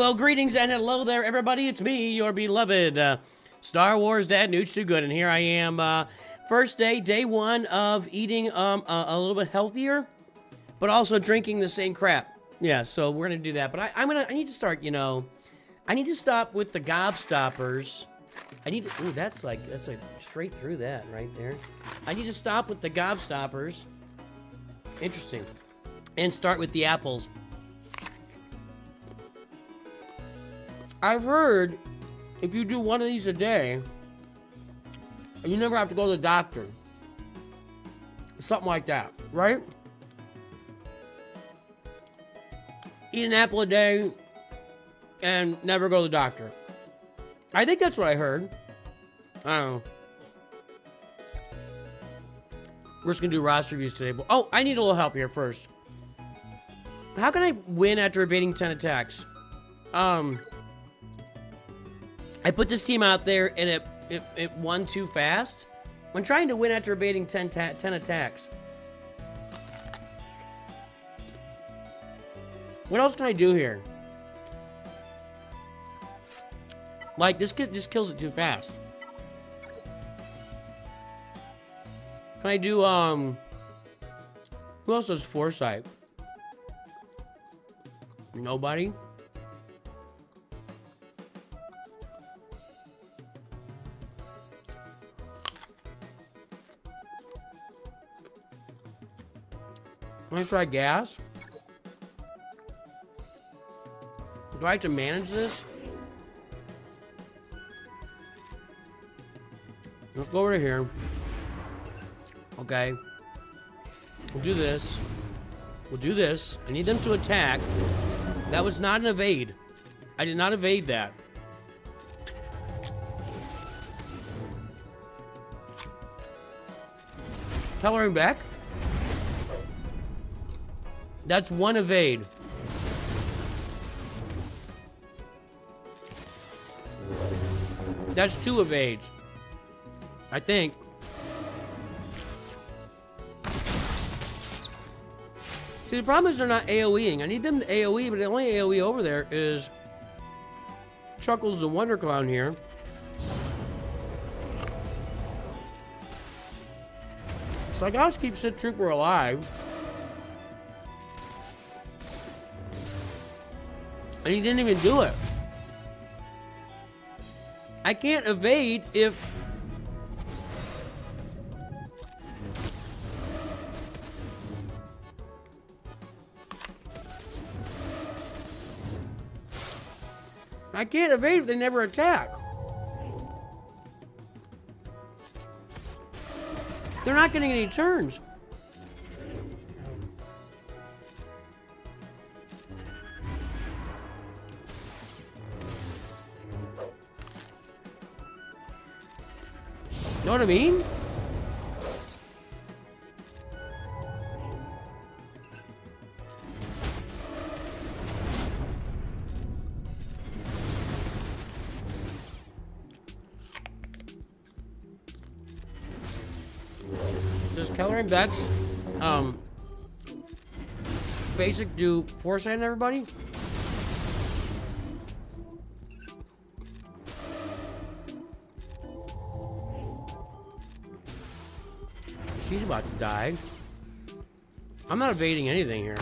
Well, greetings and hello there, everybody. It's me, your beloved Star Wars Dad, NOOCH2GUD, and here I am, first day one of eating a little bit healthier, but also drinking the same crap. Yeah, so we're gonna do that. But I need to start, you know, I need to stop with the gobstoppers. I need to, ooh, that's like straight through that right there. I need to stop with the gobstoppers. Interesting. And start with the apples. I've heard if you do one of these a day, you never have to go to the doctor. Something like that, right? Eat an apple a day and never go to the doctor. I think that's what I heard. I don't know. We're just gonna do roster reviews today. But, oh, I need a little help here first. How can I win after evading 10 attacks? I put this team out there and it won too fast. I'm trying to win after evading 10 attacks. What else can I do here? Like, this kid just kills it too fast. Can I do, who else does foresight? Nobody? Can I try gas? Do I have to manage this? Let's go over here. Okay. We'll do this. We'll do this. I need them to attack. That was not an evade. I did not evade that. Coloring back. That's one evade. That's two evades. I think. See, the problem is they're not AoEing. I need them to AoE, but the only AoE over there is Chuckles the Wonder Clown here. So I gotta keep Sith Trooper alive. And he didn't even do it. I can't evade if... I can't evade if they never attack. They're not getting any turns. Know what I mean? Does coloring Bex basic do foresight on everybody? She's about to die. I'm not evading anything here.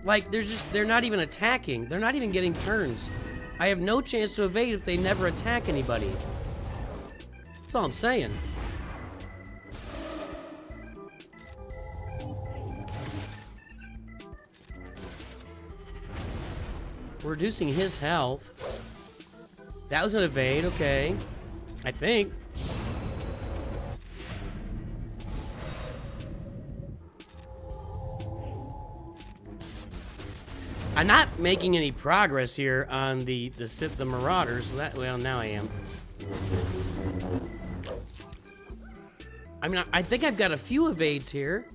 Like, they're not even attacking. They're not even getting turns. I have no chance to evade if they never attack anybody. That's all I'm saying. We're reducing his health. That was an evade, okay. I think. I'm not making any progress here on the Sith, the Marauders, so that, well, now I am. I mean, I think I've got a few evades here.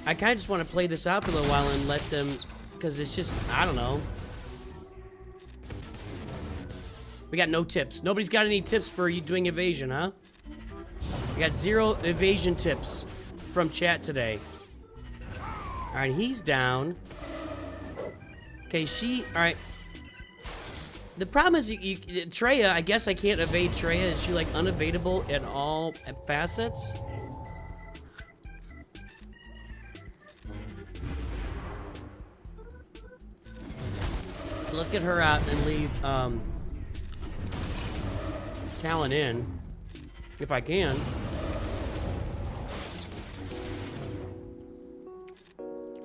I kind of just want to play this out for a little while and let them because it's just, I don't know. We got no tips. Nobody's got any tips for you doing evasion, huh? We got 0 evasion tips from chat today. All right, he's down. Okay, all right. The problem is, Treya, I guess I can't evade Treya. Is she, like, unevadable at all facets? So let's get her out and leave, Talon in. If I can.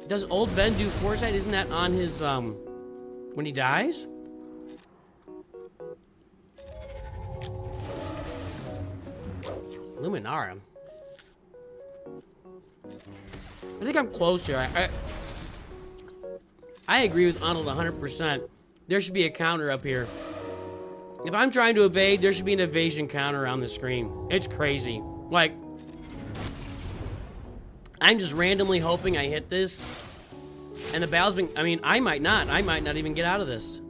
Does old Ben do foresight? Isn't that on his, when he dies? Luminara. I think I'm close here. I agree with Arnold 100%. There should be a counter up here. If I'm trying to evade, there should be an evasion counter on the screen. It's crazy. Like, I'm just randomly hoping I hit this. And the battle's been, I mean, I might not even get out of this.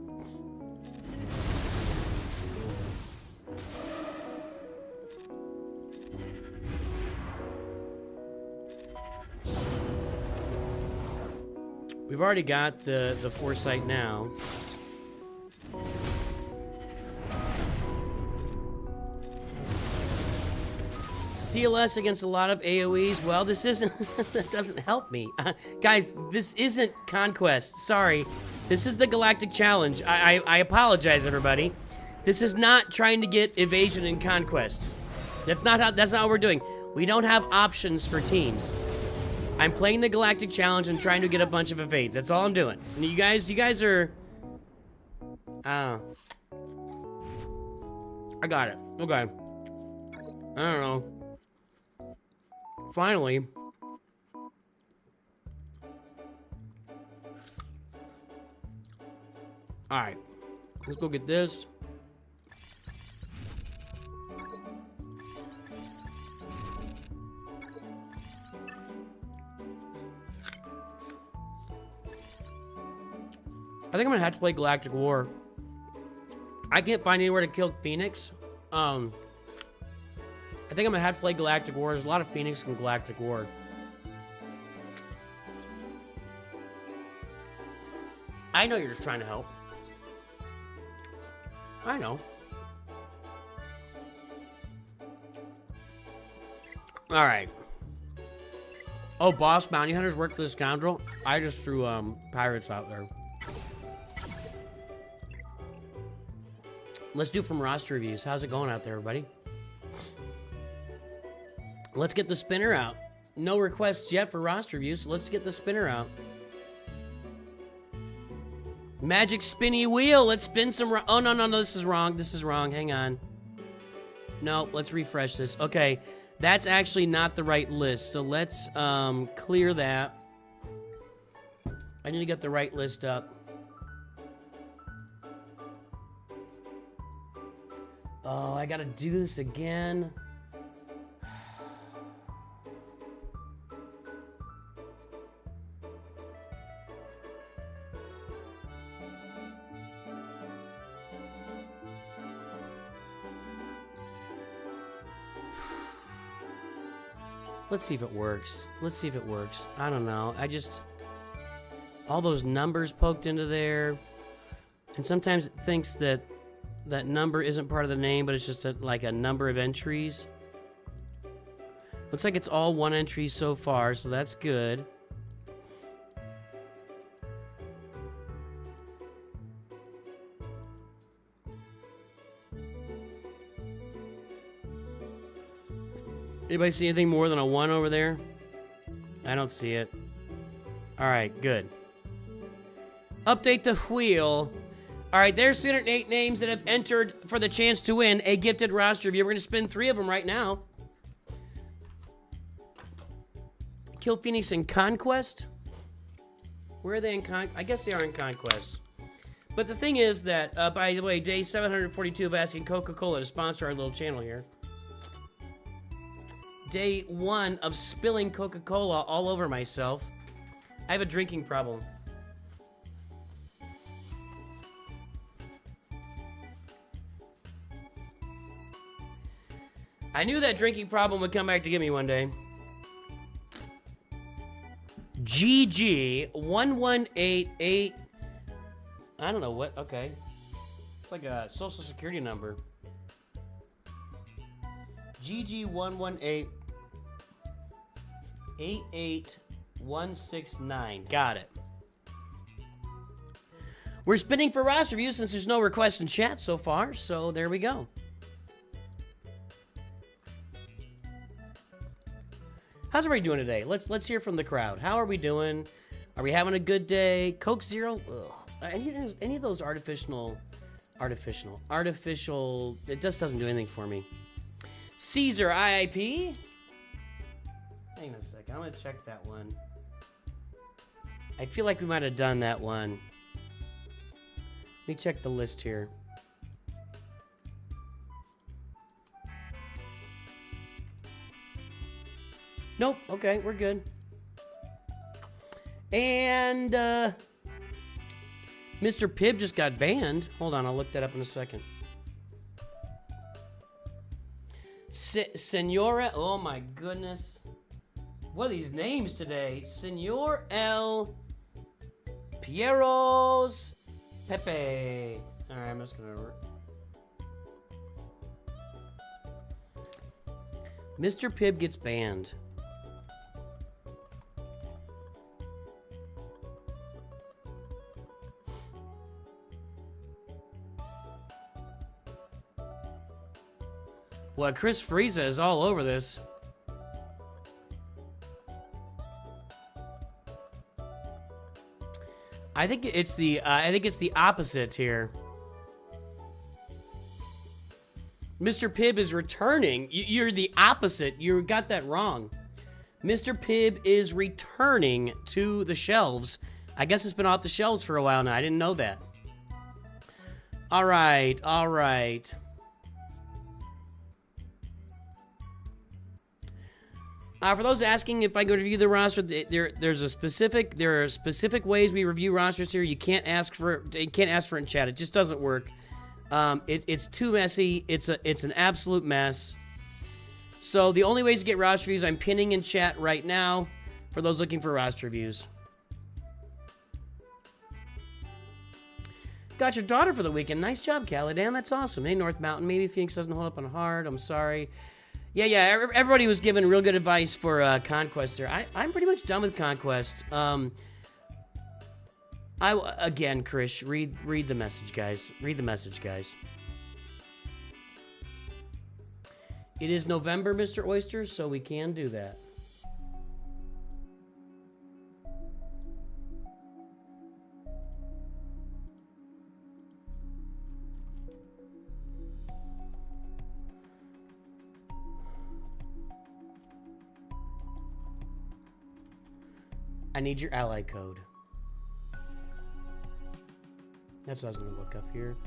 We've already got the foresight now. CLS against a lot of AoEs. Well, this isn't... that doesn't help me. Guys, this isn't Conquest. Sorry. This is the Galactic Challenge. I apologize, everybody. This is not trying to get evasion in Conquest. That's not what we're doing. We don't have options for teams. I'm playing the Galactic Challenge and trying to get a bunch of evades. That's all I'm doing. And you guys are... I got it. Okay. I don't know. Finally. Alright. Let's go get this. I think I'm gonna have to play Galactic War. I can't find anywhere to kill Phoenix. I think I'm gonna have to play Galactic War. There's a lot of Phoenix in Galactic War. I know you're just trying to help. I know. Alright. Oh, boss bounty hunters work for the scoundrel? I just threw pirates out there. Let's do from roster reviews. How's it going out there, everybody? Let's get the spinner out. No requests yet for roster reviews, so let's get the spinner out. Magic spinny wheel. Let's spin some... Oh, no. This is wrong. This is wrong. Hang on. No, let's refresh this. Okay, that's actually not the right list, so let's clear that. I need to get the right list up. Oh, I gotta do this again. Let's see if it works. Let's see if it works. I don't know. I just... all those numbers poked into there. And sometimes it thinks that that number isn't part of the name, but it's just like a number of entries. Looks like it's all one entry so far, so that's good. Anybody see anything more than a 1 over there? I don't see it. Alright, good. Update the wheel. Alright, there's 308 names that have entered for the chance to win a gifted roster review. We're going to spin 3 of them right now. Kill Phoenix in Conquest? Where are they in Conquest? I guess they are in Conquest. But the thing is that, by the way, day 742 of asking Coca-Cola to sponsor our little channel here. Day 1 of spilling Coca-Cola all over myself. I have a drinking problem. I knew that drinking problem would come back to get me one day. GG1188. I don't know what. Okay. It's like a social security number. GG118 88169. Got it. We're spinning for roster reviews since there's no requests in chat so far, so there we go. How's everybody doing today? Let's hear from the crowd. How are we doing? Are we having a good day? Coke Zero? Ugh. Any of those artificial, it just doesn't do anything for me. Caesar IIP? Hang on a second, I'm gonna check that one. I feel like we might have done that one. Let me check the list here. Nope, okay, we're good. And, Mr. Pibb just got banned. Hold on, I'll look that up in a second. Senora, oh my goodness. What are these names today? Senor El Pieros Pepe. Alright, I'm just gonna... Mr. Pibb gets banned. Well, Chris Frieza is all over this. I think it's the opposite here. Mr. Pibb is returning. You're the opposite. You got that wrong. Mr. Pibb is returning to the shelves. I guess it's been off the shelves for a while now. I didn't know that. All right, all right. For those asking if I go to review the roster, there are specific ways we review rosters here. You can't ask for it in chat. It just doesn't work. It's too messy. It's an absolute mess. So the only ways to get roster reviews, I'm pinning in chat right now for those looking for roster reviews. Got your daughter for the weekend. Nice job, Caladan. That's awesome. Hey, North Mountain. Maybe Phoenix doesn't hold up on hard. I'm sorry. Yeah. Everybody was given real good advice for Conquest there. I'm pretty much done with Conquest. Again, Krish, read the message, guys. Read the message, guys. It is November, Mr. Oyster, so we can do that. I need your ally code. That's what I was going to look up here.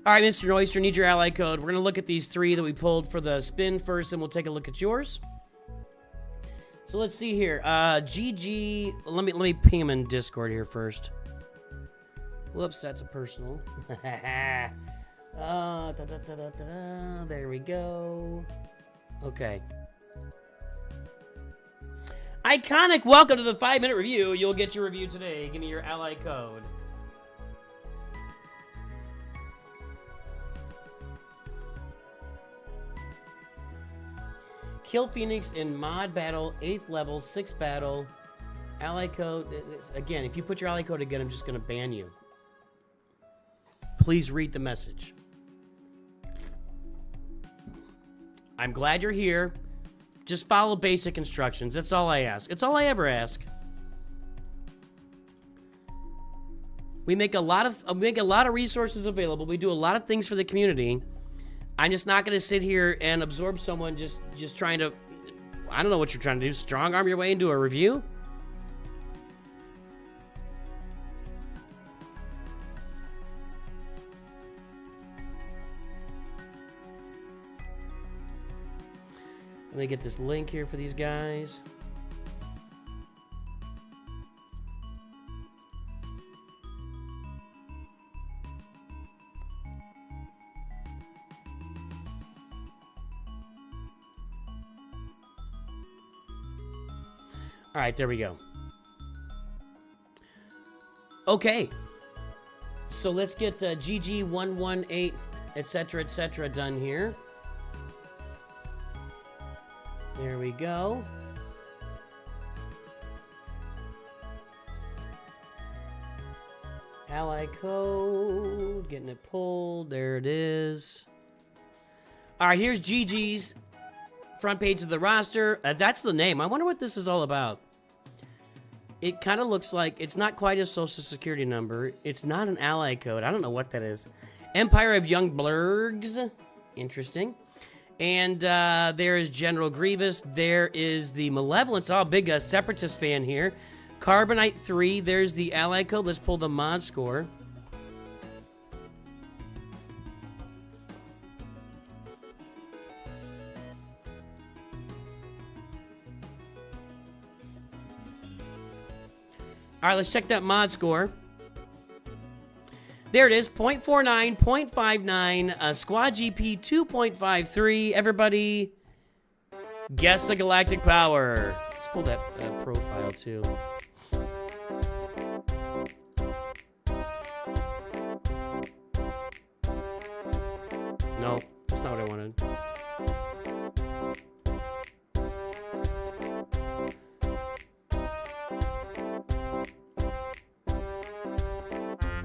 All right, Mr. Oyster, need your ally code. We're going to look at these three that we pulled for the spin first, and we'll take a look at yours. So let's see here. GG, let me ping him in Discord here first. Whoops, that's a personal. There we go. Okay. Iconic, welcome to the 5-minute review. You'll get your review today. Give me your ally code. Kill Phoenix in mod battle, 8th level, 6th battle. Ally code. Again, if you put your ally code again, I'm just going to ban you. Please read the message. I'm glad you're here. Just follow basic instructions. That's all I ask. It's all I ever ask. We make a lot of resources available. We do a lot of things for the community. I'm just not going to sit here and absorb someone just trying to, I don't know what you're trying to do, strong arm your way into a review. Let me get this link here for these guys. All right, there we go. Okay. So let's get GG118, etc., done here. There we go. Ally code, getting it pulled. There it is. All right, here's GG's front page of the roster. That's the name. I wonder what this is all about. It kind of looks like it's not quite a social security number. It's not an ally code. I don't know what that is. Empire of Young Blurgs. Interesting. And there is General Grievous. There is the Malevolence. Oh, big Separatist fan here. Carbonite 3. There's the ally code. Let's pull the mod score. All right, let's check that mod score. There it is, 0.49, 0.59, Squad GP 2.53. Everybody, guess the galactic power. Let's pull that profile too. No, that's not what I wanted.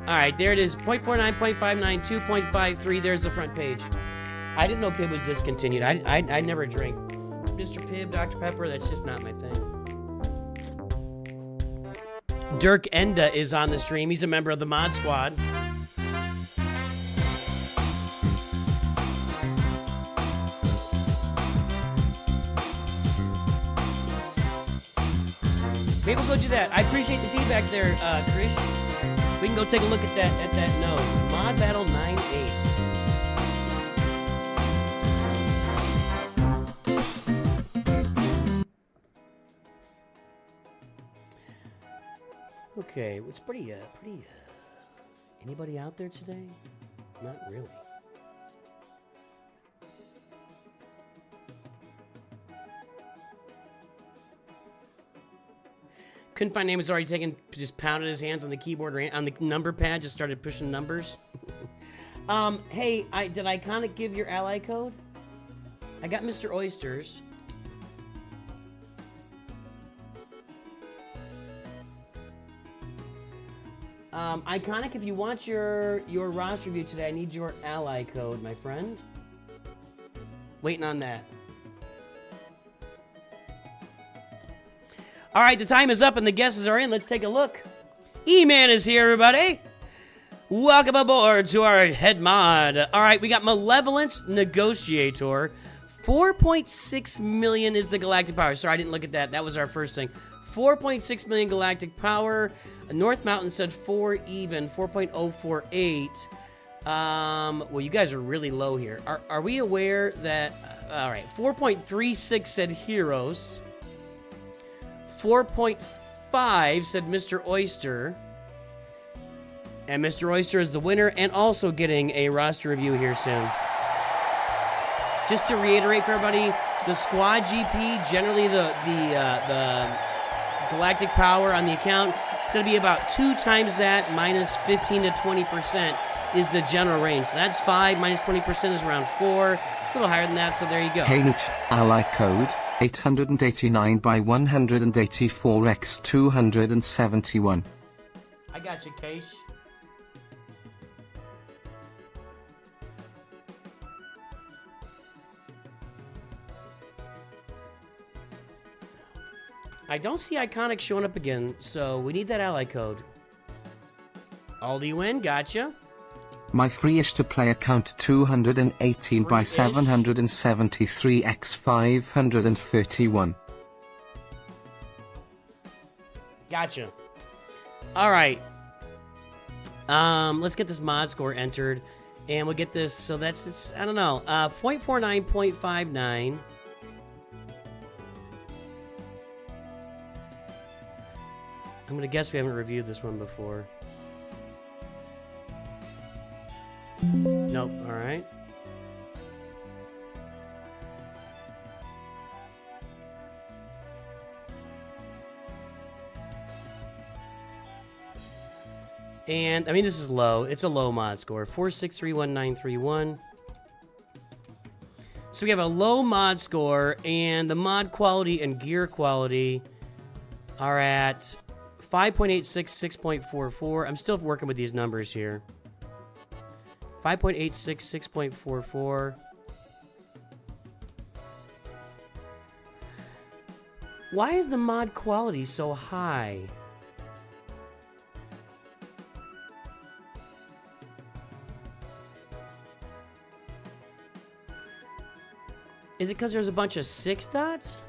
All right, there it is, 0.49, 0.59, 2.53. There's the front page. I didn't know Pib was discontinued. I never drink Mr. Pibb, Dr. Pepper. That's just not my thing. Dirk Enda is on the stream. He's a member of the Mod Squad. Maybe we'll go do that. I appreciate the feedback there, Krish. We can go take a look at that node. Mod Battle 9.8. Okay, it's pretty anybody out there today? Not really. Couldn't find name. Was already taken. Just pounded his hands on the keyboard or on the number pad. Just started pushing numbers. Hey, did Iconic give your ally code? I got Mr. Oysters. Iconic, if you want your roster review today, I need your ally code, my friend. Waiting on that. All right, the time is up and the guesses are in. Let's take a look. E-Man is here, everybody. Welcome aboard to our head mod. All right, we got Malevolence Negotiator. 4.6 million is the galactic power. Sorry, I didn't look at that. That was our first thing. 4.6 million galactic power. North Mountain said 4 even, 4.048. Well, you guys are really low here. Are we aware that... all right, 4.36 said Heroes. 4.5 said Mr. Oyster. And Mr. Oyster is the winner and also getting a roster review here soon. Just to reiterate for everybody, the Squad GP, generally the galactic power on the account, it's going to be about 2 times that, minus 15 to 20% is the general range. So that's 5, minus 20% is around 4. A little higher than that, so there you go. Hey NOOCH, ally code 889 by 184x 271. I got you, Case. I don't see Iconic showing up again, so we need that ally code. Aldi you win, gotcha. My free-ish to play account 218 by 773x 531. Gotcha. All right. Let's get this mod score entered, and we'll get this. So it's I don't know, 0.49, 0.59. I'm gonna guess we haven't reviewed this one before. Nope. All right. And, I mean, this is low. It's a low mod score. 4631931. So we have a low mod score, and the mod quality and gear quality are at 5.86, 6.44. I'm still working with these numbers here. 5.86, 6.44. Why is the mod quality so high? Is it because there's a bunch of 6 dots?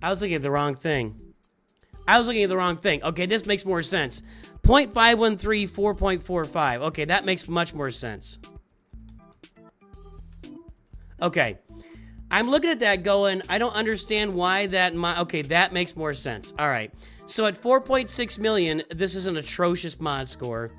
I was looking at the wrong thing. Okay, this makes more sense. 0.513, 4.45. Okay, that makes much more sense. Okay. I'm looking at that going, I don't understand why that... Okay, that makes more sense. All right. So at 4.6 million, this is an atrocious mod score.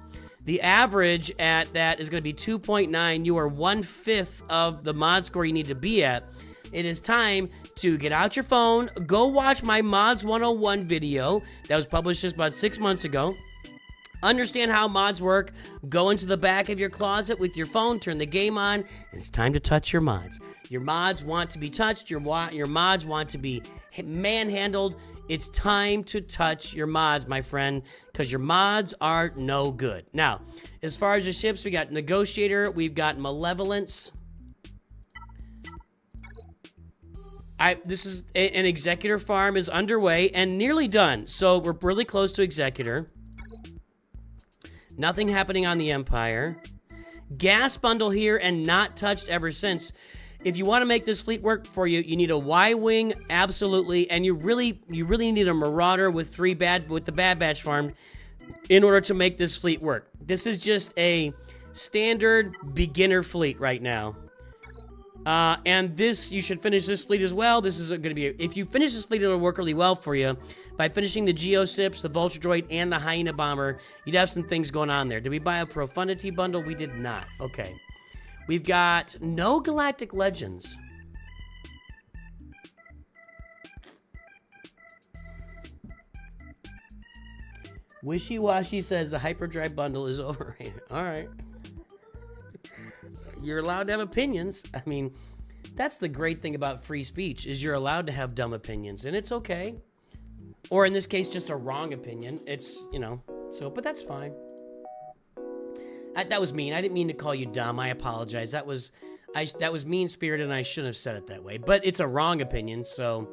The average at that is going to be 2.9. You are 1/5 of the mod score you need to be at. It is time to get out your phone, go watch my Mods 101 video that was published just about 6 months ago. Understand how mods work. Go into the back of your closet with your phone, turn the game on, and it's time to touch your mods. Your mods want to be touched. Your mods want to be manhandled. It's time to touch your mods, my friend, because your mods are no good. Now, as far as the ships, we got Negotiator, we've got Malevolence. This is an Executor farm is underway and nearly done, so we're really close to Executor. Nothing happening on the Empire. Gas bundle here and not touched ever since. If you want to make this fleet work for you, you need a Y-Wing, absolutely, and you really need a Marauder with the Bad Batch farm in order to make this fleet work. This is just a standard beginner fleet right now. And you should finish this fleet as well. This is going to be, if you finish this fleet, it'll work really well for you. By finishing the Geosips, the Vulture Droid, and the Hyena Bomber, you'd have some things going on there. Did we buy a Profundity bundle? We did not. Okay. We've got no Galactic Legends. Wishy-Washy says the Hyperdrive bundle is overrated. All right. You're allowed to have opinions. I mean, that's the great thing about free speech, is you're allowed to have dumb opinions, and it's okay. Or in this case, just a wrong opinion. It's, you know, so, but that's fine. That was mean. I didn't mean to call you dumb. I apologize. That was mean-spirited, and I shouldn't have said it that way. But it's a wrong opinion, so,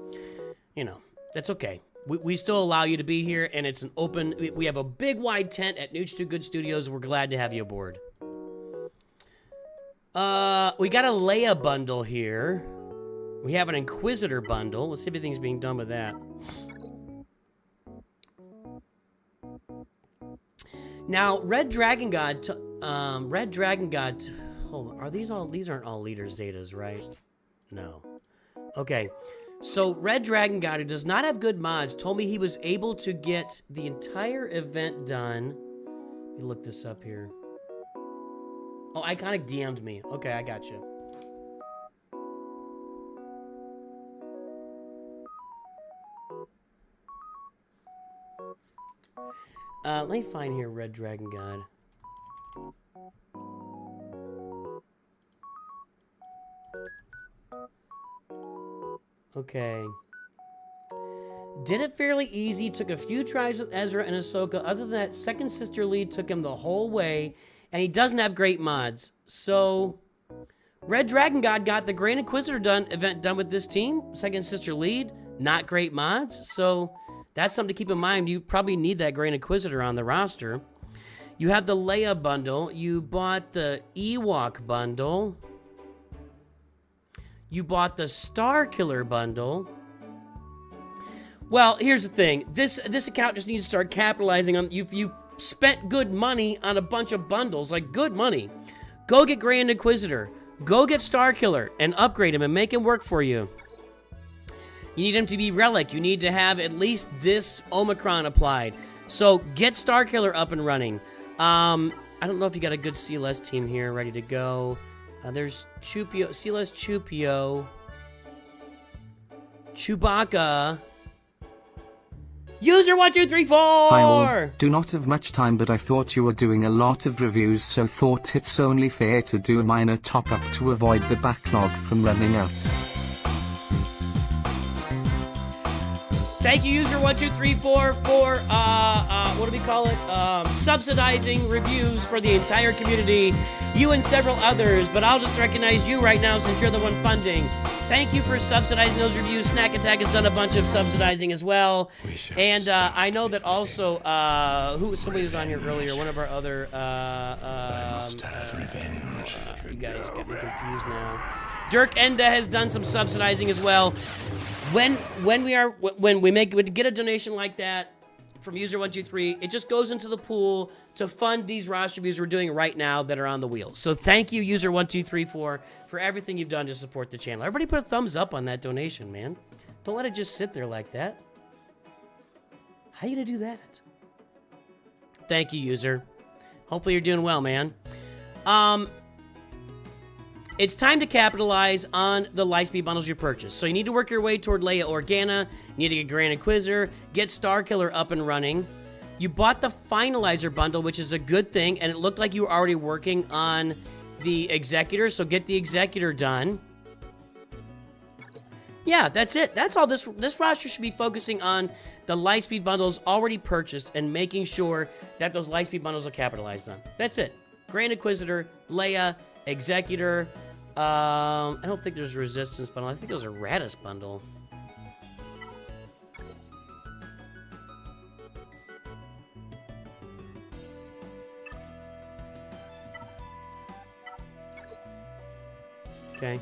you know, that's okay. We still allow you to be here, and it's an open... We have a big, wide tent at NOOCH2GUD Studios. We're glad to have you aboard. We got a Leia bundle here. We have an Inquisitor bundle. Let's see if anything's being done with that. Now, Red Dragon God... Hold on. These aren't all Leader Zetas, right? No. Okay. So, Red Dragon God, who does not have good mods, told me he was able to get the entire event done. Let me look this up here. Oh, Iconic DM'd me. Okay, I got you. Let me find here Red Dragon God. Okay. Did it fairly easy, took a few tries with Ezra and Ahsoka. Other than that, Second Sister Lead took him the whole way, and he doesn't have great mods. So, Red Dragon God got the Grand Inquisitor event done with this team. Second Sister Lead, not great mods. So, that's something to keep in mind. You probably need that Grand Inquisitor on the roster. You have the Leia bundle. You bought the Ewok bundle. You bought the Starkiller bundle. Well, here's the thing. This account just needs to start capitalizing on... You've spent good money on a bunch of bundles. Like, good money. Go get Grand Inquisitor. Go get Starkiller and upgrade him and make him work for you. You need him to be Relic. You need to have at least this Omicron applied. So, get Starkiller up and running. I don't know if you got a good CLS team here ready to go. There's Chupio, Silas Chupio, Chewbacca, User 1234. Hi all, do not have much time, but I thought you were doing a lot of reviews, so thought it's only fair to do a minor top up to avoid the backlog from running out. Thank you, User 1234, for what do we call it? Subsidizing reviews for the entire community. You and several others, but I'll just recognize you right now since you're the one funding. Thank you for subsidizing those reviews. Snack Attack has done a bunch of subsidizing as well. And I know that also, somebody was on here earlier, one of our other, you guys got me confused now. Dirk Enda has done some subsidizing as well. When we get a donation like that from User 123, it just goes into the pool to fund these roster reviews we're doing right now that are on the wheels. So thank you, User 1234, for everything you've done to support the channel. Everybody put a thumbs up on that donation, man. Don't let it just sit there like that. How you gonna do that? Thank you, User. Hopefully you're doing well, man. It's time to capitalize on the Lightspeed bundles you purchased. So you need to work your way toward Leia Organa, you need to get Grand Inquisitor, get Starkiller up and running. You bought the Finalizer bundle, which is a good thing, and it looked like you were already working on the Executor, so get the Executor done. Yeah, that's it. That's all this roster should be focusing on, the Lightspeed bundles already purchased and making sure that those Lightspeed bundles are capitalized on. That's it. Grand Inquisitor, Leia, Executor. I don't think there's a Resistance bundle. I think there's a Radis bundle. Okay.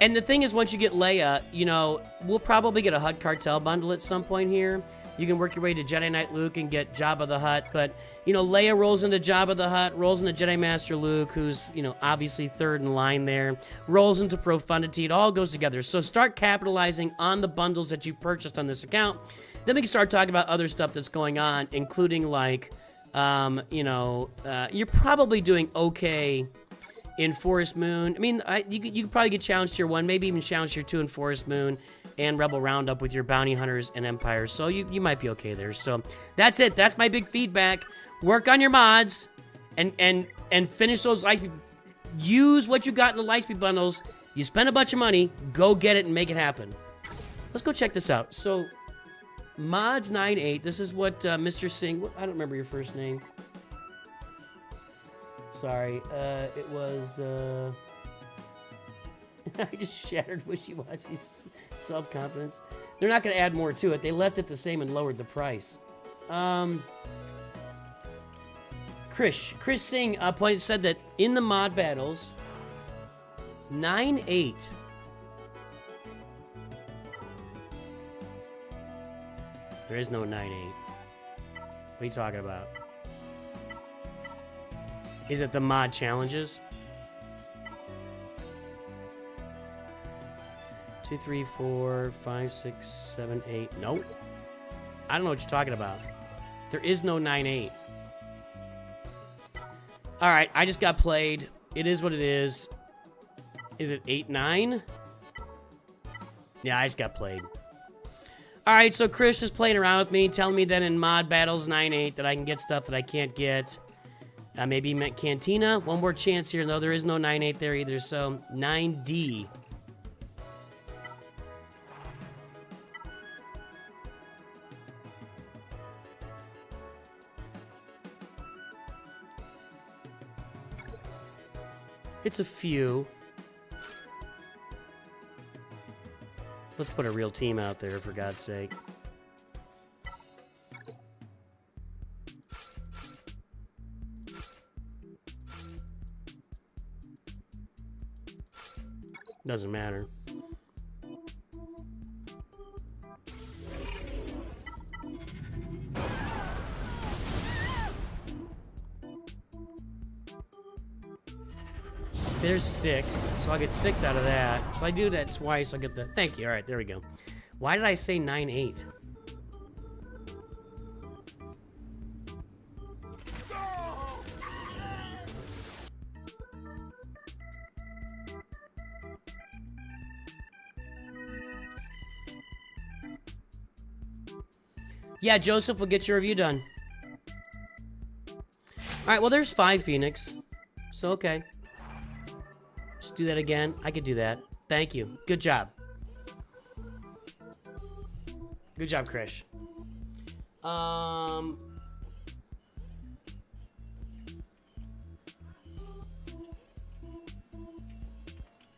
And the thing is, once you get Leia, you know, we'll probably get a Hutt Cartel bundle at some point here. You can work your way to Jedi Knight Luke and get Jabba the Hutt, but, you know, Leia rolls into Jabba the Hutt, rolls into Jedi Master Luke, who's, you know, obviously third in line there, rolls into Profundity. It all goes together. So start capitalizing on the bundles that you purchased on this account. Then we can start talking about other stuff that's going on, including, like, you know, you're probably doing okay in Forest Moon. I mean, you could probably get Challenge Tier 1, maybe even Challenge Tier 2 in Forest Moon, and Rebel Roundup with your Bounty Hunters and Empires, so you might be okay there. So that's it. That's my big feedback. Work on your mods and finish those Lightspeed. Use what you got in the Lightspeed bundles. You spend a bunch of money, go get it and make it happen. Let's go check this out. So mods 9.8. This is what Mr. Singh. I don't remember your first name. Sorry. It was. I just shattered Wishy-Washy's self-confidence. They're not going to add more to it. They left it the same and lowered the price. Chris Singh said that in the mod battles, 9.8. There is no 9.8. What are you talking about? Is it the mod challenges? 2, 3, 4, 5, 6, 7, 8. Nope. I don't know what you're talking about. There is no 9.8. Alright, I just got played. It is what it is. Is it 8-9? Yeah, I just got played. Alright, so Chris is playing around with me, telling me that in mod battles 9.8 that I can get stuff that I can't get. Maybe he meant Cantina. One more chance here. No, there is no 9.8 there either, so 9D. It's a few. Let's put a real team out there, for God's sake. Doesn't matter. There's 6, so I'll get 6 out of that. So I do that twice, I'll get the... Thank you. All right, there we go. Why did I say 9-8? Yeah, Joseph will get your review done. Alright, well, there's 5 Phoenix. So, okay. Just do that again. I could do that. Thank you. Good job. Good job, Krish.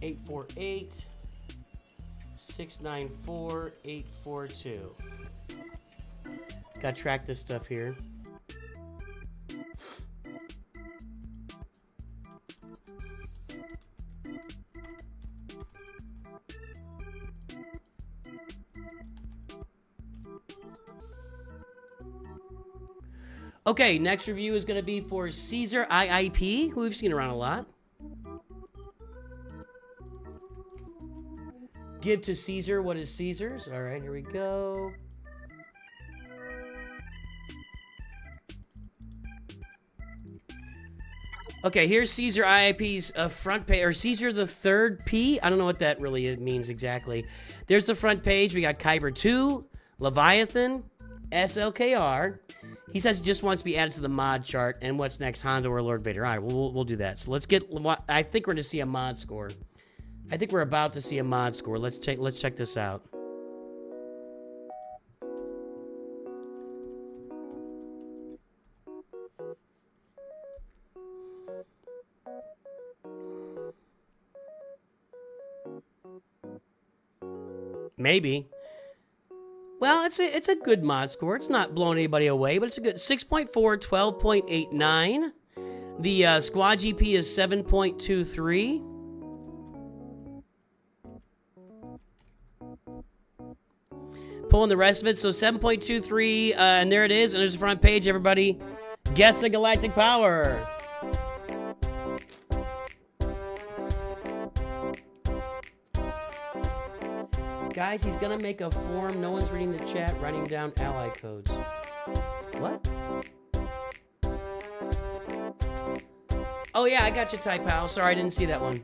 848 694 842. Gotta track this stuff here. Okay, next review is going to be for Caesar IIP, who we've seen around a lot. Give to Caesar what is Caesar's. All right, here we go. Okay, here's Caesar IIP's front page, or Caesar the third P. I don't know what that really means exactly. There's the front page. We got Kyber 2, Leviathan, SLKR. He says he just wants to be added to the mod chart. And what's next, Hondo or Lord Vader? All right, we'll do that. So let's get. I think we're going to see a mod score. I think we're about to see a mod score. Let's check this out. Maybe. Well, it's a good mod score. It's not blowing anybody away, but it's a good 6.4, 12.89. The squad GP is 7.23. Pulling the rest of it, so 7.23, and there it is. And there's the front page, everybody. Guess the galactic power. Guys, he's gonna make a form. No one's reading the chat, writing down ally codes. What? Oh yeah, I got you, Ty Pal. Sorry, I didn't see that one.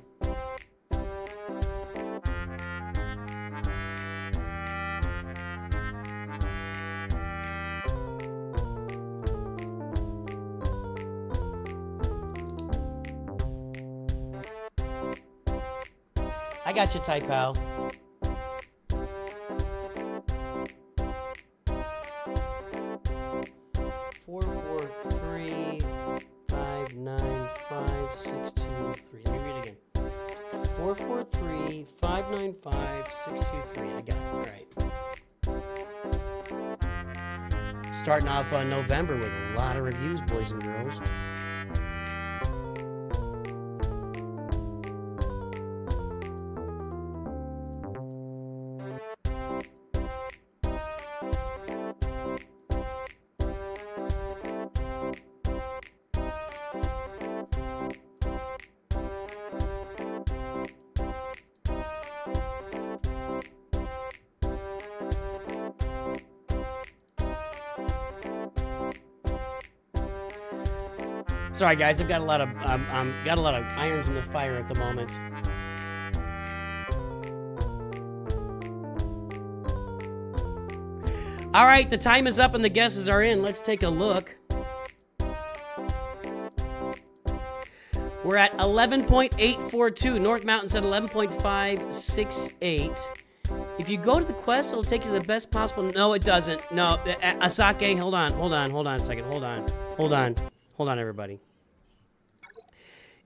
I got you, Ty Pal. Starting off November with a lot of reviews, boys and girls. Sorry, guys. I've got a lot of irons in the fire at the moment. All right, the time is up and the guesses are in. Let's take a look. We're at 11.842. North Mountain said 11.568. If you go to the quest, it'll take you to the best possible. No, it doesn't. No, Asake, hold on a second. Hold on, everybody.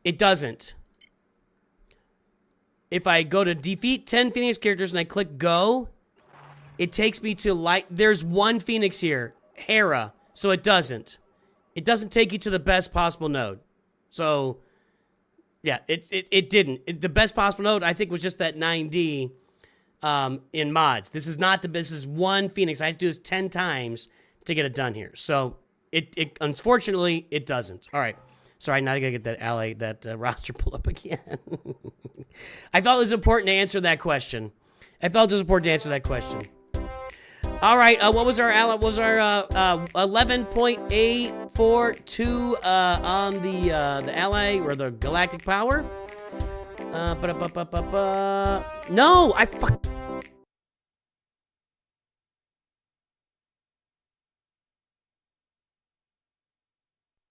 It doesn't. If I go to defeat 10 Phoenix characters and I click go, it takes me to there's one Phoenix here, Hera, so it doesn't. It doesn't take you to the best possible node. So, yeah, it didn't. The best possible node, I think, was just that 9D in mods. This is one Phoenix. I have to do this 10 times to get it done here. So, it unfortunately, it doesn't. All right. Sorry, now I gotta get that roster pulled up again. I felt it was important to answer that question. All right, what was our 11.842 on the ally or the galactic power? No,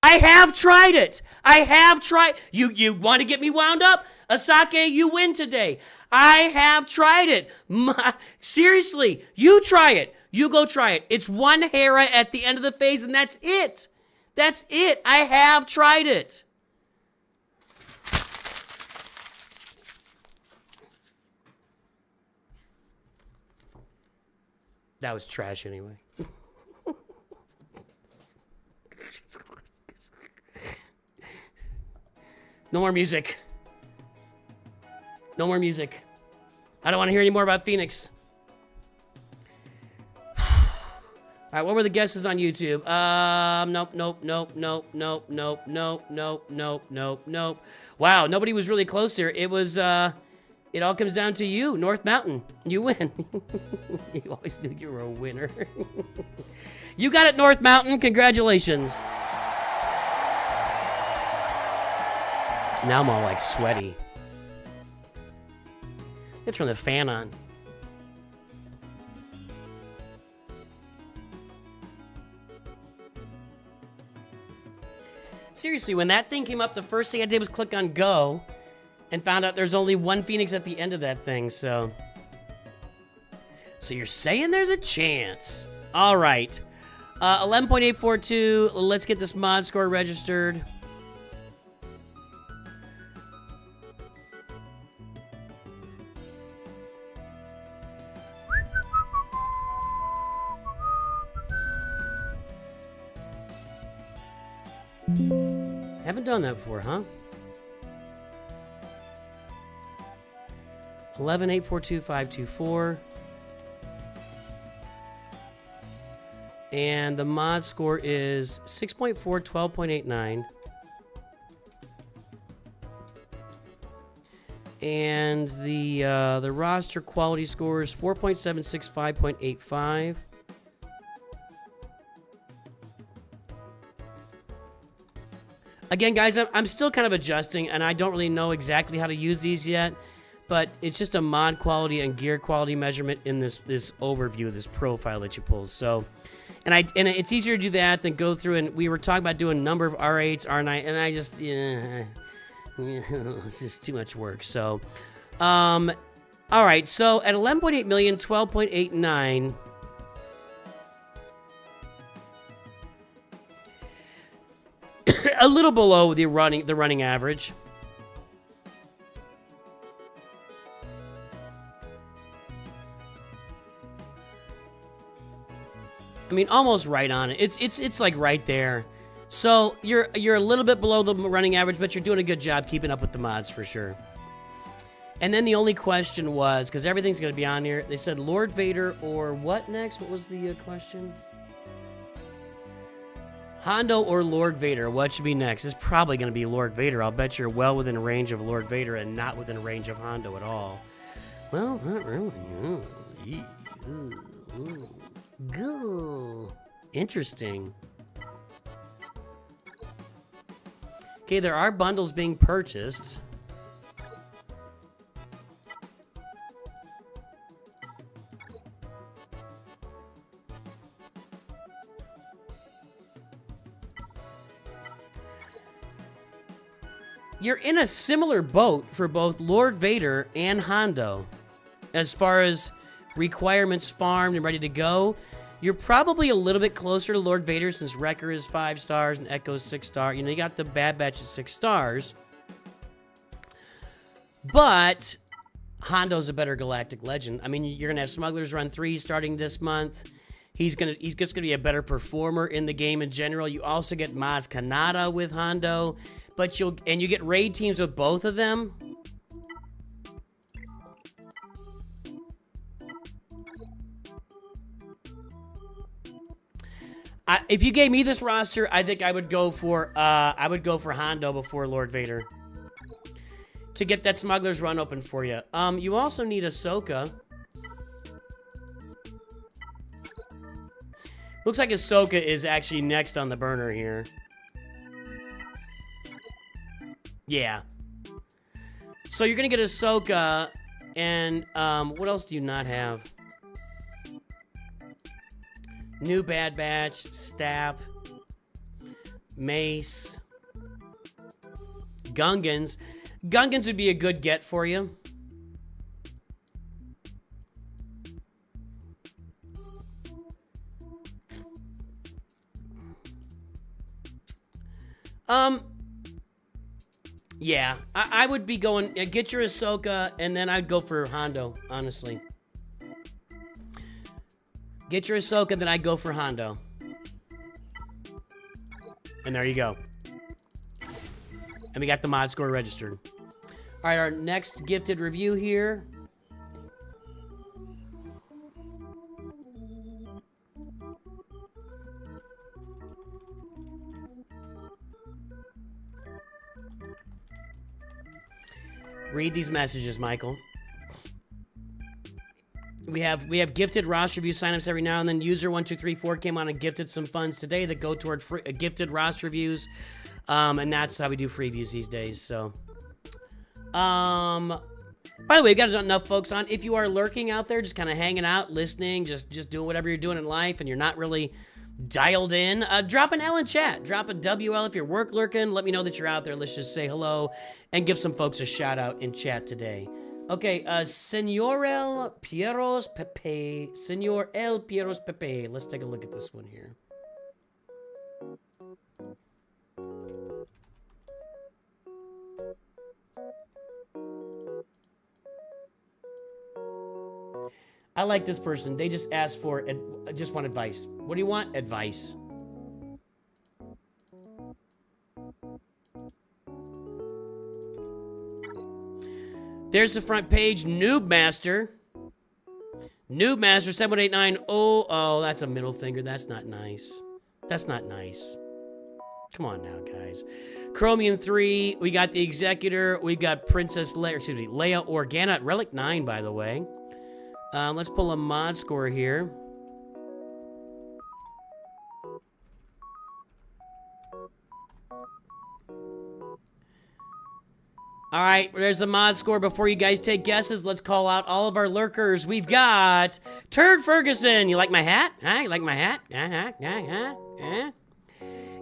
I have tried it. I have tried. You want to get me wound up? Asake, you win today. I have tried it. Seriously, you try it. You go try it. It's one Hera at the end of the phase, and that's it. That's it. I have tried it. That was trash anyway. No more music. No more music. I don't want to hear any more about Phoenix. All right, what were the guesses on YouTube? Nope. Wow, nobody was really close here. It was, it all comes down to you, North Mountain. You win. You always knew you were a winner. You got it, North Mountain. Congratulations. Now I'm all like sweaty. Let's turn the fan on. Seriously, when that thing came up, the first thing I did was click on go and found out there's only one Phoenix at the end of that thing, so you're saying there's a chance. All right. 11.842. Let's get this mod score registered. Haven't done that before, huh? 11.842.524. And the mod score is 6.4, 12.89. And the roster quality score is 4.76, 5.85. Again, guys, I'm still kind of adjusting, and I don't really know exactly how to use these yet, but it's just a mod quality and gear quality measurement in this overview, this profile that you pull. So, and it's easier to do that than go through, and we were talking about doing number of R8s, R9, and I just, it's just too much work. So, all right, so at 11.8 million, 12.89... a little below the running average. I mean, almost right on it. It's like right there. So you're a little bit below the running average, but you're doing a good job keeping up with the mods for sure. And then the only question was, because everything's going to be on here, they said Lord Vader or what next? What was the question? Hondo or Lord Vader, what should be next? It's probably going to be Lord Vader. I'll bet you're well within range of Lord Vader and not within range of Hondo at all. Well, not really. Interesting. Okay, there are bundles being purchased. You're in a similar boat for both Lord Vader and Hondo. As far as requirements farmed and ready to go, you're probably a little bit closer to Lord Vader since Wrecker is 5 stars and Echo's 6 stars. You know, you got the Bad Batch at 6 stars. But Hondo's a better galactic legend. I mean, you're going to have Smugglers Run 3 starting this month. He's just gonna be a better performer in the game in general. You also get Maz Kanata with Hondo, but you get raid teams with both of them. If you gave me this roster, I think I would go for Hondo before Lord Vader to get that Smuggler's Run open for you. You also need Ahsoka. Looks like Ahsoka is actually next on the burner here. Yeah. So you're gonna get Ahsoka, and what else do you not have? New Bad Batch, Stab. Mace. Gungans. Gungans would be a good get for you. Yeah, I would be going, get your Ahsoka, and then I'd go for Hondo, honestly. Get your Ahsoka, then I'd go for Hondo. And there you go. And we got the mod score registered. All right, our next gifted review here. Read these messages, Michael. We have gifted roster review signups every now and then. User 1234 came on and gifted some funds today that go toward free, gifted roster reviews, and that's how we do free views these days. So, by the way, we got enough folks on. If you are lurking out there, just kind of hanging out, listening, just doing whatever you're doing in life, and you're not really dialed in, drop an L in chat. Drop a WL if you're work lurking. Let me know that you're out there. Let's just say hello and give some folks a shout out in chat today. Okay, Senor El Pieros Pepe. Senor El Pieros Pepe. Let's take a look at this one here. I like this person. They just asked for, just want advice. What do you want? Advice. There's the front page. Noob Master. Noob Master 7189. Oh, that's a middle finger. That's not nice. That's not nice. Come on now, guys. Chromium 3. We got the Executor. We got Princess Leia, excuse me, Leia Organa. Relic 9, by the way. Let's pull a mod score here. All right, there's the mod score. Before you guys take guesses, let's call out all of our lurkers. We've got Turd Ferguson. You like my hat? Huh? You like my hat?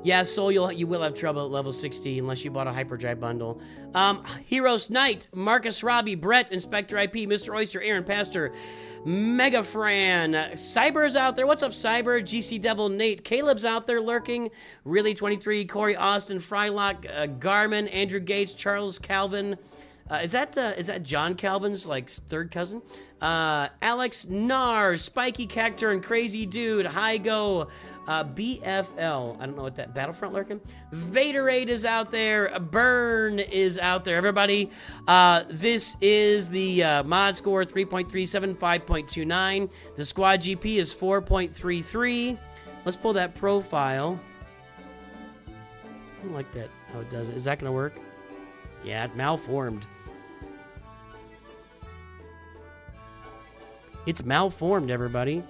Yeah, Soul, you will have trouble at level 60 unless you bought a Hyperdrive bundle. Heroes Knight, Marcus Robbie, Brett, Inspector IP, Mr. Oyster, Aaron Pastor, Mega Fran, Cyber's out there. What's up, Cyber? GC Devil, Nate, Caleb's out there lurking. Really 23, Corey Austin, Frylock, Garmin, Andrew Gates, Charles Calvin. Is that John Calvin's like third cousin? Alex Nar, Spiky Cactor, and Crazy Dude, Hygo, BFL. I don't know what that Battlefront lurking. Vaderade is out there. Burn is out there. Everybody, this is the mod score 3.37, 5.29. The squad GP is 4.33. Let's pull that profile. I don't like that how it does it. Is that gonna work? Yeah, it malformed. It's malformed, everybody.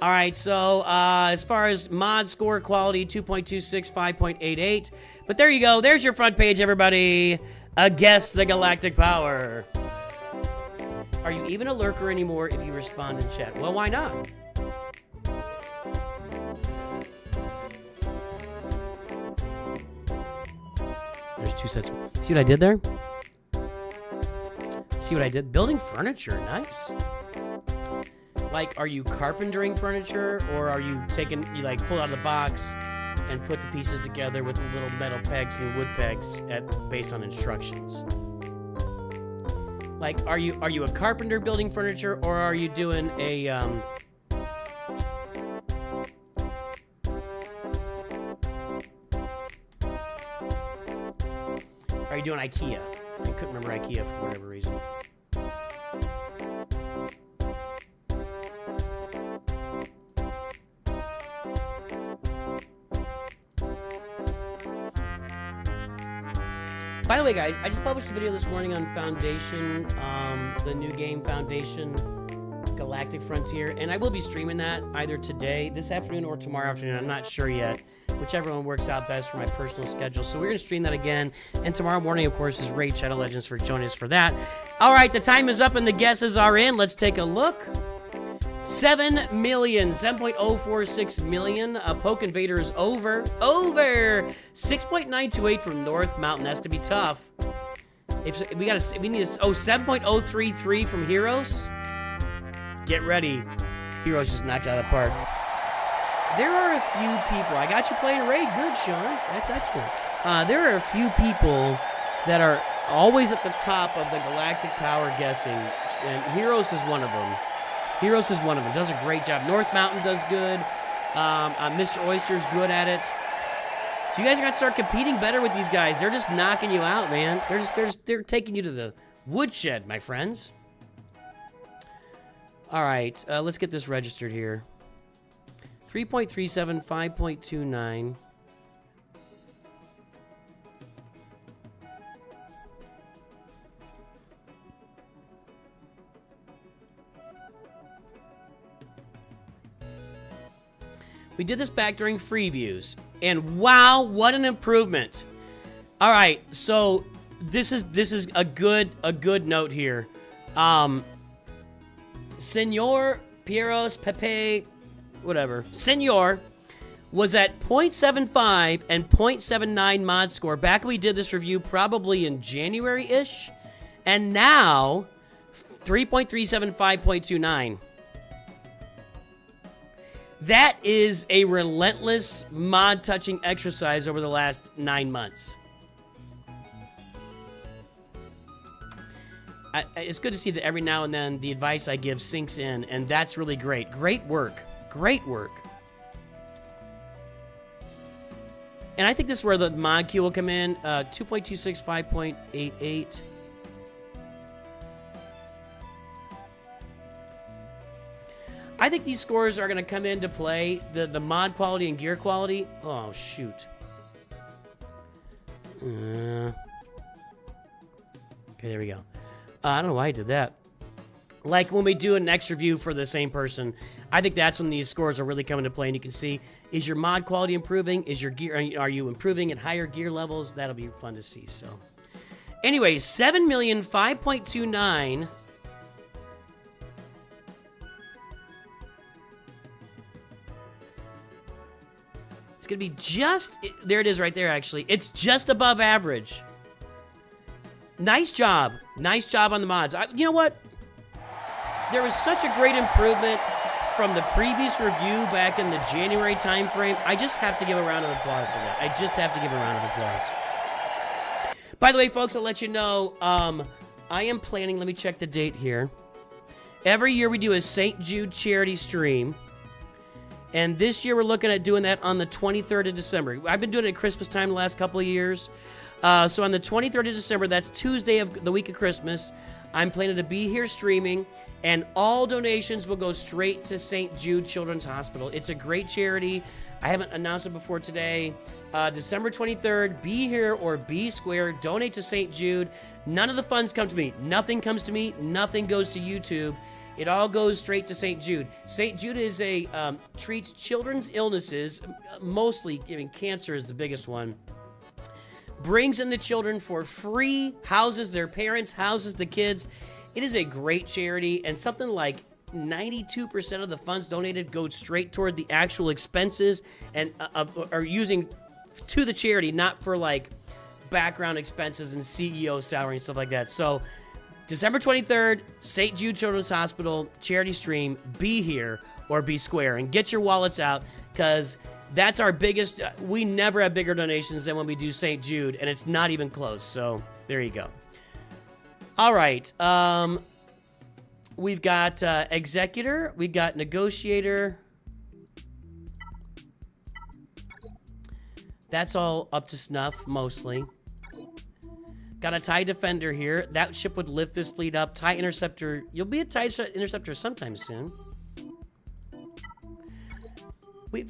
All right, so as far as mod score quality, 2.26, 5.88. But there you go. There's your front page, everybody. Guess the galactic power. Are you even a lurker anymore if you respond in chat? Well, why not? There's two sets. See what I did there? See what I did? Building furniture. Nice. Like, are you carpentering furniture, or are you you like pull out of the box and put the pieces together with the little metal pegs and wood pegs based on instructions? Like, are you a carpenter building furniture, or are you doing a are you doing IKEA? I couldn't remember IKEA for whatever reason. By the way, guys, I just published a video this morning on Foundation, the new game Foundation Galactic Frontier, and I will be streaming that either today, this afternoon, or tomorrow afternoon. I'm not sure yet. Whichever one works out best for my personal schedule. So we're going to stream that again. And tomorrow morning, of course, is Raid Shadow Legends for joining us for that. All right, the time is up and the guesses are in. Let's take a look. 7 million, 7.046 million. Poke Invader is over. 6.928 from North Mountain. That's to be tough. If we need 7.033 from Heroes. Get ready. Heroes just knocked out of the park. There are a few people. I got you playing Raid. Good, Sean. That's excellent. There are a few people that are always at the top of the Galactic Power guessing, and Heroes is one of them. Heroes is one of them. Does a great job. North Mountain does good. Mr. Oyster's good at it. So you guys are gonna start competing better with these guys. They're just knocking you out, man. They're taking you to the woodshed, my friends. All right, let's get this registered here. 3.37, 5.29. We did this back during free views, and wow, what an improvement! All right, so this is a good note here. Senor Pieros Pepe, whatever. Senor was at 0.75 and 0.79 mod score back when we did this review, probably in January-ish, and now 3.37, 5.29. That is a relentless mod-touching exercise over the last 9 months. It's good to see that every now and then the advice I give sinks in, and that's really great. Great work. Great work. And I think this is where the mod queue will come in. 2.26, 5.88. I think these scores are going to come into play. The mod quality and gear quality. Oh, shoot. Okay, there we go. I don't know why I did that. Like when we do an next review for the same person, I think that's when these scores are really coming to play. And you can see, is your mod quality improving? Is your gear, are you improving at higher gear levels? That'll be fun to see. So, anyway, 7 million, 5.29. It's going to be just, there it is right there, actually. It's just above average. Nice job. Nice job on the mods. You know what? There was such a great improvement from the previous review back in the January time frame. I just have to give a round of applause to that. I just have to give a round of applause. By the way, folks, I'll let you know, I am planning, let me check the date here. Every year we do a St. Jude charity stream. And this year we're looking at doing that on the 23rd of December. I've been doing it at Christmas time the last couple of years. So on the 23rd of December, that's Tuesday of the week of Christmas, I'm planning to be here streaming, and all donations will go straight to St. Jude Children's Hospital. It's a great charity. I haven't announced it before today. December 23rd, be here or be square. Donate to St. Jude. None of the funds come to me. Nothing comes to me. Nothing goes to YouTube. It all goes straight to St. Jude. St. Jude is treats children's illnesses, mostly, I mean, cancer is the biggest one. Brings in the children for free, houses their parents, houses the kids. It is a great charity, and something like 92% of the funds donated go straight toward the actual expenses and are using to the charity, not for like background expenses and CEO salary and stuff like that. So December 23rd, St. Jude Children's Hospital charity stream. Be here or be square, and get your wallets out, because that's our biggest. We never have bigger donations than when we do St. Jude, and it's not even close. So there you go. All right. We've got executor. We've got negotiator. That's all up to snuff, mostly. Got a TIE Defender here. That ship would lift this fleet up. TIE Interceptor. You'll be a TIE Interceptor sometime soon.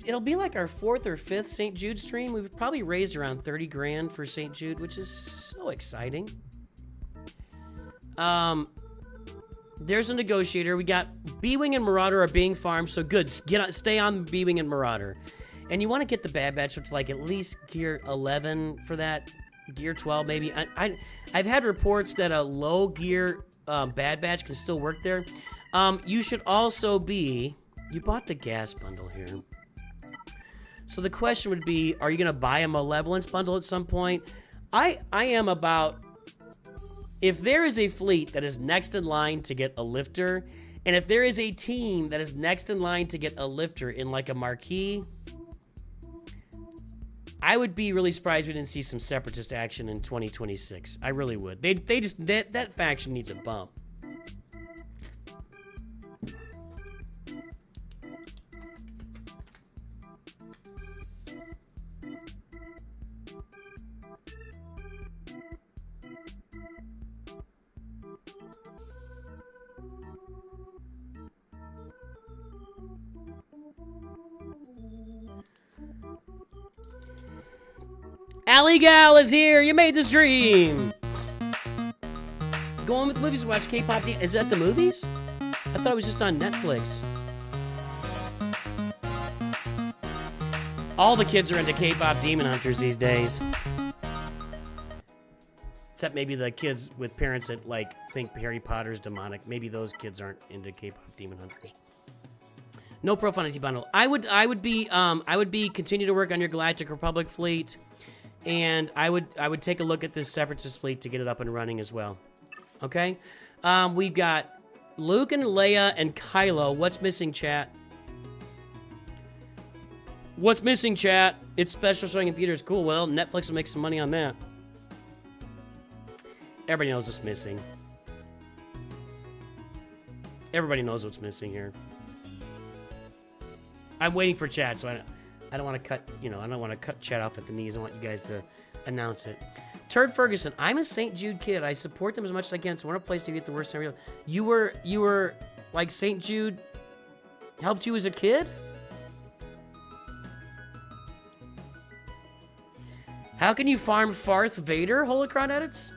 It'll be like our 4th or 5th St. Jude stream. We've probably raised around 30 grand for St. Jude, which is so exciting. There's a negotiator. We got B-Wing and Marauder are being farmed, so good. Stay on B-Wing and Marauder. And you want to get the Bad Batch up to like at least gear 11 for that. Gear 12 maybe. I've had reports that a low gear Bad Batch can still work there. You should also be... You bought the gas bundle here. So the question would be, are you going to buy a Malevolence bundle at some point? I am about... If there is a fleet that is next in line to get a lifter, and if there is a team that is next in line to get a lifter in like a marquee, I would be really surprised we didn't see some Separatist action in 2026. I really would. They just... That faction needs a bump. Alley Gal is here. You made this dream. Going with the movies to watch K-pop. Is that the movies? I thought it was just on Netflix. All the kids are into K-pop Demon Hunters these days. Except maybe the kids with parents that like think Harry Potter's demonic. Maybe those kids aren't into K-pop Demon Hunters. No Profanity bundle. I would be continue to work on your Galactic Republic fleet. And I would take a look at this Separatist fleet to get it up and running as well. Okay? We've got Luke and Leia and Kylo. What's missing, chat? What's missing, chat? It's special showing in theaters. Cool. Well, Netflix will make some money on that. Everybody knows what's missing. Everybody knows what's missing here. I'm waiting for chat, so I don't want to cut, I don't want to cut chat off at the knees. I want you guys to announce it. Turd Ferguson, I'm a St. Jude kid. I support them as much as I can. It's one place to get the worst time. You were like St. Jude helped you as a kid? How can you farm Farth Vader, Holocron edits?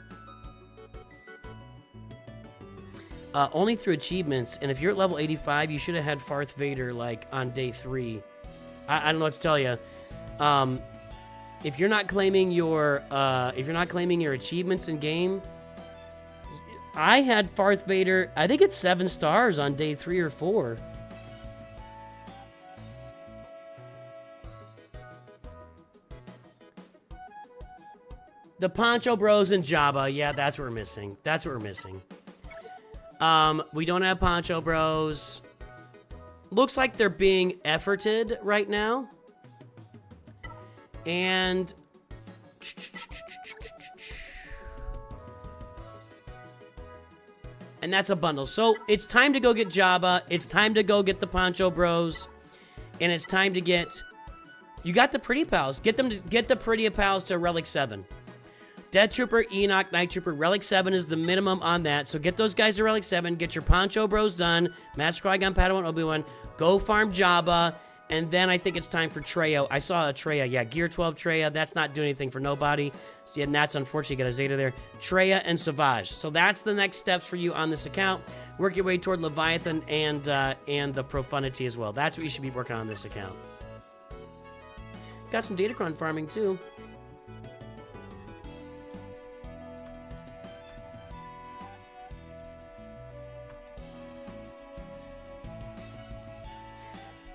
Only through achievements. And if you're at level 85, you should have had Farth Vader like on day 3. I don't know what to tell you. If you're not claiming your achievements in game, I had Farth Vader. I think it's 7 stars on day 3 or 4. The Poncho Bros and Jabba. Yeah, that's what we're missing. That's what we're missing. We don't have Poncho Bros. Looks like they're being efforted right now. And... And that's a bundle. So, it's time to go get Jabba. It's time to go get the Poncho Bros. And it's time to get... You got the Pretty Pals. Get the Pretty Pals to Relic 7. Death Trooper, Enoch, Night Trooper, Relic 7 is the minimum on that. So get those guys to Relic 7. Get your Poncho Bros done. Master Qui-Gon, Padawan, Obi-Wan. Go farm Jabba. And then I think it's time for Traya. I saw a Traya. Yeah, Gear 12 Traya. That's not doing anything for nobody. And that's unfortunate. You got a Zeta there. Traya and Savage. So that's the next steps for you on this account. Work your way toward Leviathan and the Profanity as well. That's what you should be working on this account. Got some Datacron farming too.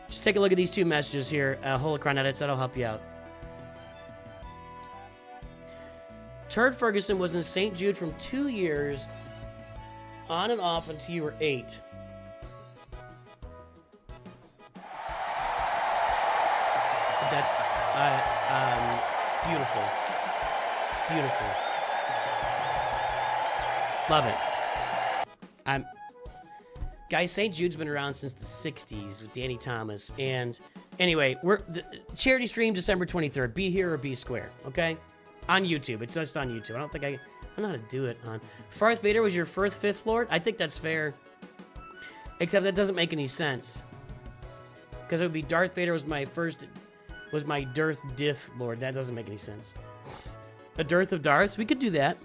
Just take a look at these 2 messages here. Holocron edits, that'll help you out. Turd Ferguson was in St. Jude from 2 years, on and off until you were 8. That's beautiful. Beautiful. Love it. Guys, St. Jude's been around since the 60s with Danny Thomas. And anyway, charity stream December 23rd. Be here or be square, okay? On YouTube. It's just on YouTube. I don't know how to do it on... Farth Vader was your first Fifth Lord? I think that's fair. Except that doesn't make any sense. Because it would be Darth Vader was my Darth Dith Lord. That doesn't make any sense. A Dearth of Darths? We could do that.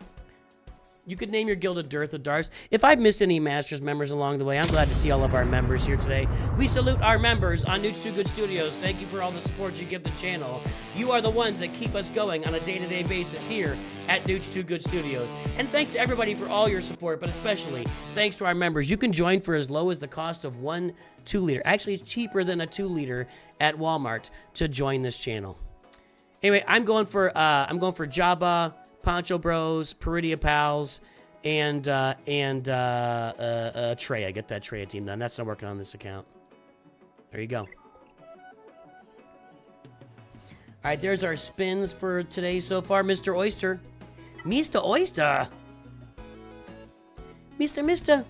You could name your guild a Dearth of Darks. If I've missed any Masters members along the way, I'm glad to see all of our members here today. We salute our members on NOOCH2GUD Studios. Thank you for all the support you give the channel. You are the ones that keep us going on a day-to-day basis here at NOOCH2GUD Studios. And thanks to everybody for all your support, but especially thanks to our members. You can join for as low as the cost of one 2-liter. Actually, it's cheaper than a 2-liter at Walmart to join this channel. Anyway, I'm going for Jabba, Poncho Bros, Peridia Pals, and Trey. I get that Trey team done. That's not working on this account. There you go. All right, there's our spins for today so far. Mr. Oyster. Mr. Oyster. Mister.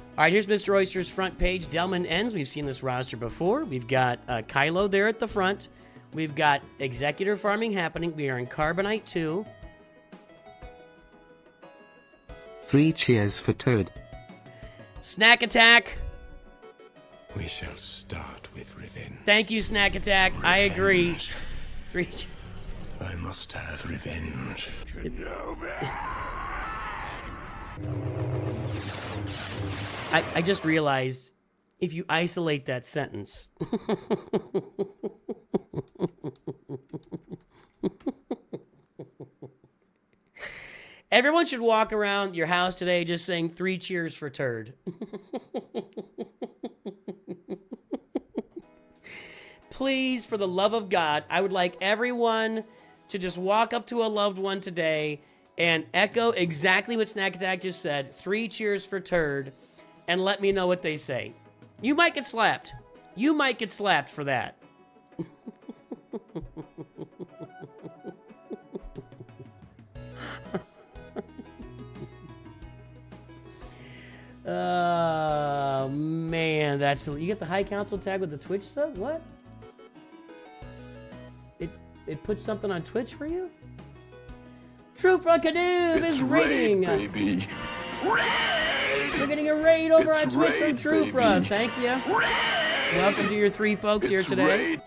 All right, here's Mr. Oyster's front page. Delman ends. We've seen this roster before. We've got Kylo there at the front. We've got Executor Farming happening. We are in Carbonite 2. 3 cheers for Toad. Snack Attack. We shall start with revenge. Thank you, Snack Attack. Revenge. I agree. 3. I must have revenge. I just realized if you isolate that sentence. Everyone should walk around your house today just saying 3 cheers for Turd. Please, for the love of God, I would like everyone to just walk up to a loved one today and echo exactly what Snack Attack just said. 3 cheers for Turd. And let me know what they say. You might get slapped. You might get slapped for that. Oh, man. That's... You get the High Council tag with the Twitch stuff? What? It puts something on Twitch for you? True Funkadoob is raiding. Baby. We're getting a raid over on Twitch from Trufra. Thank you. Welcome to your 3 folks here today.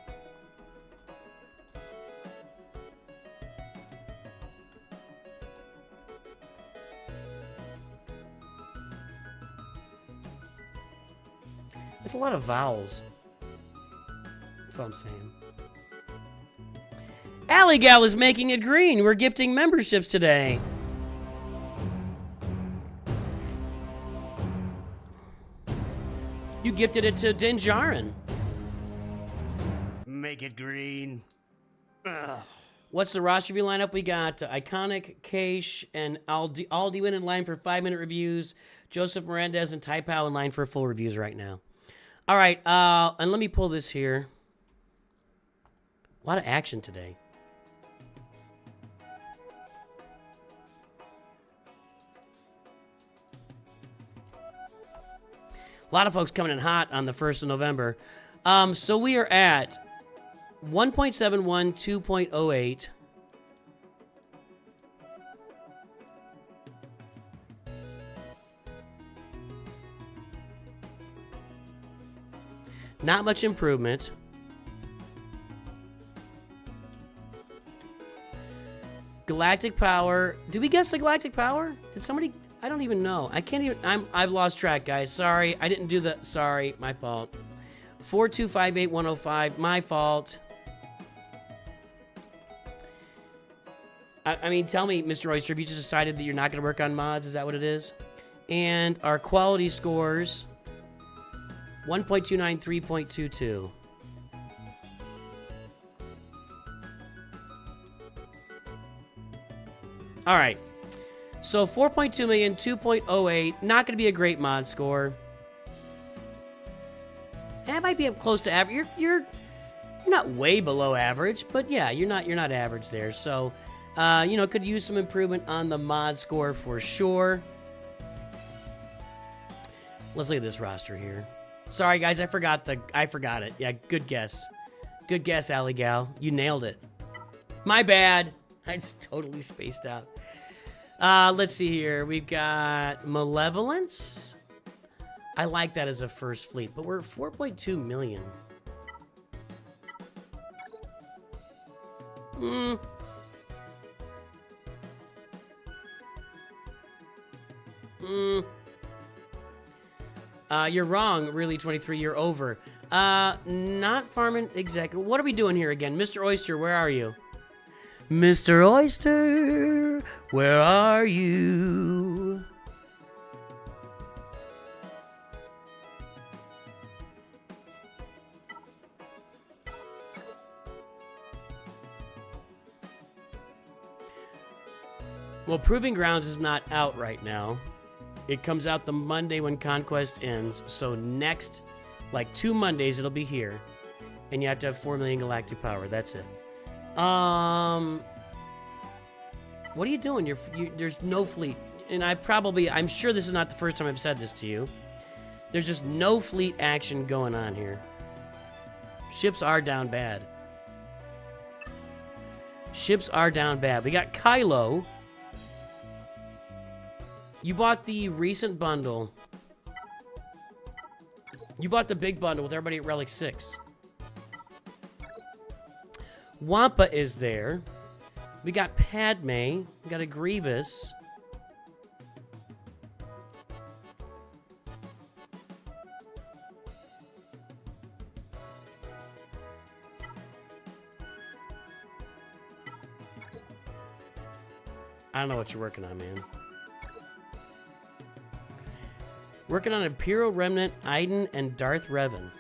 It's a lot of vowels. That's all I'm saying. Alley Gal is making it green. We're gifting memberships today. You gifted it to Dinjarin. Make it green. Ugh. What's the roster review lineup? We got Iconic, Keish, and Aldi win in line for 5-minute reviews. Joseph Melendez and Tai Pao in line for full reviews right now. All right, and let me pull this here. A lot of action today. A lot of folks coming in hot on the 1st of November. So we are at 1.71, 2.08. Not much improvement. Galactic Power. Did we guess the Galactic Power? Did somebody... I don't even know. I can't even... I've lost track, guys. Sorry. I didn't do the... Sorry. My fault. 4258105. My fault. I mean, tell me, Mr. Oyster, have you just decided that you're not going to work on mods? Is that what it is? And our quality scores... 1.29, 3.22. All right. So 4.2 million, 2.08. Not going to be a great mod score. That might be up close to average. You're not way below average, but yeah, you're not average there. So, you know, could use some improvement on the mod score for sure. Let's look at this roster here. Sorry guys, I forgot it. Yeah, good guess. Good guess, Alley Gal. You nailed it. My bad. I just totally spaced out. Let's see here. We've got Malevolence. I like that as a first fleet, but we're 4.2 million. You're wrong, really, 23, you're over. Not farming exactly. What are we doing here again? Mr. Oyster, where are you? Mr. Oyster, where are you? Well, Proving Grounds is not out right now. It comes out the Monday when Conquest ends. So next, like 2 Mondays, it'll be here. And you have to have 4 million galactic power. That's it. What are you doing? There's no fleet. And I'm sure this is not the first time I've said this to you. There's just no fleet action going on here. Ships are down bad. Ships are down bad. We got Kylo. You bought the recent bundle. You bought the big bundle with everybody at Relic 6. Wampa is there. We got Padme. We got a Grievous. I don't know what you're working on, man. Working on Imperial Remnant, Iden, and Darth Revan.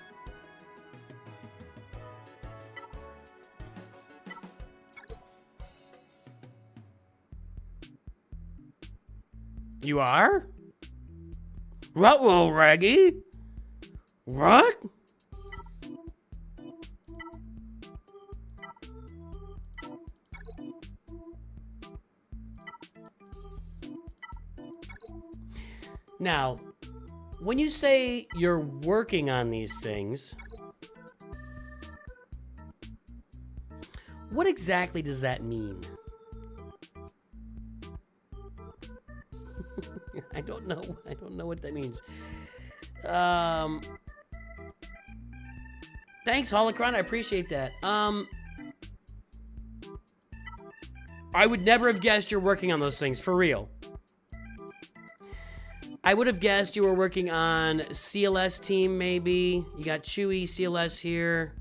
You are? Ruh-roh, Raggy? What? Now, when you say you're working on these things, what exactly does that mean? I don't know. I don't know what that means. Thanks, Holocron. I appreciate that. I would never have guessed you're working on those things, for real. I would have guessed you were working on CLS team, maybe. You got Chewie, CLS here.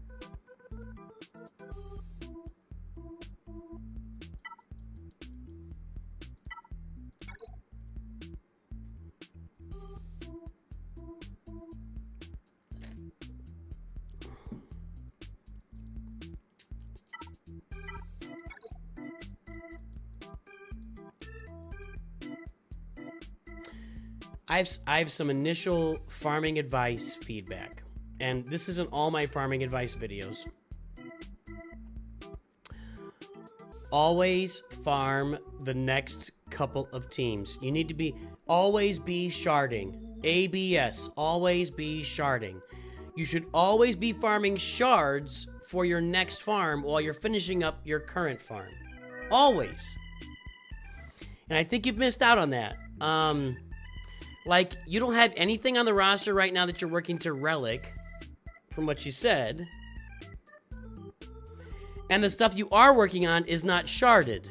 I have some initial farming advice feedback, and this isn't all my farming advice videos. Always farm the next couple of teams. You need to always be sharding. ABS, always be sharding. You should always be farming shards for your next farm while you're finishing up your current farm. Always. And I think you've missed out on that. Like, you don't have anything on the roster right now that you're working to Relic, from what you said. And the stuff you are working on is not sharded.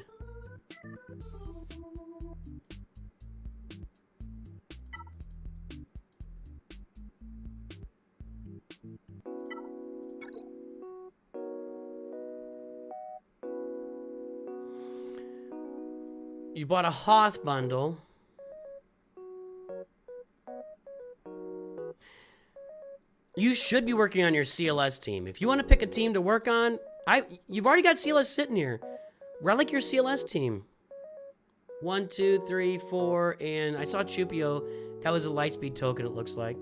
You bought a Hoth bundle. You should be working on your CLS team. If you want to pick a team to work on, you've already got CLS sitting here. Relic your CLS team. 1, 2, 3, 4, and I saw Chupio. That was a Lightspeed token, it looks like.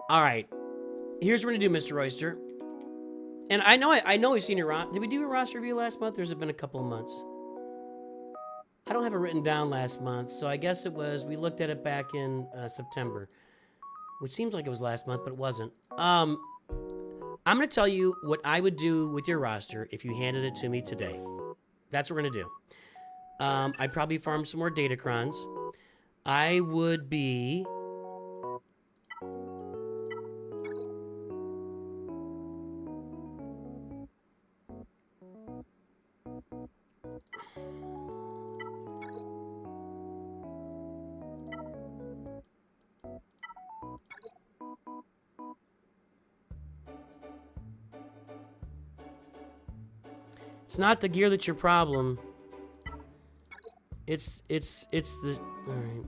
All right, here's what we're gonna do, Mr. Oyster. And I know we've seen your roster. Did we do a roster review last month, or has it been a couple of months? I don't have it written down last month, so I guess it was. We looked at it back in September, which seems like it was last month, but it wasn't. I'm going to tell you what I would do with your roster if you handed it to me today. That's what we're going to do. I'd probably farm some more Datacrons. I would be... It's not the gear that's your problem. It's the... Alright.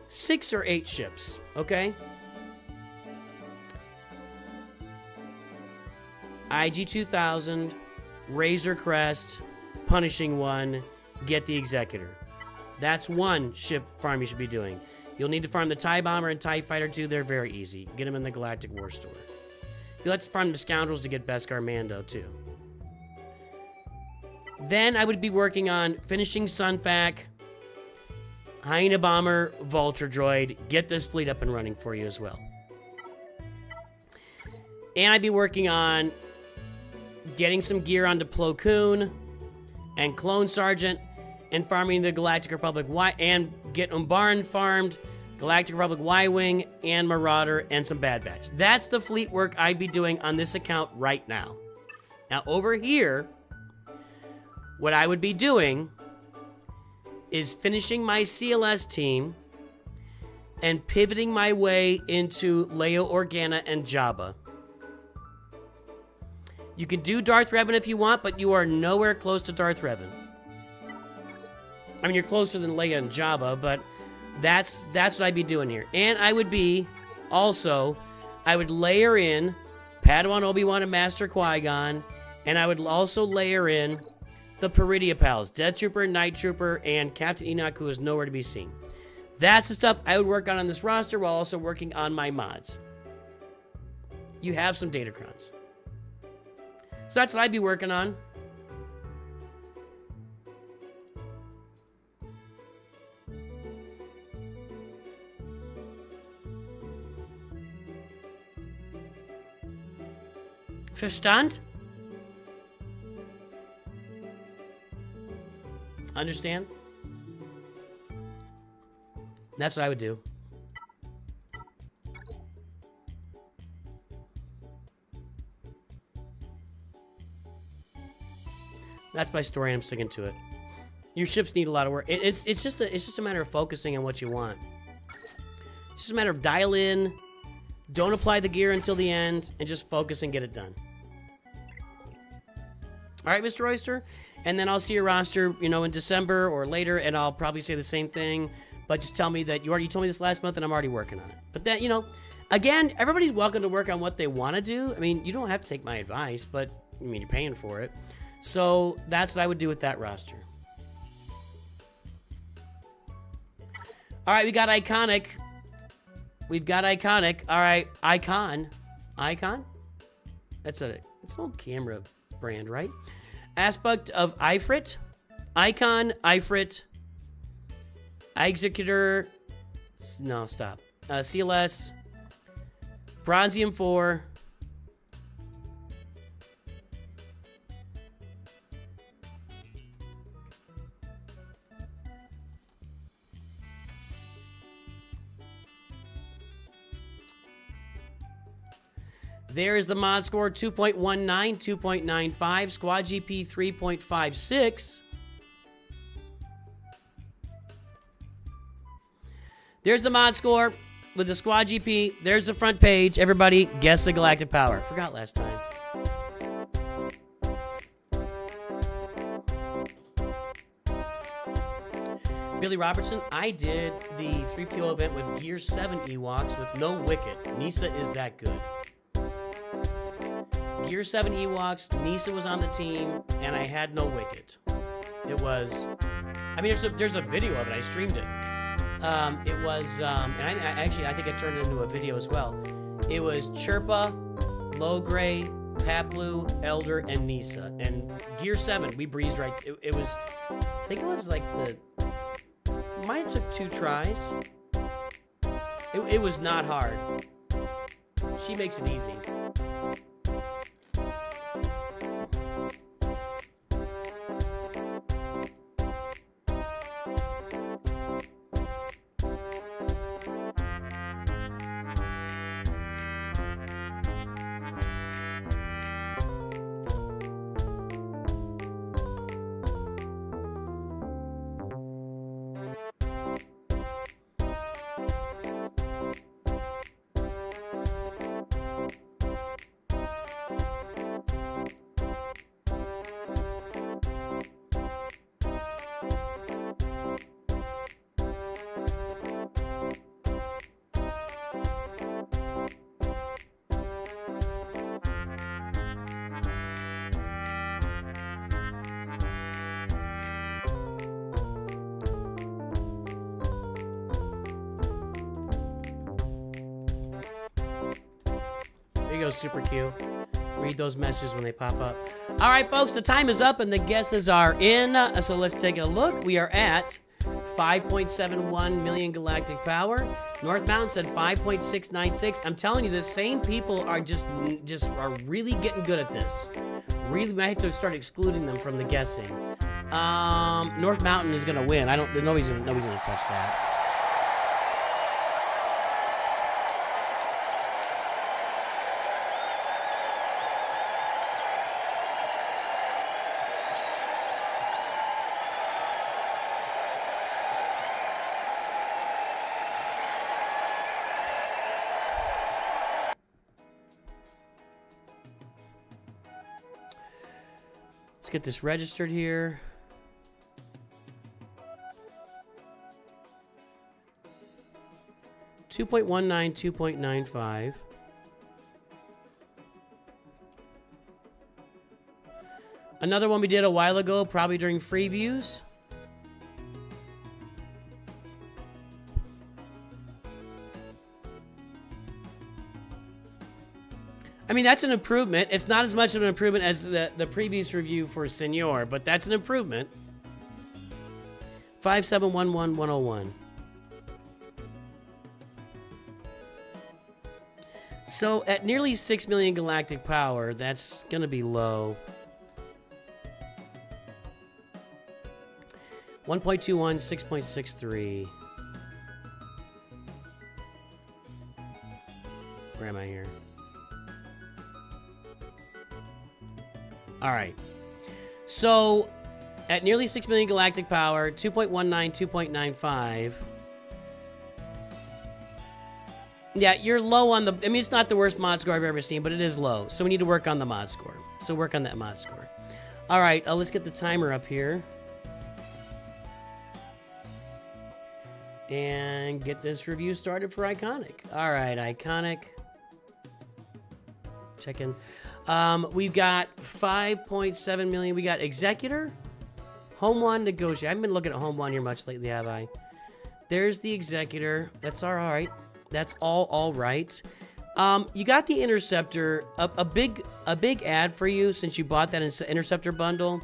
Six or 8 ships, okay? IG-2000, Razor Crest, Punishing One, get the Executor. That's one ship farm you should be doing. You'll need to farm the TIE Bomber and TIE Fighter too. They're very easy. Get them in the Galactic War Store. You'll have to farm the Scoundrels to get Beskar Mando too. Then I would be working on finishing Sunfac, Hyena Bomber, Vulture Droid. Get this fleet up and running for you as well. And I'd be working on getting some gear onto Plo Koon and Clone Sergeant, and farming the Galactic Republic and get Umbaran farmed, Galactic Republic Y-Wing, and Marauder, and some Bad Batch. That's the fleet work I'd be doing on this account right now. Now, over here, what I would be doing is finishing my CLS team and pivoting my way into Leia Organa and Jabba. You can do Darth Revan if you want, but you are nowhere close to Darth Revan. I mean, you're closer than Leia and Jabba, but that's what I'd be doing here. And I would be, also, I would layer in Padawan Obi-Wan and Master Qui-Gon, and I would also layer in the Peridia Pals, Death Trooper, Night Trooper, and Captain Enoch, who is nowhere to be seen. That's the stuff I would work on this roster while also working on my mods. You have some Datacrons. So that's what I'd be working on. Verstand? Understand? That's what I would do. That's my story. I'm sticking to it. Your ships need a lot of work. It's just a matter of focusing on what you want. It's just a matter of dial in, don't apply the gear until the end, and just focus and get it done. All right, Mr. Oyster, and then I'll see your roster, you know, in December or later, and I'll probably say the same thing. But just tell me that you already told me this last month, and I'm already working on it. But that, you know, again, everybody's welcome to work on what they want to do. I mean, you don't have to take my advice, but I mean, you're paying for it. So that's what I would do with that roster. All right, we got Iconic. We've got Iconic. All right, Icon. Icon? That's an old camera brand, right? Aspect of Ifrit. Icon, Ifrit. Executor. No, stop. CLS. Bronzium 4. There is the mod score, 2.19, 2.95. Squad GP, 3.56. There's the mod score with the Squad GP. There's the front page. Everybody, guess the galactic power. Forgot last time. Billy Robertson, I did the 3PO event with Gear 7 Ewoks with no Wicket. Nisa is that good. Gear 7 Ewoks, Nisa was on the team, and I had no Wicket. It was, I mean, there's a video of it. I streamed it. It was, and I think I turned it into a video as well. It was Chirpa, Low Gray, Paplu, Elder, and Nisa. And Gear 7, we breezed right. It was, I think it was like mine took 2 tries. It was not hard. She makes it easy. There you go, Super Q. Read those messages when they pop up. All right, folks, the time is up and the guesses are in. So let's take a look. We are at 5.71 million galactic power. North Mountain said 5.696. I'm telling you, the same people are just are really getting good at this. Really, might have to start excluding them from the guessing. North Mountain is gonna win. Nobody's gonna touch that. Let's get this registered here. $2.19, $2.95. Another one we did a while ago, probably during free views. I mean, that's an improvement. It's not as much of an improvement as the previous review for Senor, but that's an improvement. 5711101. So at nearly 6 million galactic power, that's gonna be low. 1.21, 6.63. Where am I here? All right. So at nearly 6 million galactic power, 2.19, 2.95. Yeah, you're low on the... I mean, it's not the worst mod score I've ever seen, but it is low. So we need to work on the mod score. So work on that mod score. All right, let's get the timer up here. And get this review started for Iconic. All right, Iconic. Check in. We've got 5.7 million. We got Executor. Home One Negotiate. I haven't been looking at Home One here much lately, have I? There's the Executor. That's all right. That's all right. You got the Interceptor. A big ad for you since you bought that Interceptor bundle.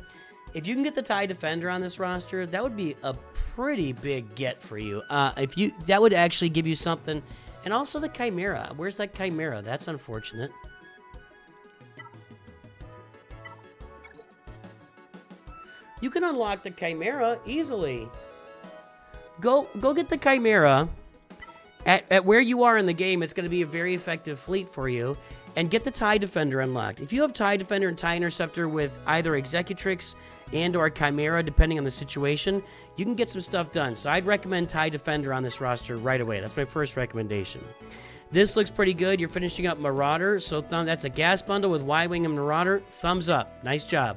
If you can get the TIE Defender on this roster, that would be a pretty big get for you. That would actually give you something. And also the Chimera. Where's that Chimera? That's unfortunate. You can unlock the Chimera easily. Go get the Chimera. At where you are in the game, it's going to be a very effective fleet for you. And get the TIE Defender unlocked. If you have TIE Defender and TIE Interceptor with either Executrix and or Chimera, depending on the situation, you can get some stuff done. So I'd recommend TIE Defender on this roster right away. That's my first recommendation. This looks pretty good. You're finishing up Marauder. So that's a gas bundle with Y-Wing and Marauder. Thumbs up. Nice job.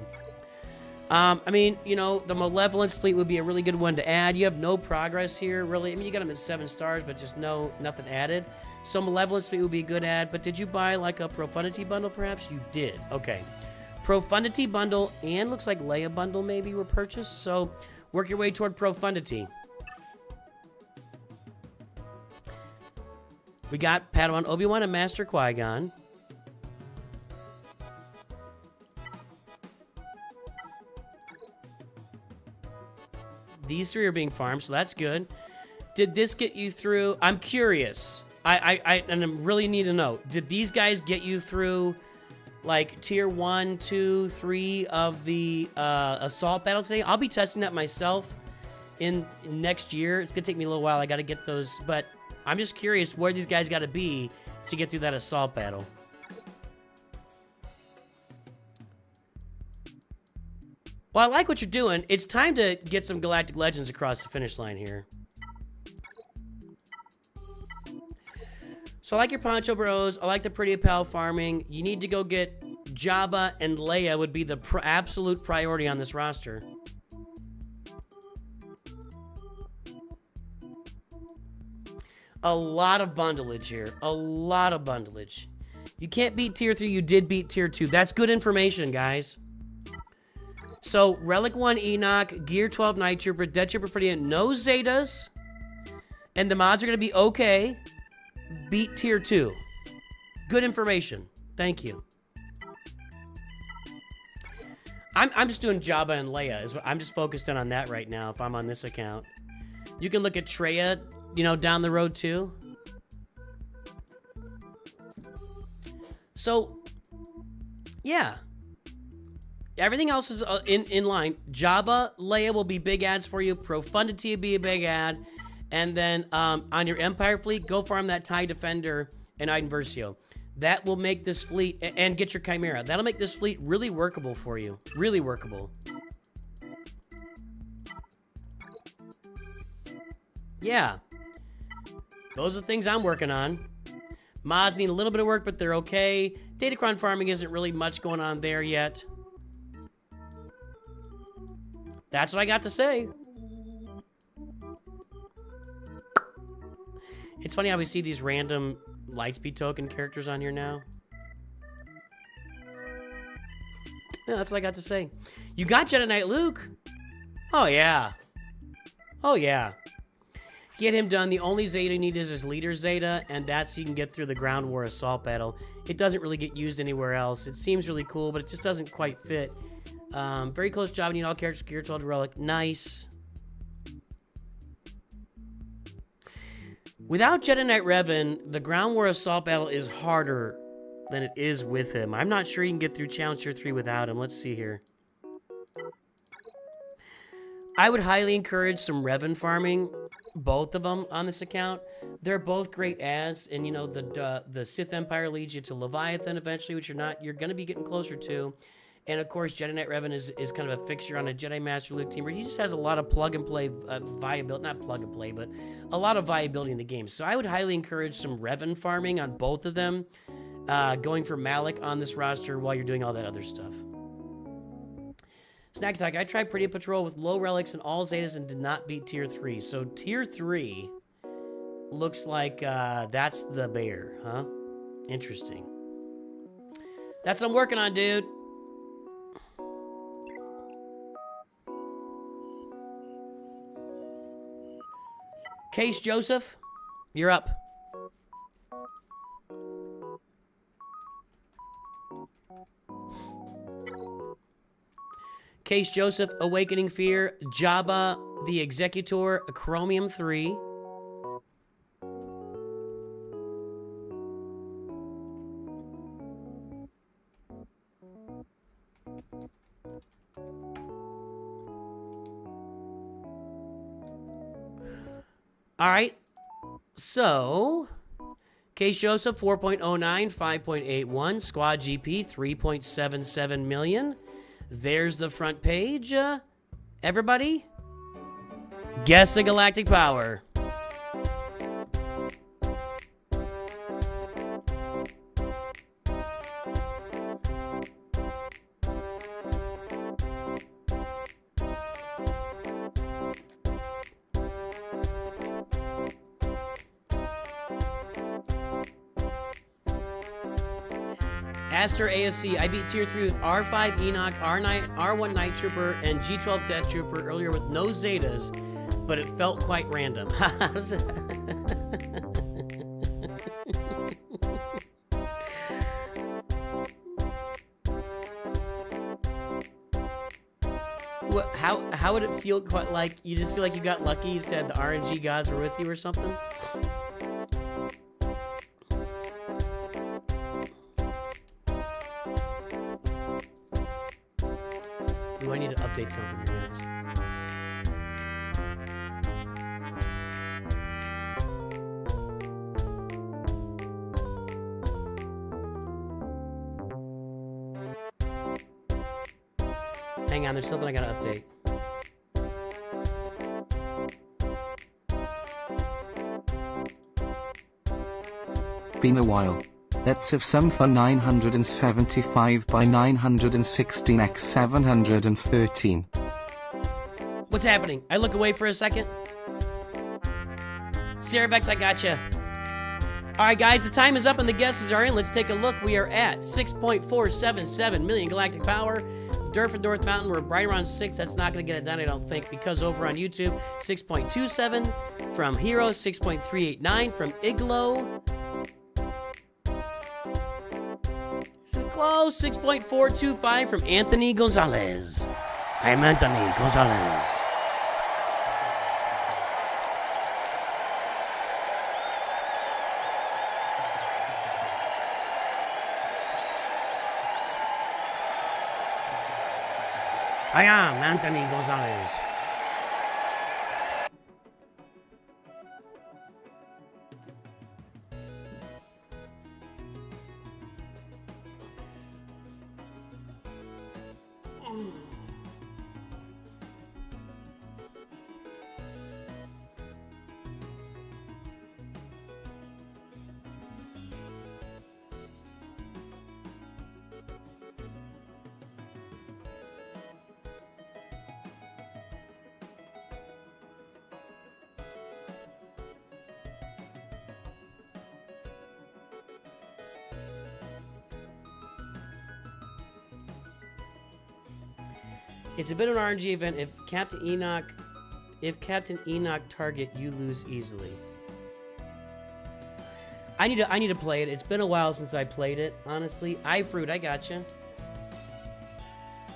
I mean, you know, the Malevolence fleet would be a really good one to add. You have no progress here, really. I mean, you got them at 7 stars, but just nothing added. So Malevolence fleet would be a good add. But did you buy like a Profundity bundle, perhaps? You did. Okay. Profundity bundle and looks like Leia bundle maybe were purchased. So work your way toward Profundity. We got Padawan Obi-Wan and Master Qui-Gon. These 3 are being farmed, so that's good. Did this get you through? I'm curious. I really need to know. Did these guys get you through, like, tier 1, 2, 3 of the assault battle today? I'll be testing that myself in next year. It's gonna take me a little while. I gotta get those, but I'm just curious where these guys gotta be to get through that assault battle. Well, I like what you're doing. It's time to get some Galactic Legends across the finish line here. So I like your Poncho Bros. I like the Pretty Pal farming. You need to go get Jabba and Leia would be the absolute priority on this roster. A lot of bundleage here. A lot of bundleage. You can't beat tier 3. You did beat tier 2. That's good information, guys. So, Relic 1 Enoch, Gear 12 Night Trooper, Death Trooper Pretty, no Zetas. And the mods are going to be okay. Beat tier 2. Good information. Thank you. I'm just doing Jabba and Leia. I'm just focused in on that right now if I'm on this account. You can look at Traya, you know, down the road too. So, yeah. Everything else is in line. Jabba, Leia will be big ads for you. Profundity will be a big ad. And then on your Empire fleet, go farm that TIE Defender and Iden Versio. That will make this fleet, and get your Chimera. That'll make this fleet really workable for you. Really workable. Yeah. Those are the things I'm working on. Mods need a little bit of work, but they're okay. Datacron farming isn't really much going on there yet. That's what I got to say. It's funny how we see these random Lightspeed token characters on here now. Yeah, that's what I got to say. You got Jedi Knight Luke? Oh, yeah. Oh, yeah. Get him done. The only Zeta you need is his leader Zeta, and that's so you can get through the Ground War Assault Battle. It doesn't really get used anywhere else. It seems really cool, but it just doesn't quite fit. Very close job. Need all characters. Gear 12 Relic. Nice. Without Jedi Knight Revan, the Ground War Assault Battle is harder than it is with him. I'm not sure you can get through Challenge Tier 3 without him. Let's see here. I would highly encourage some Revan farming, both of them on this account. They're both great ads, and you know the Sith Empire leads you to Leviathan eventually, which you're going to be getting closer to. And of course, Jedi Knight Revan is kind of a fixture on a Jedi Master Luke team where he just has a lot of plug and play viability, not plug and play, but a lot of viability in the game. So I would highly encourage some Revan farming on both of them, going for Malik on this roster while you're doing all that other stuff. Snack Attack, I tried Pretty Patrol with low relics and all Zetas and did not beat Tier 3. So Tier 3 looks like that's the bear, huh? Interesting. That's what I'm working on, dude. Case Joseph, you're up. Case Joseph, Awakening Fear, Jabba, the Executor, Chromium 3. All right, so Case Joseph 4.09, 5.81, Squad GP 3.77 million. There's the front page. Everybody, guess the galactic power. Aster ASC, I beat Tier 3 with R5 Enoch, R1 Night Trooper, and G12 Death Trooper earlier with no Zetas, but it felt quite random. How how would it feel? Quite like you just feel like you got lucky. You said the RNG gods were with you or something. Do I need to update something here, guys? Hang on, there's something I gotta update. Been a while. Let's have some fun. 975 by 916 x 713. What's happening? I look away for a second. Cerevex, I gotcha. All right, guys, the time is up and the guesses are in. Let's take a look. We are at 6.477 million galactic power. Durf and North Mountain, we're right around 6. That's not going to get it done, I don't think, because over on YouTube, 6.27 from Hero, 6.389 from Iglo. This is close. 6.425 from Anthony Gonzalez. I'm Anthony Gonzalez. I am Anthony Gonzalez. It's a bit of an RNG event. If Captain Enoch target, you lose easily. I need to play it. It's been a while since I played it, honestly. iFruit, I gotcha.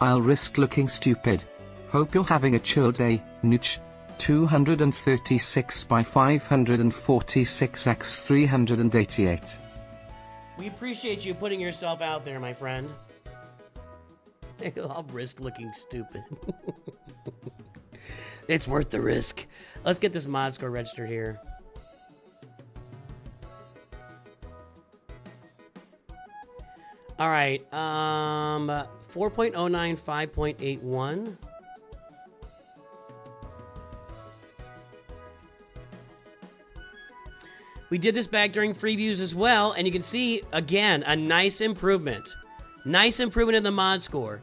I'll risk looking stupid. Hope you're having a chill day, Nooch. 236 by 546 x 388. We appreciate you putting yourself out there, my friend. I'll risk looking stupid. It's worth the risk. Let's get this mod score registered here. All right, 4.09, 5.81. We did this back during free views as well, and you can see, again, a nice improvement. Nice improvement in the mod score.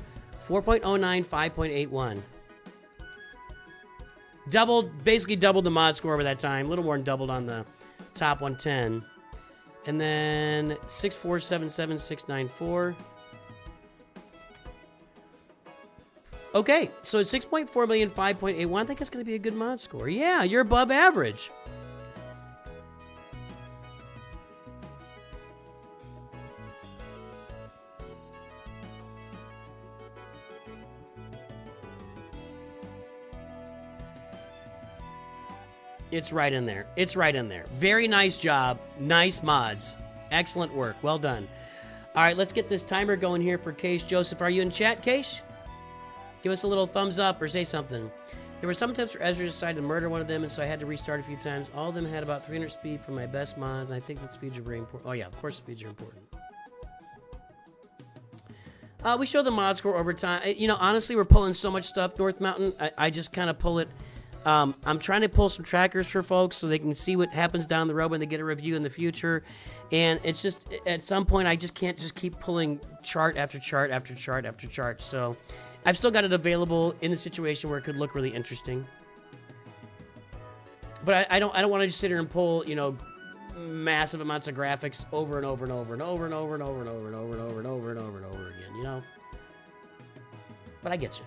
4.09, 5.81. Basically doubled the mod score over that time. A little more than doubled on the top 110. And then 6.477, 6.94. Okay, so 6.4 million, 5.81. I think it's going to be a good mod score. Yeah, you're above average. It's right in there. It's right in there. Very nice job. Nice mods. Excellent work. Well done. All right, let's get this timer going here for Case. Joseph, are you in chat, Case? Give us a little thumbs up or say something. There were some times where Ezra decided to murder one of them, and so I had to restart a few times. All of them had about 300 speed for my best mods. I think that speeds are very important. Oh, yeah, of course speeds are important. We show the mod score over time. You know, honestly, we're pulling so much stuff, North Mountain. I just kind of pull it. I'm trying to pull some trackers for folks so they can see what happens down the road when they get a review in the future. And it's just, at some point, I just can't just keep pulling chart after chart after chart after chart. So I've still got it available in the situation where it could look really interesting. But I don't want to just sit here and pull, you know, massive amounts of graphics over and over and over and over and over and over and over and over and over and over and over and over again, you know? But I get you.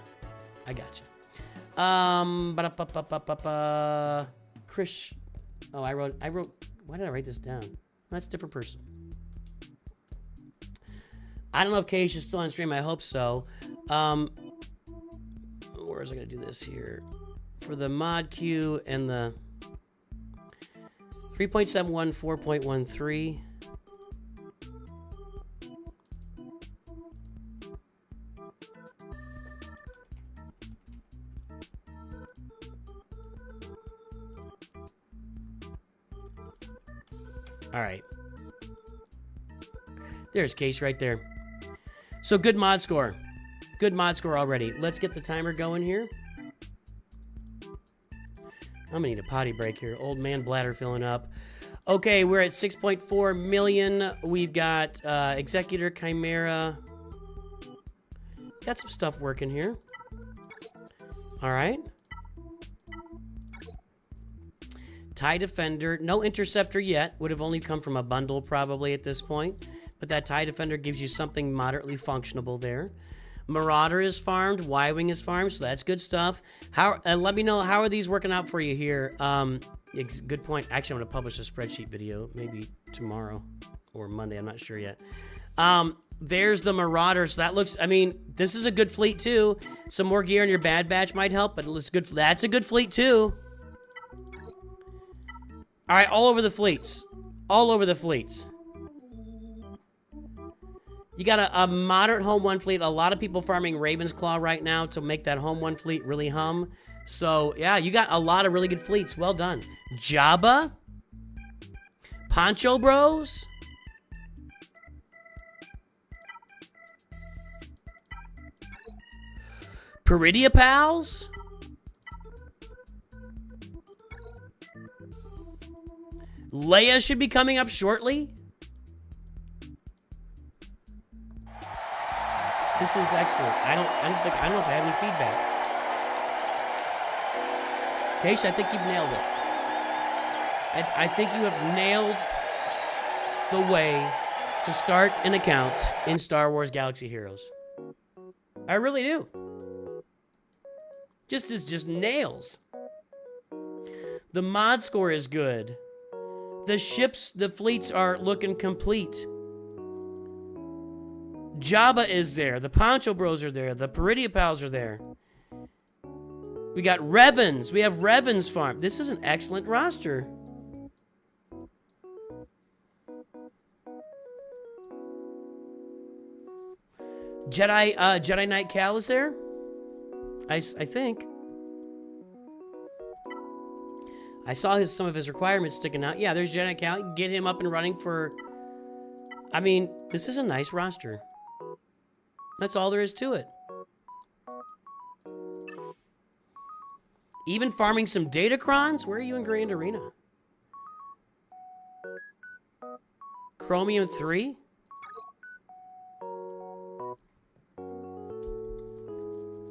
I got you. Chris. Oh, I wrote, why did I write this down? That's a different person. I don't know if Keish is still on stream. I hope so. Where or is I going to do this here? For the mod queue and the 3.71, 4.13. All right. There's Case right there. So good mod score. Good mod score already. Let's get the timer going here. I'm gonna need a potty break here. Old man bladder filling up. Okay, we're at 6.4 million. We've got Executor, Chimera. Got some stuff working here. All right. TIE Defender. No Interceptor yet. Would have only come from a bundle probably at this point. But that TIE Defender gives you something moderately functionable there. Marauder is farmed. Y-Wing is farmed, so that's good stuff. How? Let me know, how are these working out for you here? Good point. Actually, I'm going to publish a spreadsheet video maybe tomorrow or Monday. I'm not sure yet. There's the Marauder. So that looks, I mean, this is a good fleet too. Some more gear in your Bad Batch might help, but it's good. That's a good fleet too. All right, all over the fleets. All over the fleets. You got a moderate Home 1 fleet. A lot of people farming Raven's Claw right now to make that Home 1 fleet really hum. So, yeah, you got a lot of really good fleets. Well done. Jabba. Poncho Bros. Peridia Pals. Leia should be coming up shortly. This is excellent. I don't know if I have any feedback. Case, I think you've nailed it. I think you have nailed the way to start an account in Star Wars Galaxy Heroes. I really do. Just nails. The mod score is good. The ships, the fleets are looking complete. Jabba is there. The Poncho Bros are there. The Peridia Pals are there. We got Revens. We have Revens farm. This is an excellent roster. Jedi Knight Cal is there. I think. I saw some of his requirements sticking out. Yeah, there's Jedi Cal. You can get him up and running for... I mean, this is a nice roster. That's all there is to it. Even farming some Datacrons? Where are you in Grand Arena? Chromium 3?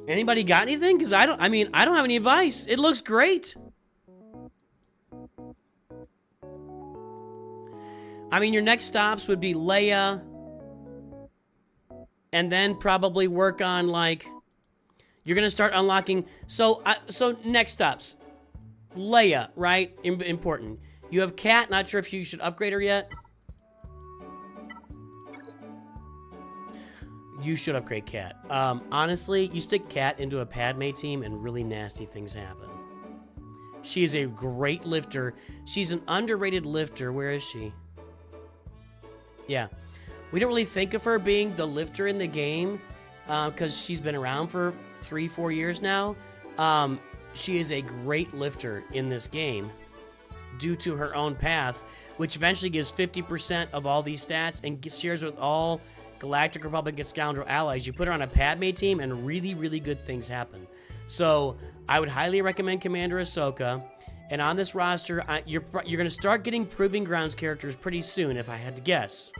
Anybody got anything? Because I don't have any advice. It looks great. I mean, your next stops would be Leia. And then probably work on, like, you're going to start unlocking. So next stops. Leia, right? Important. You have Kat. Not sure if you should upgrade her yet. You should upgrade Kat. Honestly, you stick Kat into a Padme team and really nasty things happen. She is a great lifter. She's an underrated lifter. Where is she? Yeah. We don't really think of her being the lifter in the game because she's been around for 3-4 years now. She is a great lifter in this game due to her own path, which eventually gives 50% of all these stats and shares with all Galactic Republic and Scoundrel allies. You put her on a Padme team and really, really good things happen. So I would highly recommend Commander Ahsoka. And on this roster, you're going to start getting Proving Grounds characters pretty soon, if I had to guess.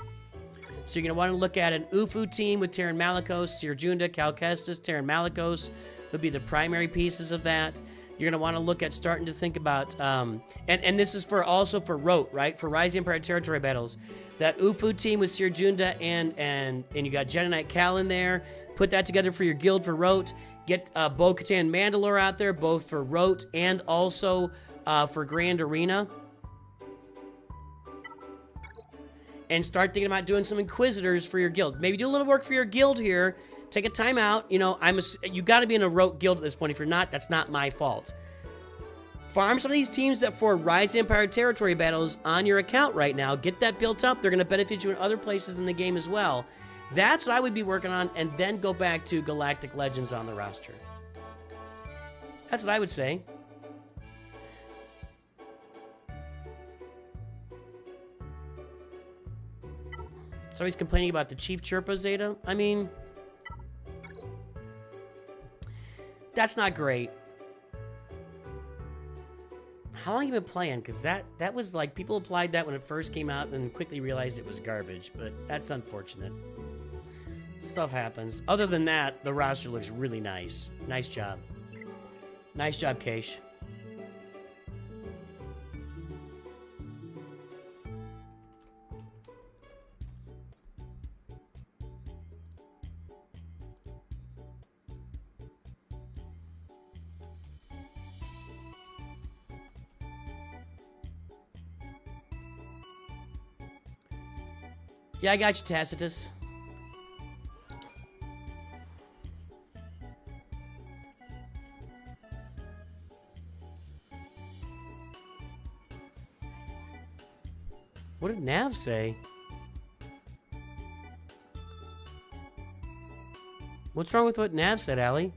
So you're going to want to look at an UFU team with Terran Malicos, Seer Junda, Cal Kestis, Terran Malicos would be the primary pieces of that. You're going to want to look at starting to think about, and this is also for ROTE, right? For Rising Empire Territory Battles. That UFU team with Seer Junda and you got Jedi Knight Cal in there. Put that together for your guild for ROTE. Get Bo-Katan Mandalore out there, both for ROTE and also for Grand Arena. And start thinking about doing some Inquisitors for your guild. Maybe do a little work for your guild here take a timeout. You know, you got to be in a rogue guild at this point. If you're not, that's not my fault. Farm some of these teams that for Rise Empire territory battles on your account right now. Get that built up. They're going to benefit you in other places in the game as well. That's what I would be working on, and then go back to Galactic Legends on the roster. That's what I would say. So he's complaining about the Chief Chirpa Zeta. I mean, that's not great. How long have you been playing? Because that was like, people applied that when it first came out and then quickly realized it was garbage. But that's unfortunate. Stuff happens. Other than that, the roster looks really nice. Nice job. Nice job, Keish. Yeah, I got you, Tacitus. What did Nav say? What's wrong with what Nav said, Allie?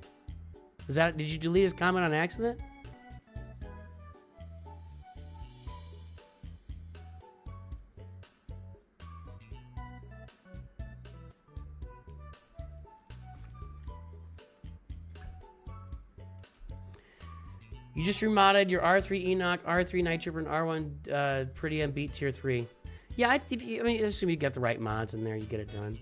Did you delete his comment on accident? You just remodded your R3 Enoch, R3 Night Trooper, and R1 Pretty M Beat Tier 3. Yeah, I assume you got the right mods in there. You get it done.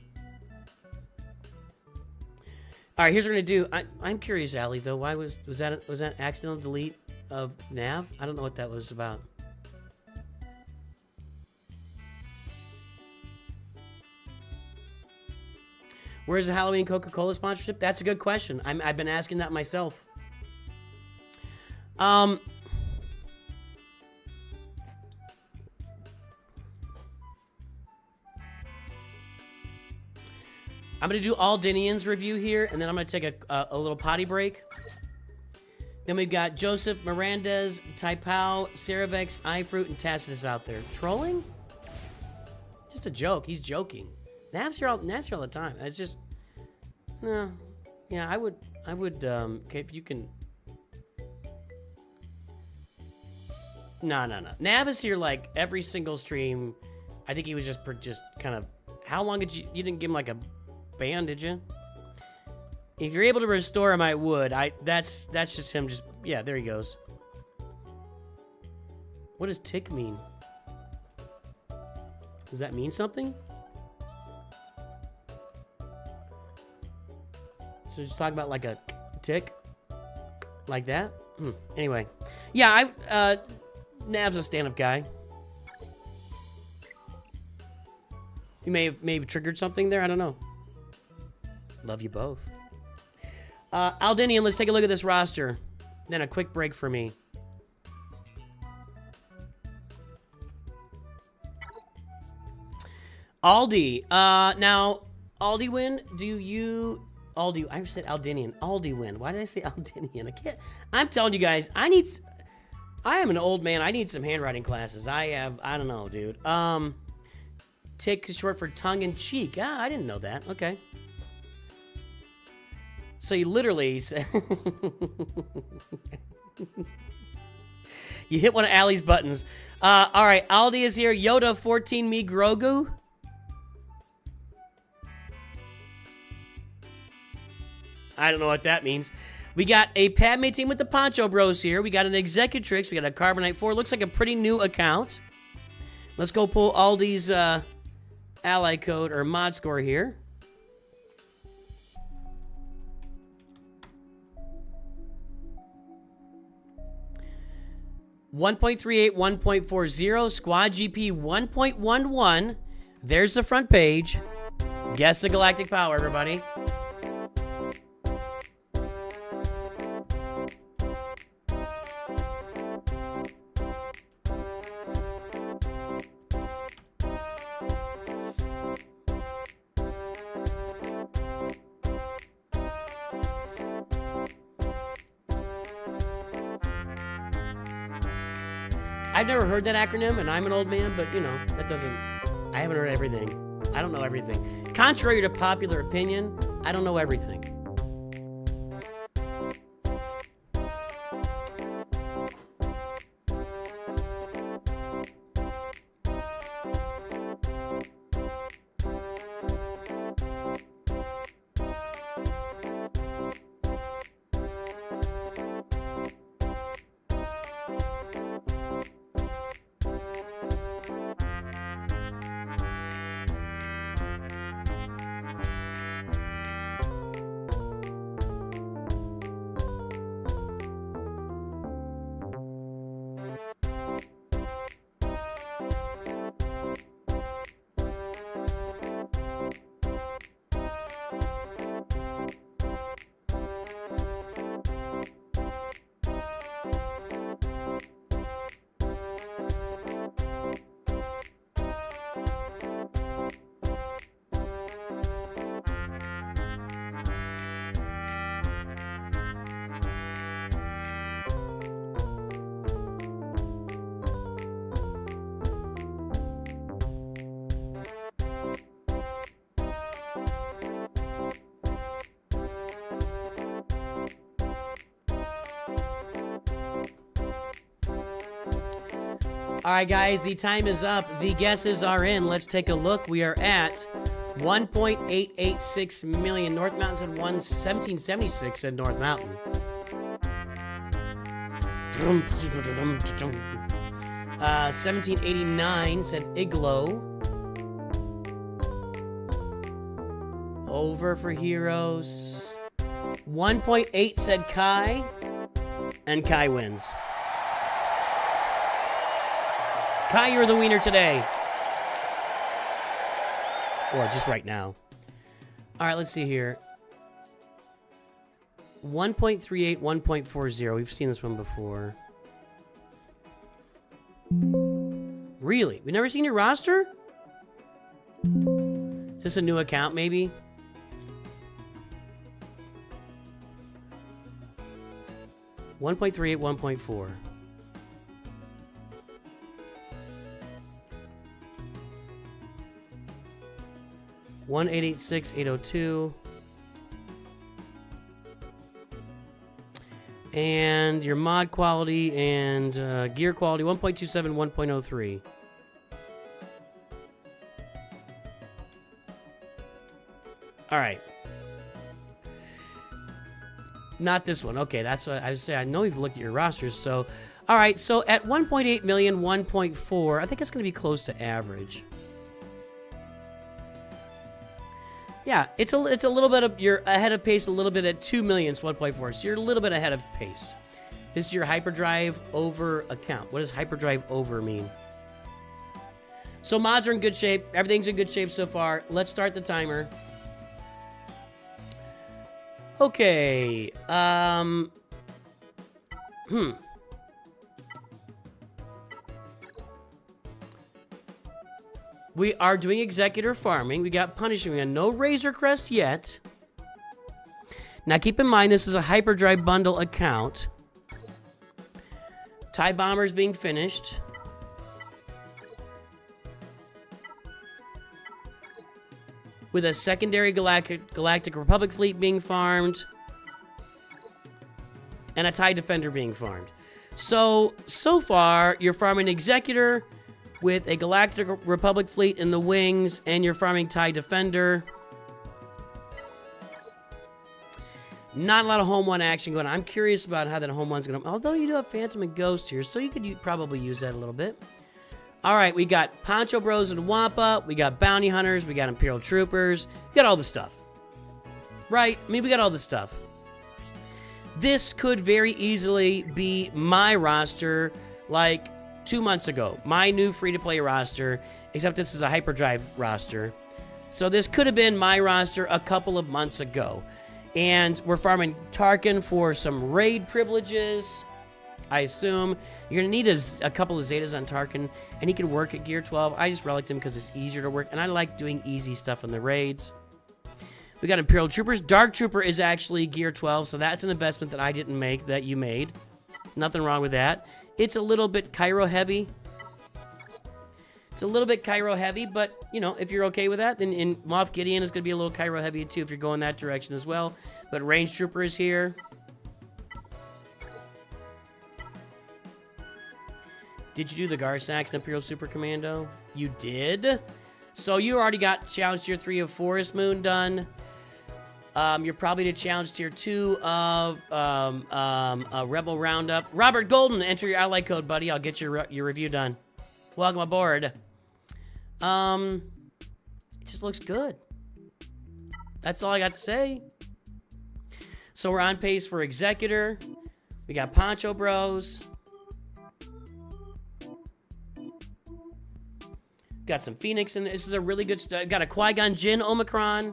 All right, here's what we're gonna do. I'm curious, Allie. Though, why was that an accidental delete of Nav? I don't know what that was about. Where's the Halloween Coca-Cola sponsorship? That's a good question. I've been asking that myself. I'm going to do Aldinian's review here, and then I'm going to take a little potty break. Then we've got Joseph, Mirandez, Taipao, Ceravex, iFruit, and Tacitus out there. Trolling? Just a joke. He's joking. Nav's here all the time. It's just... No. Yeah, I would, okay, if you can... No. Nav is here like every single stream. I think he was just kind of... How long did you didn't give him like a ban, did you? If you're able to restore him, I would. That's just him just... Yeah, there he goes. What does tick mean? Does that mean something? So just talk about like a tick? Like that? Anyway. Yeah, Nav's a stand-up guy. You may have triggered something there. I don't know. Love you both. Aldinian, let's take a look at this roster. Then a quick break for me. Aldi. Now, Aldiwin, I said Aldinian. Aldiwin. Why did I say Aldinian? I'm telling you guys, I am an old man. I need some handwriting classes. I don't know, dude. Tick is short for tongue in cheek. Ah, I didn't know that. Okay. So you literally said... You hit one of Allie's buttons. All right, Aldi is here. Yoda 14 me Grogu. I don't know what that means. We got a Padme team with the Poncho Bros here. We got an Executrix. We got a Carbonite 4. Looks like a pretty new account. Let's go pull Aldi's ally code or mod score here. .38, 1.40, squad GP 1.11. There's the front page. Guess the galactic power, everybody. I've never heard that acronym, and I'm an old man, but, you know, that doesn't... I haven't heard everything. I don't know everything. Contrary to popular opinion, I don't know everything. All right, guys, the time is up. The guesses are in. Let's take a look. We are at 1.886 million. North Mountain said 1776 said North Mountain. 1789 said Igloo. Over for Heroes. 1.8 said Kai. And Kai wins. Kai, you're the winner today. Or just right now. All right, let's see here. 1.38, 1.40. We've seen this one before. Really? We've never seen your roster? Is this a new account, maybe? .38, 1.4. 1886, 802. And your mod quality and gear quality, 1.27, 1.03. All right. Not this one. Okay, that's what I was saying. I know you've looked at your rosters, so... All right, so at 1.8 million, 1.4, I think it's going to be close to average. Yeah, it's a little bit of, you're ahead of pace a little bit at 2 million, it's 1.4, so you're a little bit ahead of pace. This is your hyperdrive over account. What does hyperdrive over mean? So mods are in good shape. Everything's in good shape so far. Let's start the timer. Okay. We are doing executor farming. We got punishing. We got no Razor Crest yet. Now keep in mind this is a hyperdrive bundle account. TIE bombers being finished. With a secondary Galactic Republic fleet being farmed. And a TIE Defender being farmed. So far, you're farming Executor with a Galactic Republic fleet in the wings, and you're farming TIE Defender. Not a lot of Home 1 action going on. I'm curious about how that Home 1's going to... Although you do have Phantom and Ghost here, so you could probably use that a little bit. All right, we got Poncho Bros and Wampa. We got Bounty Hunters. We got Imperial Troopers. We got all the stuff. Right? I mean, we got all the stuff. This could very easily be my roster, like 2 months ago. My new free-to-play roster, except this is a hyperdrive roster. So this could have been my roster a couple of months ago. And we're farming Tarkin for some raid privileges. I assume you're going to need a couple of Zetas on Tarkin, and he can work at Gear 12. I just relicked him because it's easier to work, and I like doing easy stuff in the raids. We got Imperial Troopers. Dark Trooper is actually Gear 12, so that's an investment that I didn't make, that you made. Nothing wrong with that. It's a little bit Cairo heavy. It's a little bit Cairo heavy, but, you know, if you're okay with that, then in Moff Gideon is going to be a little Cairo heavy too if you're going that direction as well. But Range Trooper is here. Did you do the Garsax Imperial Super Commando? You did? So you already got Challenge Tier 3 of Forest Moon done. You're probably to Challenge Tier 2 of Rebel Roundup. Robert Golden, enter your ally code, buddy. I'll get your review done. Welcome aboard. It just looks good. That's all I got to say. So we're on pace for Executor. We got Poncho Bros. Got some Phoenix, and this is a really good stuff. Got a Qui-Gon Jinn Omicron.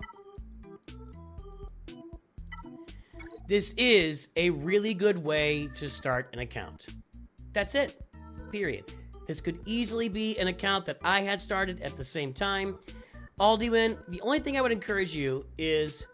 This is a really good way to start an account. That's it. Period. This could easily be an account that I had started at the same time. Alduin, the only thing I would encourage you is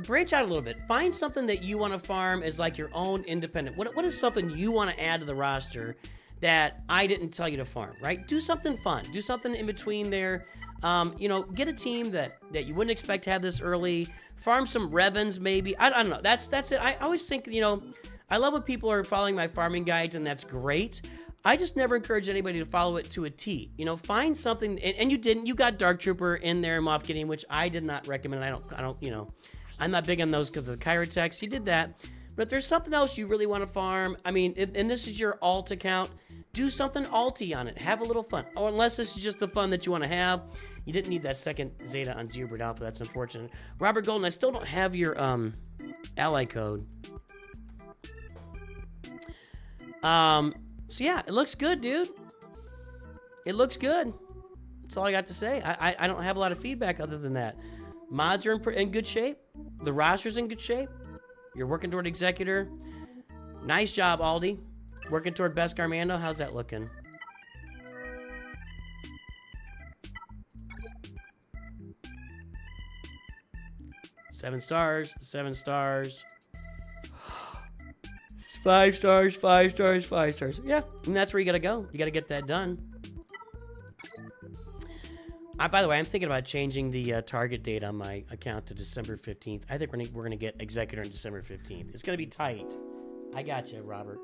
branch out a little bit. Find something that you want to farm as like your own independent. What is something you want to add to the roster that I didn't tell you to farm, right? Do something fun. Do something in between there. You know, get a team that you wouldn't expect to have this early. Farm some Revens, maybe. I don't know. That's it. I always think, you know, I love when people are following my farming guides, and that's great. I just never encourage anybody to follow it to a T. You know, find something, and you didn't. You got Dark Trooper in there, Moff Gideon, which I did not recommend. I don't, you know, I'm not big on those because of the Kyrotex. You did that. But if there's something else you really want to farm, I mean, and this is your alt account, do something alty on it. Have a little fun. Or unless this is just the fun that you want to have. You didn't need that second Zeta on Geobird Alpha. That's unfortunate. Robert Golden, I still don't have your ally code. So yeah, it looks good, dude. It looks good. That's all I got to say. I don't have a lot of feedback other than that. Mods are in good shape. The roster's in good shape. You're working toward Executor. Nice job, Aldi. Working toward Best Garmando. How's that looking? Seven stars. 7 stars. 5 stars, 5 stars, 5 stars. Yeah, and that's where you gotta go. You gotta get that done. By the way, I'm thinking about changing the target date on my account to December 15th. I think we're gonna get Executor on December 15th. It's gonna be tight. I got you, Robert.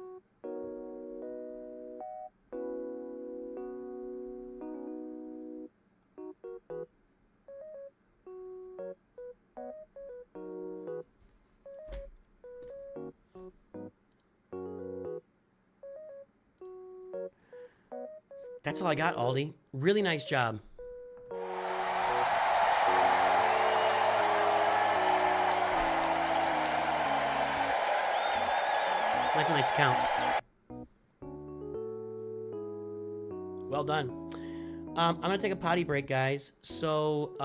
That's all I got, Aldi. Really nice job. That's a nice account. Well done. I'm gonna take a potty break, guys. So,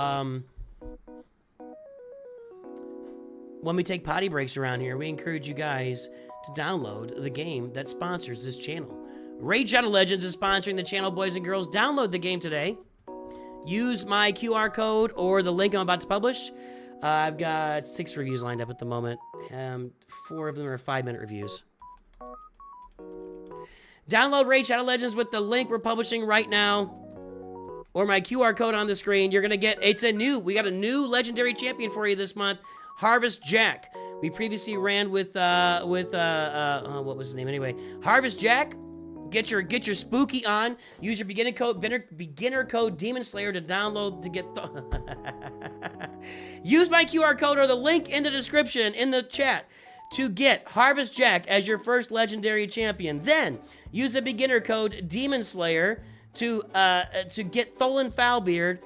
when we take potty breaks around here, we encourage you guys to download the game that sponsors this channel. Raid Shadow Legends is sponsoring the channel, boys and girls. Download the game today. Use my QR code or the link I'm about to publish. I've got 6 reviews lined up at the moment. 4 of them are 5-minute reviews. Download Raid Shadow Legends with the link we're publishing right now, or my QR code on the screen. You're gonna get, we got a new legendary champion for you this month, Harvest Jack. We previously ran with what was his name anyway? Harvest Jack. Get your spooky on. Use your beginner code DEMONSLAYER to download to get Use my QR code or the link in the description in the chat to get Harvest Jack as your first legendary champion. Then use the beginner code DEMONSLAYER to get Tholin Foulbeard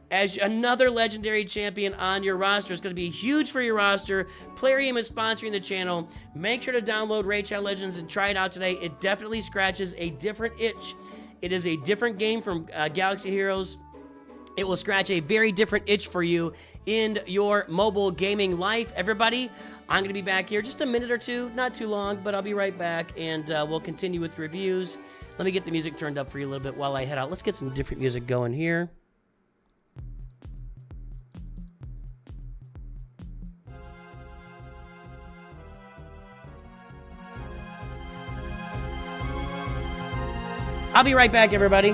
as another legendary champion on your roster. It's going to be huge for your roster. Plarium is sponsoring the channel. Make sure to download Raid Shadow Legends and try it out today. It definitely scratches a different itch. It is a different game from Galaxy Heroes. It will scratch a very different itch for you in your mobile gaming life. Everybody, I'm going to be back here just a minute or two. Not too long, but I'll be right back, and we'll continue with reviews. Let me get the music turned up for you a little bit while I head out. Let's get some different music going here. I'll be right back, everybody.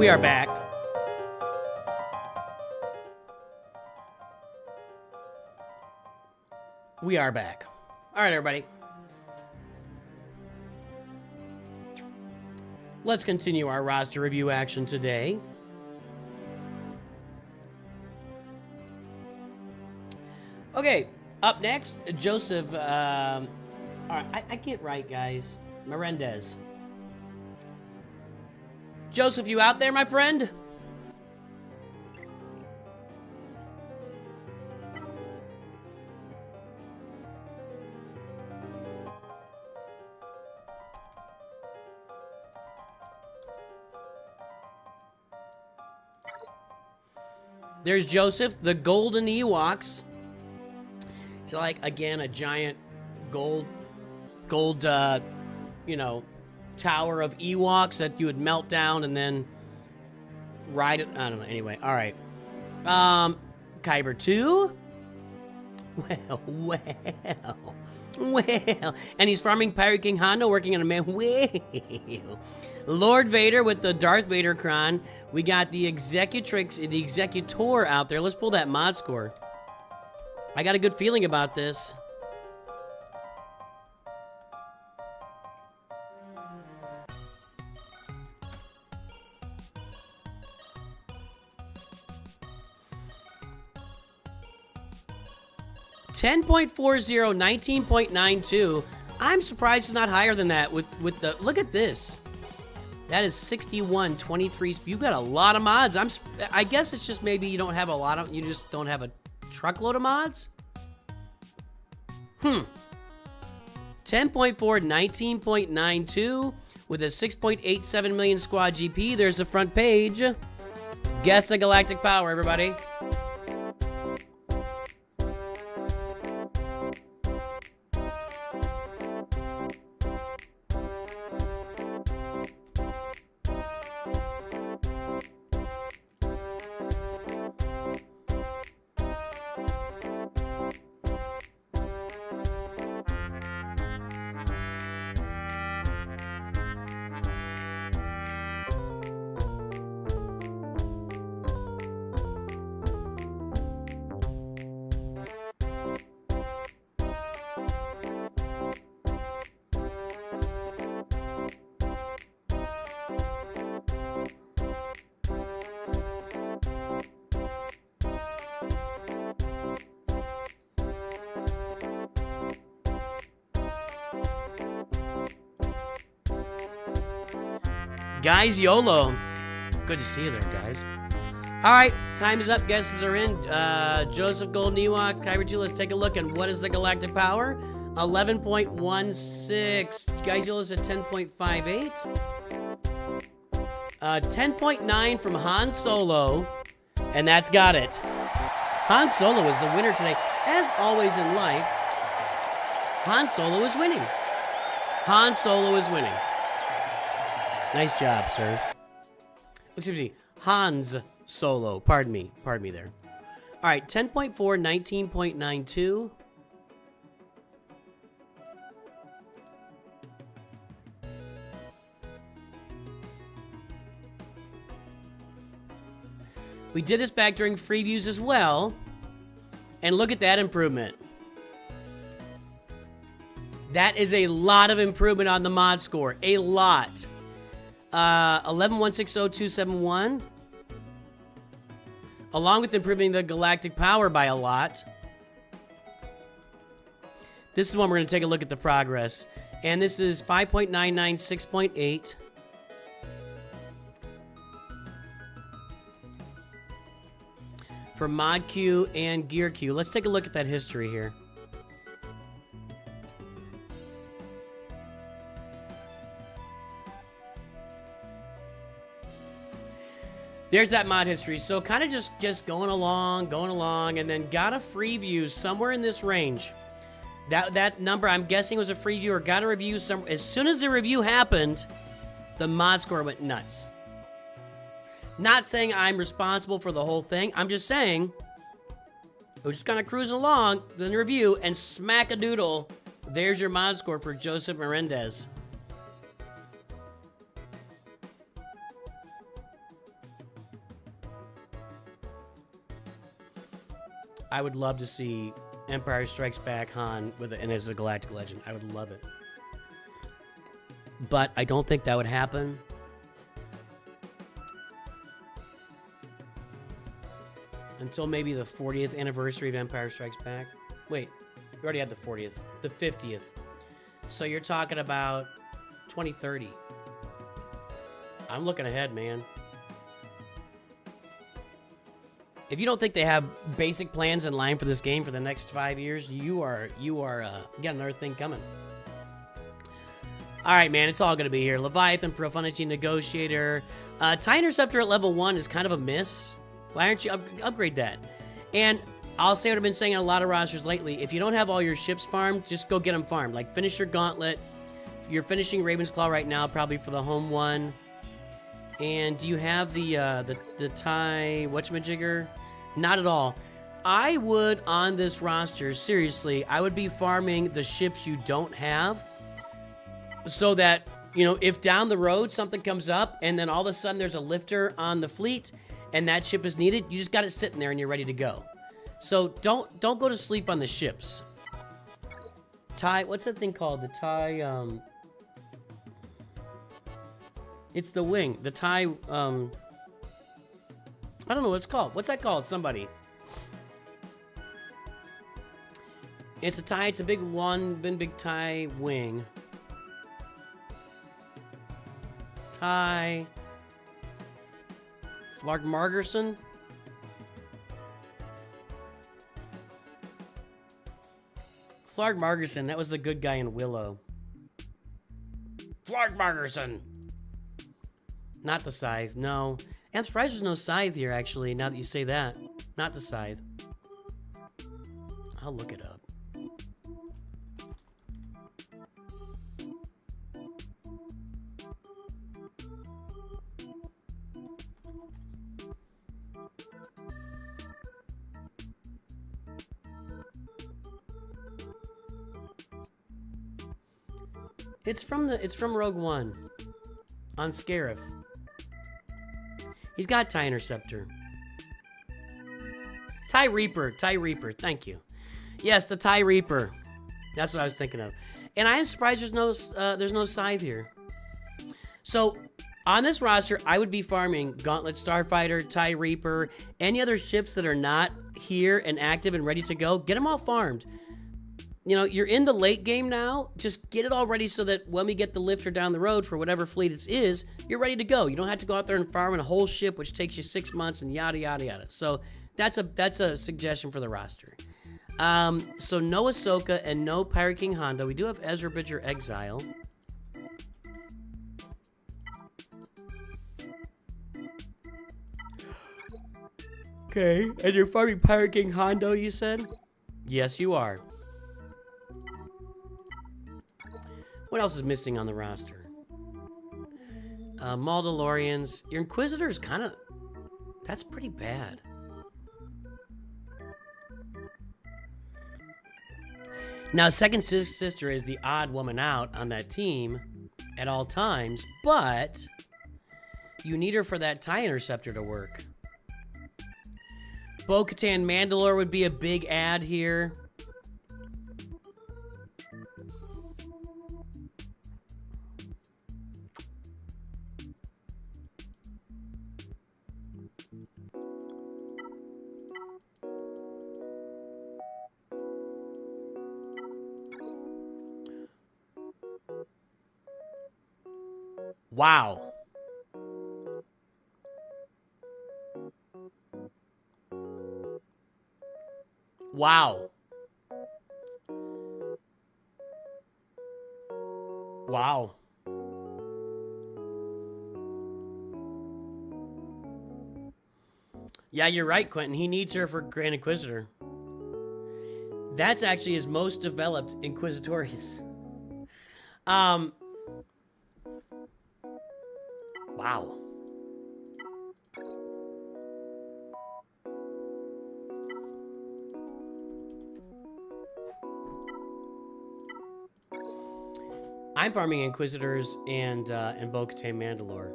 We are back. We are back. All right, everybody. Let's continue our roster review action today. Okay, up next, Joseph. All right, I can't write, guys. Melendez. Joseph, you out there, my friend? There's Joseph, the golden Ewoks. It's like, again, a giant gold, you know, tower of Ewoks that you would melt down and then ride it. I don't know. Anyway, all right. Kyber 2. Well. And he's farming Pirate King Hondo, working on a man. Well. Lord Vader with the Darth Vader crown. We got the Executrix, the Executor out there. Let's pull that mod score. I got a good feeling about this. $10.40, 19.92. I'm surprised it's not higher than that with the, look at this. That is 61, 23. You got a lot of mods. I guess it's just maybe you don't have a lot of, you just don't have a truckload of mods? 10.4, 19.92 with a 6.87 million squad GP. There's the front page. Guess the galactic power, everybody. Guys, YOLO. Good to see you there, guys. All right, time is up. Guesses are in. Joseph Golden Ewoks, Kyber 2. Let's take a look. And what is the galactic power? 11.16. Guys, YOLO said 10.58. 10.9 from Han Solo. And that's got it. Han Solo is the winner today. As always in life, Han Solo is winning. Han Solo is winning. Nice job, sir. Excuse me, Hans Solo. Pardon me there. All right, 10.4, 19.92. We did this back during free views as well. And look at that improvement. That is a lot of improvement on the mod score. A lot. 11.160.271. Along with improving the galactic power by a lot. This is one we're going to take a look at the progress. And this is 5.99, 6.8. For Mod Q and Gear Q. Let's take a look at that history here. There's that mod history. So kind of just going along, and then got a free view somewhere in this range. That number, I'm guessing, was a free view or got a review somewhere. As soon as the review happened, the mod score went nuts. Not saying I'm responsible for the whole thing. I'm just saying, we're just kind of cruising along in the review, and smack-a-doodle, there's your mod score for Joseph Melendez. I would love to see Empire Strikes Back Han and as a galactic legend. I would love it. But I don't think that would happen. Until maybe the 40th anniversary of Empire Strikes Back. Wait, we already had the 40th. The 50th. So you're talking about 2030. I'm looking ahead, man. If you don't think they have basic plans in line for this game for the next 5 years, you got another thing coming. All right, man, it's all going to be here. Leviathan, Profundity Negotiator. TIE Interceptor at level 1 is kind of a miss. Why aren't you upgrade that? And I'll say what I've been saying on a lot of rosters lately. If you don't have all your ships farmed, just go get them farmed. Like, finish your Gauntlet. You're finishing Raven's Claw right now, probably for the home one. And do you have the TIE whatchamajigger? Not at all. I would, on this roster, seriously, I would be farming the ships you don't have. So that, you know, if down the road something comes up and then all of a sudden there's a lifter on the fleet and that ship is needed, you just got it sitting there and you're ready to go. So don't go to sleep on the ships. TIE, what's that thing called? The TIE, it's the wing. The TIE, I don't know what it's called. What's that called? Somebody. It's a TIE, it's a big TIE wing. TIE Flarg Margerson. Flarg Margerson, that was the good guy in Willow. Flarg Margerson. Not the Scythe, no. I'm surprised there's no Scythe here, actually, now that you say that. Not the Scythe. I'll look it up. It's from Rogue One on Scarif. He's got TIE Interceptor. TIE Reaper, thank you. Yes, the TIE Reaper. That's what I was thinking of. And I am surprised there's no Scythe here. So on this roster, I would be farming Gauntlet Starfighter, TIE Reaper, any other ships that are not here and active and ready to go. Get them all farmed. You know, you're in the late game now. Just get it all ready so that when we get the lifter down the road for whatever fleet it is, you're ready to go. You don't have to go out there and farm a whole ship, which takes you 6 months and yada, yada, yada. So that's a suggestion for the roster. So no Ahsoka and no Pirate King Hondo. We do have Ezra Bridger Exile. Okay, and you're farming Pirate King Hondo, you said? Yes, you are. What else is missing on the roster? Mandalorians. Your Inquisitor is kind of... That's pretty bad. Now, Second Sister is the odd woman out on that team at all times, but you need her for that TIE Interceptor to work. Bo-Katan Mandalore would be a big add here. Wow. Wow. Wow. Yeah, you're right, Quentin. He needs her for Grand Inquisitor. That's actually his most developed Inquisitorius. Wow. I'm farming Inquisitors and Bo-Katan Mandalore.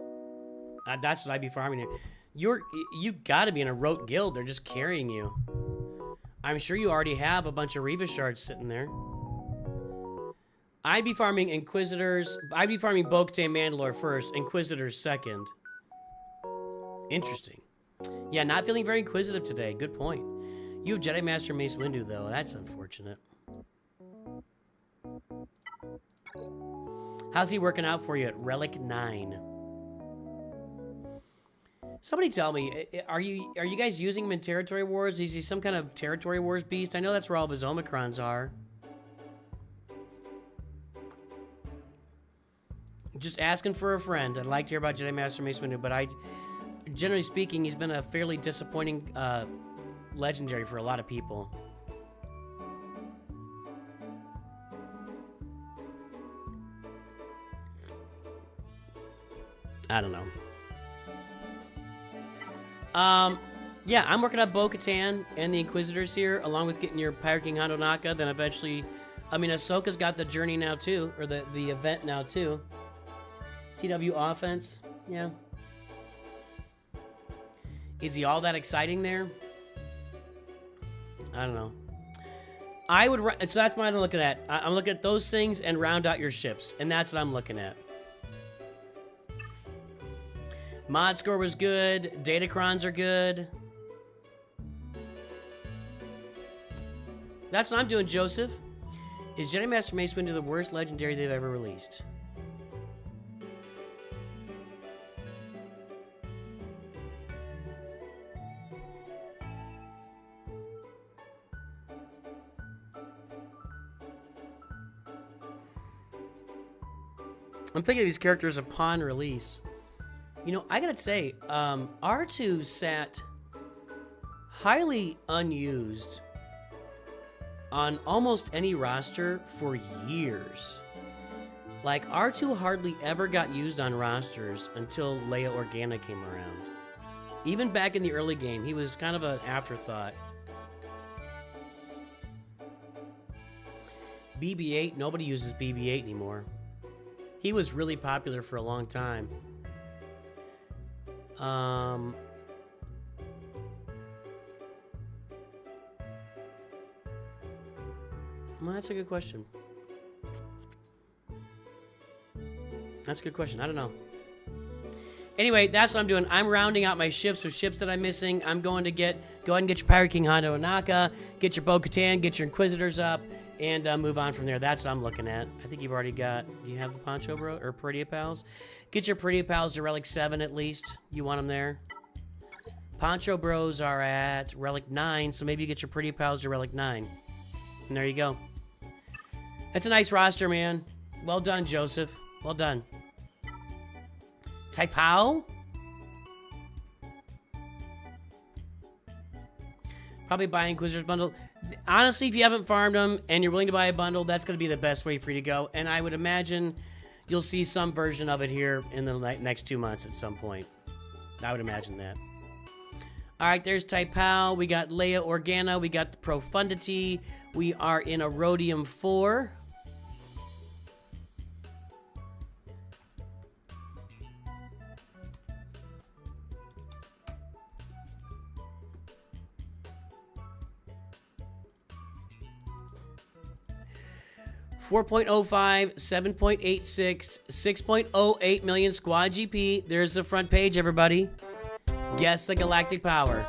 That's what I'd be farming here. You gotta be in a rote guild. They're just carrying you. I'm sure you already have a bunch of Reva shards sitting there. I'd be farming Inquisitors. I'd be farming Bo-Katan Mandalore first, Inquisitors second. Interesting. Yeah, not feeling very inquisitive today. Good point. You have Jedi Master Mace Windu, though. That's unfortunate. How's he working out for you at Relic 9? Somebody tell me, are you guys using him in Territory Wars? Is he some kind of Territory Wars beast? I know that's where all of his Omicrons are. Just asking for a friend. I'd like to hear about Jedi Master Mace Windu, but generally speaking, he's been a fairly disappointing legendary for a lot of people. I don't know. Yeah, I'm working on Bo-Katan and the Inquisitors here, along with getting your Pirate King Hondo Naka. Then eventually, I mean, Ahsoka's got the journey now too, or the event now too. TW offense, yeah. Is he all that exciting there? I don't know. I would, so that's what I'm looking at. I'm looking at those things and round out your ships, and that's what I'm looking at. Mod score was good. Datacrons are good. That's what I'm doing, Joseph. Is Jedi Master Mace Windu the worst legendary they've ever released? I'm thinking of these characters upon release. You know, I gotta say, R2 sat highly unused on almost any roster for years. Like, R2 hardly ever got used on rosters until Leia Organa came around. Even back in the early game, he was kind of an afterthought. BB-8, nobody uses BB-8 anymore. He was really popular for a long time. Well, that's a good question. That's a good question. I don't know. Anyway, that's what I'm doing. I'm rounding out my ships with ships that I'm missing. I'm going to go ahead and get your Pirate King Hondo Naka, get your Bo-Katan, get your Inquisitors up, and move on from there. That's what I'm looking at. I think you've already got... Do you have the Poncho Bro or Pretty Pals? Get your Pretty Pals to Relic 7 at least. You want them there. Poncho Bros are at Relic 9, so maybe you get your Pretty Pals to Relic 9. And there you go. That's a nice roster, man. Well done, Joseph. Well done. Taipao? Probably buy Inquisitor's bundle. Honestly, if you haven't farmed them and you're willing to buy a bundle, that's going to be the best way for you to go. And I would imagine you'll see some version of it here in the next 2 months at some point. I would imagine that. All right, there's Taipao. We got Leia Organa. We got the Profundity. We are in a Rhodium 4. .05, 7.86, 6.08 million squad GP. There's the front page, everybody. Guess the galactic power.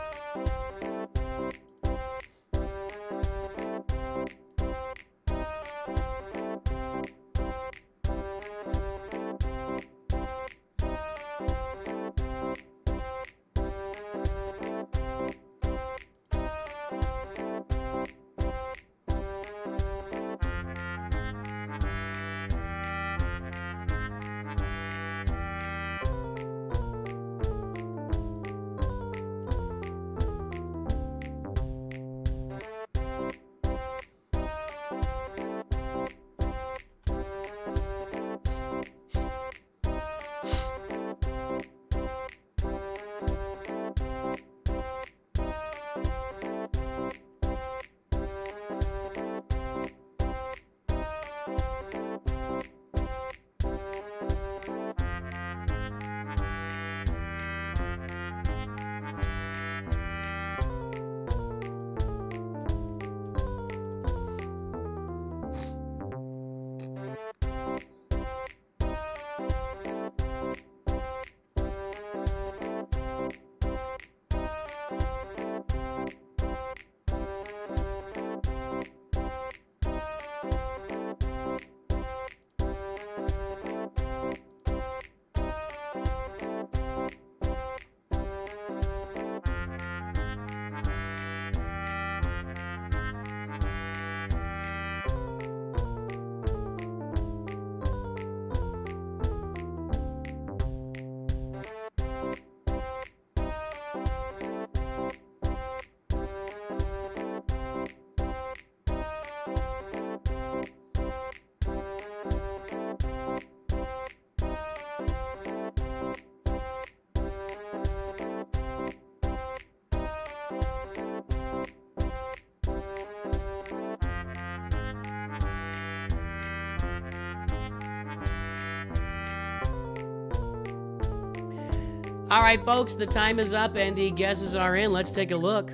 All right, folks, the time is up and the guesses are in. Let's take a look.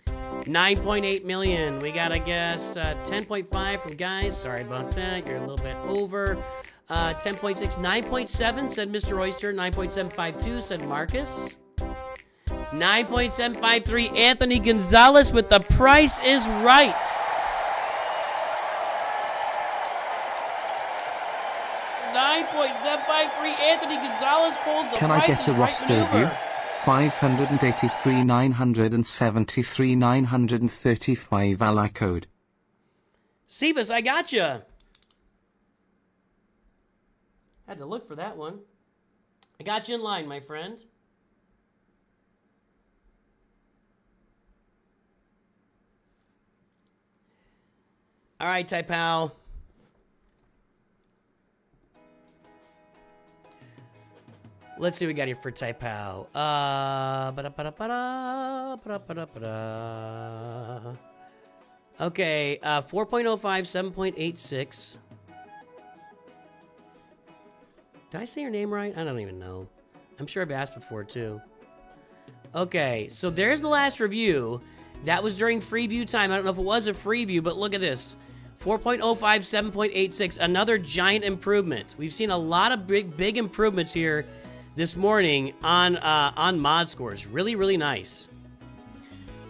9.8 million. We got a guess 10.5 from guys. Sorry about that. You're a little bit over. 10.6, 9.7 said Mr. Oyster. 9.752 said Marcus. 9.753 Anthony Gonzalez with The Price is Right. .753 Anthony Gonzalez pulls The Can I Price get is a Right roster maneuver. view? 583, 973, 935 ally code. Cephas, I gotcha. Had to look for that one. I got you in line, my friend. All right, Taipao. Let's see what we got here for Taipao. Okay, 4.05, 7.86. Did I say your name right? I don't even know. I'm sure I've asked before, too. Okay, so there's the last review. That was during free view time. I don't know if it was a free view, but look at this. 4.05, 7.86. Another giant improvement. We've seen a lot of big improvements here this morning on mod scores. Really, really nice.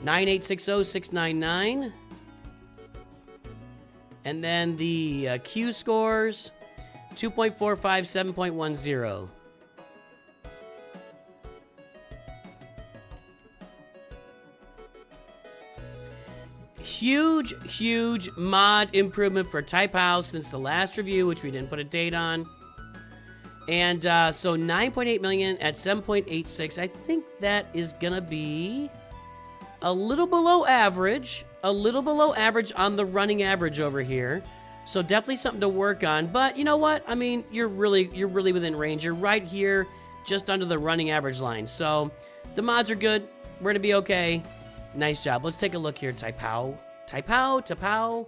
9860699. And then the Q scores, 2.45, 7.10. Huge mod improvement for Taipao since the last review, which we didn't put a date on. And so 9.8 million at 7.86. I think that is gonna be a little below average. A little below average on the running average over here. So definitely something to work on. But you know what? I mean, you're really within range. You're right here, just under the running average line. So the mods are good. We're gonna be okay. Nice job. Let's take a look here, Taipao. Taipao.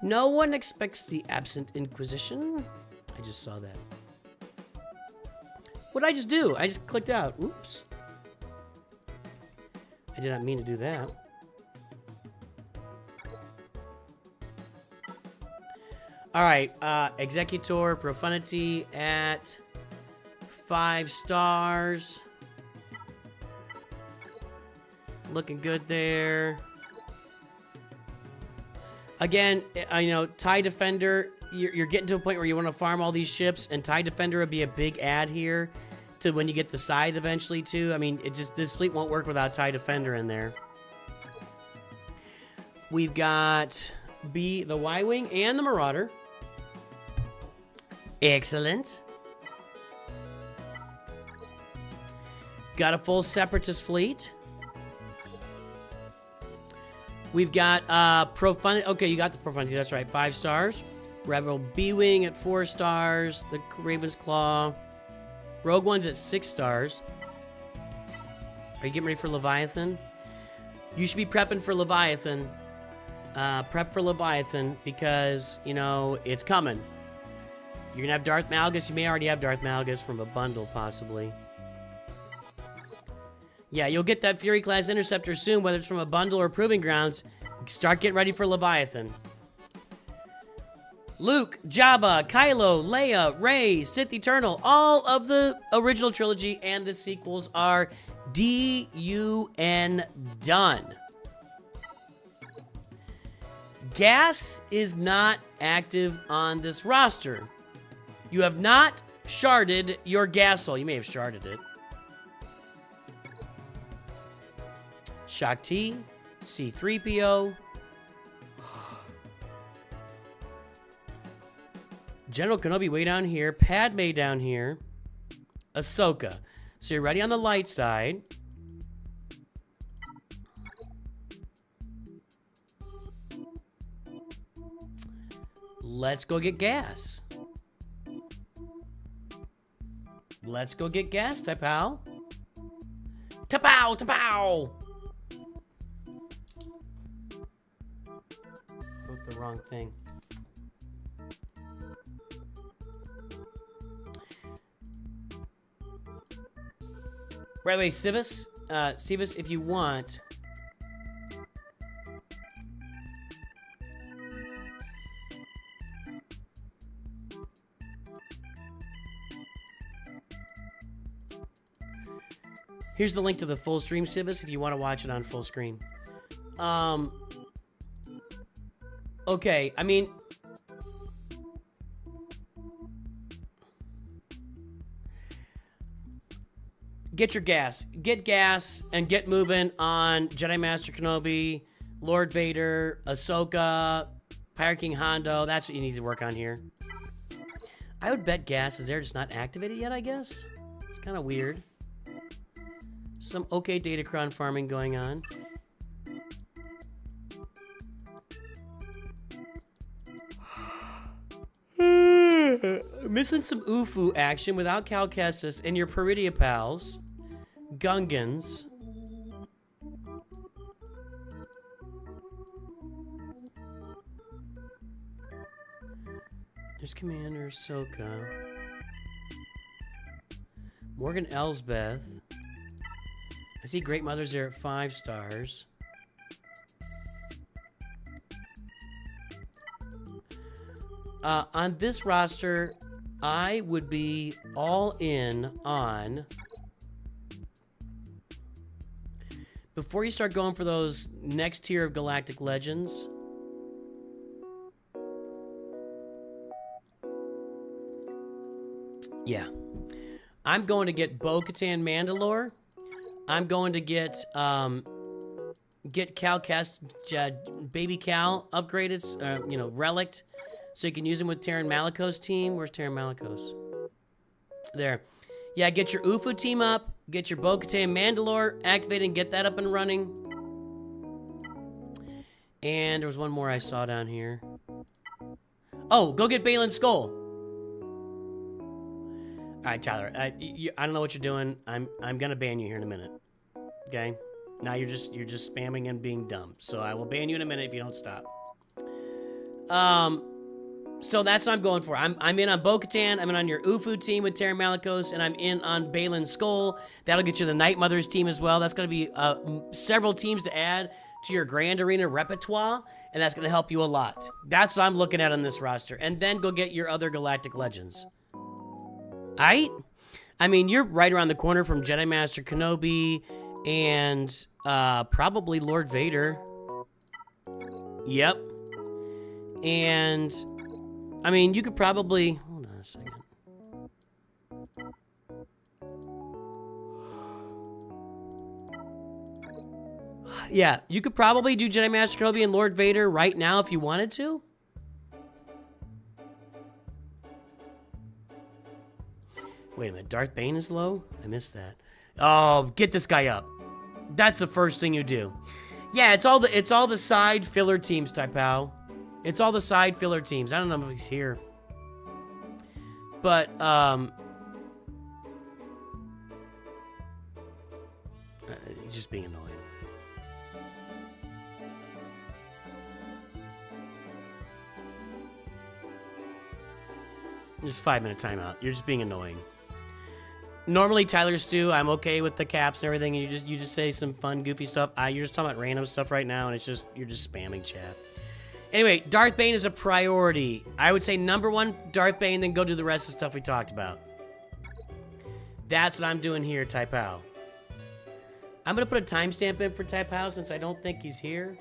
No one expects the absent Inquisition. I just saw that. What did I just do? I just clicked out. Oops. I did not mean to do that. All right, Executor Profundity at 5 stars. Looking good there. Again, I know TIE Defender, you're getting to a point where you want to farm all these ships, and TIE Defender would be a big add here to when you get the Scythe eventually, too. I mean, this fleet won't work without TIE Defender in there. We've got the Y-Wing and the Marauder. Excellent. Got a full Separatist fleet. We've got Profundity. Okay, you got the Profundity. That's right. 5 stars. Rebel B-Wing at 4 stars. The Raven's Claw. Rogue One's at 6 stars. Are you getting ready for Leviathan? You should be prepping for Leviathan. Prep for Leviathan because, you know, it's coming. You're going to have Darth Malgus. You may already have Darth Malgus from a bundle, possibly. Yeah, you'll get that Fury-class Interceptor soon, whether it's from a bundle or Proving Grounds. Start getting ready for Leviathan. Luke, Jabba, Kylo, Leia, Rey, Sith Eternal, all of the original trilogy and the sequels are DUN done. Gas is not active on this roster. You have not sharded your gas hole. You may have sharded it. Shaak Ti, C-3PO. General Kenobi way down here. Padme down here. Ahsoka. So you're ready on the light side. Let's go get gas. Let's go get gas, Taipao. Taipao, Taipao! Wrote the wrong thing. By the way, Civis, if you want... Here's the link to the full stream, Civis, if you want to watch it on full screen. Okay, I mean... Get your gas. Get gas and get moving on Jedi Master Kenobi, Lord Vader, Ahsoka, Pirate King Hondo. That's what you need to work on here. I would bet gas is there, just not activated yet, I guess. It's kind of weird. Some okay Datacron farming going on. Missing some Ufu action without Cal Kestis and your Peridia pals. Gungans. There's Commander Ahsoka. Morgan Elsbeth. I see Great Mothers there at 5 stars. On this roster, I would be all in on... Before you start going for those next tier of Galactic Legends... Yeah. I'm going to get Bo-Katan Mandalore. I'm going to get Cal Kestis, Baby Cal upgraded, you know, relicked. So you can use him with Taron Maliko's team. Where's Taron Maliko's? There. Yeah, get your Ufu team up. Get your Bo-Katan Mandalore activated and get that up and running. And there was one more I saw down here. Oh, go get Baylan Skull. All right, Tyler. I don't know what you're doing. I'm gonna ban you here in a minute. Okay? Now you're just spamming and being dumb. So I will ban you in a minute if you don't stop. So that's what I'm going for. I'm in on Bo-Katan. I'm in on your Ufu team with Taron Malikos, and I'm in on Baylan Skull. That'll get you the Night Mothers team as well. That's going to be several teams to add to your Grand Arena repertoire, and that's going to help you a lot. That's what I'm looking at on this roster. And then go get your other Galactic Legends. Aight? I mean, you're right around the corner from Jedi Master Kenobi and probably Lord Vader. Yep. And... I mean, you could probably... Hold on a second. Yeah, you could probably do Jedi Master Kenobi and Lord Vader right now if you wanted to. Wait a minute, Darth Bane is low? I missed that. Oh, get this guy up. That's the first thing you do. Yeah, it's all the side filler teams, Taipao. It's all the side filler teams. I don't know if he's here. But, it's just being annoying. Just 5-minute timeout. You're just being annoying. Normally, Tyler Stew, I'm okay with the caps and everything, and you just say some fun, goofy stuff. You're just talking about random stuff right now, and you're just spamming chat. Anyway, Darth Bane is a priority. I would say #1, Darth Bane, then go do the rest of the stuff we talked about. That's what I'm doing here, Taipao. I'm going to put a timestamp in for Taipao since I don't think he's here.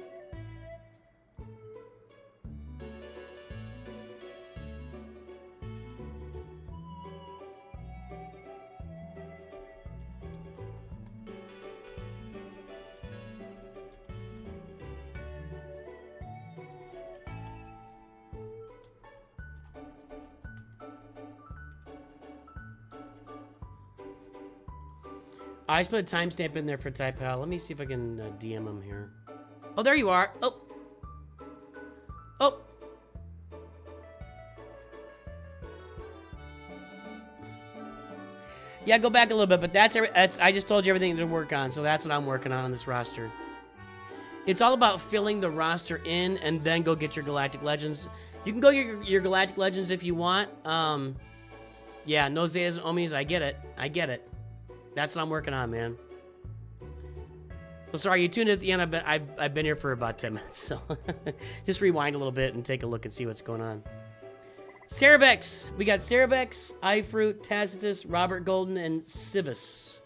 I just put a timestamp in there for Taipao. Let me see if I can DM him here. Oh, there you are. Oh. Oh. Yeah, go back a little bit, but that's I just told you everything to work on, so that's what I'm working on this roster. It's all about filling the roster in and then go get your Galactic Legends. You can go get your Galactic Legends if you want. Yeah, no Zetas and Omis, I get it. I get it. That's what I'm working on, man. So sorry, you tuned in at the end. I've been here for about 10 minutes, so just rewind a little bit and take a look and see what's going on. Cervex. We got Cervex, iFruit, Tacitus, Robert Golden, and Civis.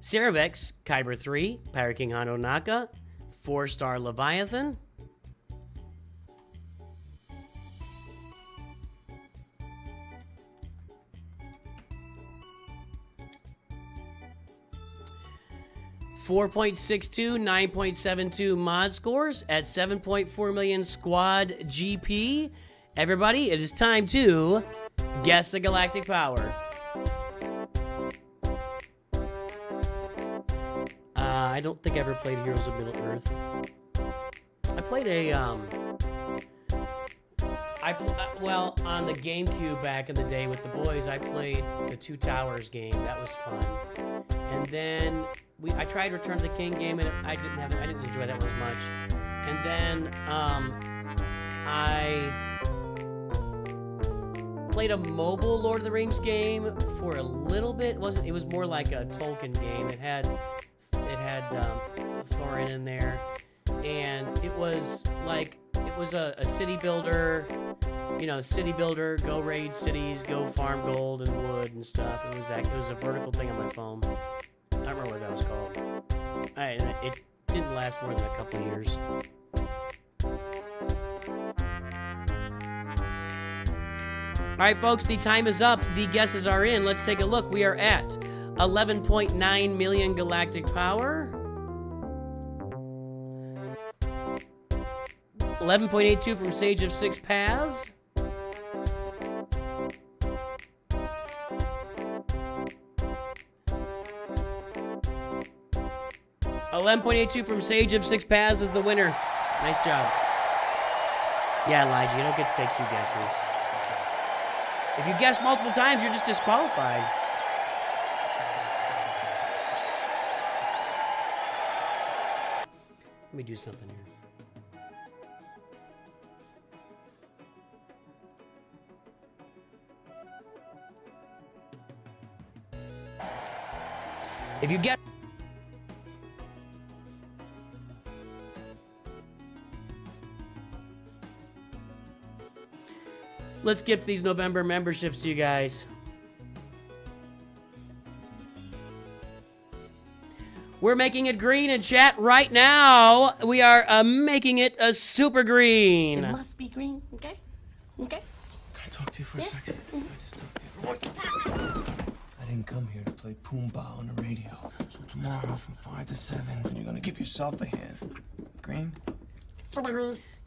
Cervex, Kyber 3, Pirate King Hondo Naka, 4-star Leviathan. .62, 9.72 mod scores at 7.4 million squad GP. Everybody, it is time to guess the galactic power. I don't think I ever played Heroes of Middle-earth. I played a, well, on the GameCube back in the day with the boys, I played the Two Towers game. That was fun. And then I tried Return to the King game, and I didn't enjoy that as much. And then I played a mobile Lord of the Rings game for a little bit. It was more like a Tolkien game. It had Thorin in there, and it was a city builder, you know, city builder, go raid cities, go farm gold and wood and stuff. It was a vertical thing on my phone. I don't remember what that was called. It didn't last more than a couple of years. All right, folks, the time is up. The guesses are in. Let's take a look. We are at 11.9 million galactic power. 11.82 from Sage of Six Paths. $11.82 from Sage of Six Paths is the winner. Nice job. Yeah, Elijah, you don't get to take two guesses. If you guess multiple times, you're just disqualified. Let me do something here. If you get... Let's gift these November memberships to you guys. We're making it green in chat right now. We are making it a super green. It must be green, okay? Okay? Can I talk to you for a second? Can I just talk to you for 1 second? I didn't come here to play Pumbaa on the radio. So tomorrow from 5 to 7, you're gonna give yourself a hand. Green?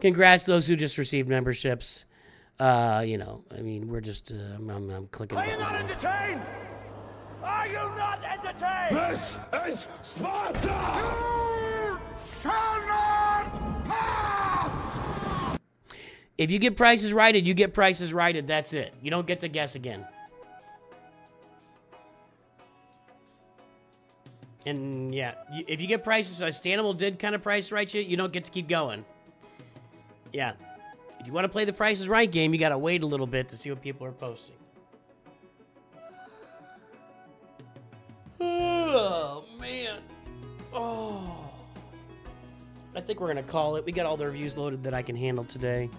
Congrats to those who just received memberships. You know, I mean, we're just, I'm clicking Are you buttons not now. entertained? Are you not entertained? This is Sparta! You shall not pass! If you get prices righted, you get prices righted. That's it. You don't get to guess again. And yeah, if you get prices, Stanable did kind of price right you, you don't get to keep going. Yeah. If you want to play the Price is Right game, you got to wait a little bit to see what people are posting. Oh, man. Oh. I think we're going to call it. We got all the reviews loaded that I can handle today.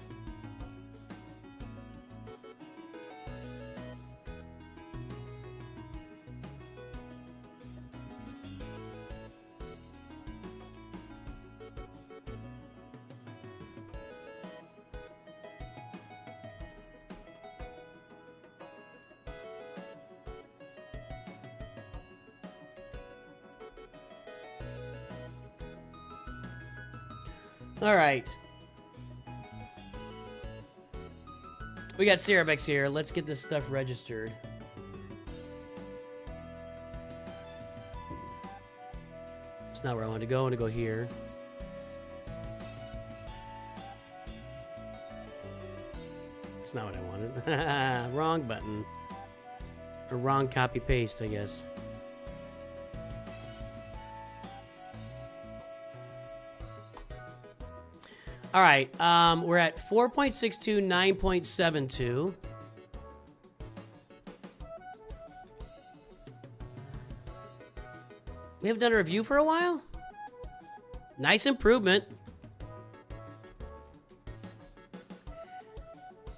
All right. We got Cerebex here. Let's get this stuff registered. It's not where I want to go. I want to go here. It's not what I wanted. Wrong button. Or wrong copy paste, I guess. All right, we're at 4.62, 9.72. We haven't done a review for a while. Nice improvement.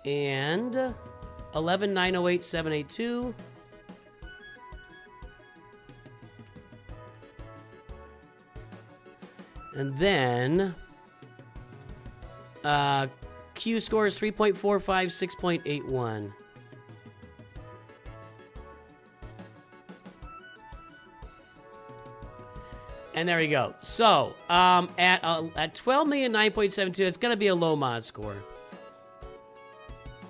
And 11,908,782. And then Q score is 3.45, 6.81. And there we go. So, at 12,009,722, it's going to be a low mod score.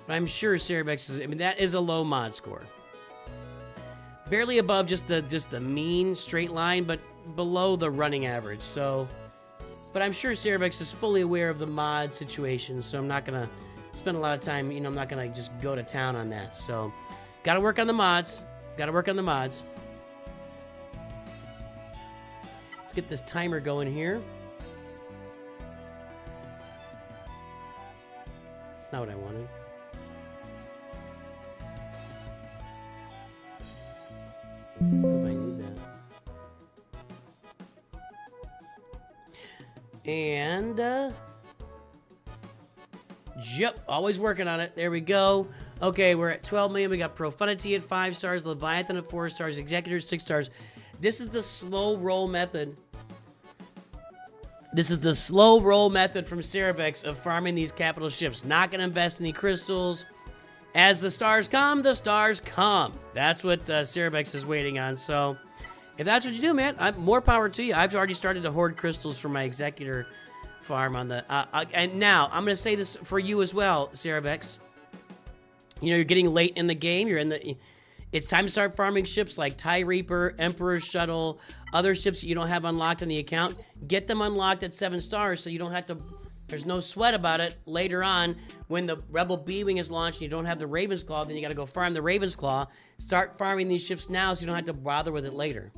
But I'm sure Cerebex is, I mean, that is a low mod score. Barely above just the mean straight line, but below the running average. So, but I'm sure Cerebex is fully aware of the mod situation, so I'm not going to spend a lot of time, you know, I'm not going to just go to town on that. So, got to work on the mods. Got to work on the mods. Let's get this timer going here. That's not what I wanted. I don't know if I need that. And, yep, always working on it. There we go. Okay, we're at 12 million. We got Profanity at 5 stars, Leviathan at 4 stars, Executor 6 stars. This is the slow roll method. This is the slow roll method from Cerebex of farming these capital ships. Not going to invest in any crystals. As the stars come, the stars come. That's what Cerebex is waiting on. So, if that's what you do, man, more power to you. I've already started to hoard crystals for my Executor farm on the... and now, I'm going to say this for you as well, Cerebex. You know, you're getting late in the game. You're in the... It's time to start farming ships like TIE Reaper, Emperor's Shuttle, other ships that you don't have unlocked on the account. Get them unlocked at 7 stars so you don't have to... There's no sweat about it later on when the Rebel B-Wing is launched and you don't have the Raven's Claw, then you got to go farm the Raven's Claw. Start farming these ships now so you don't have to bother with it later.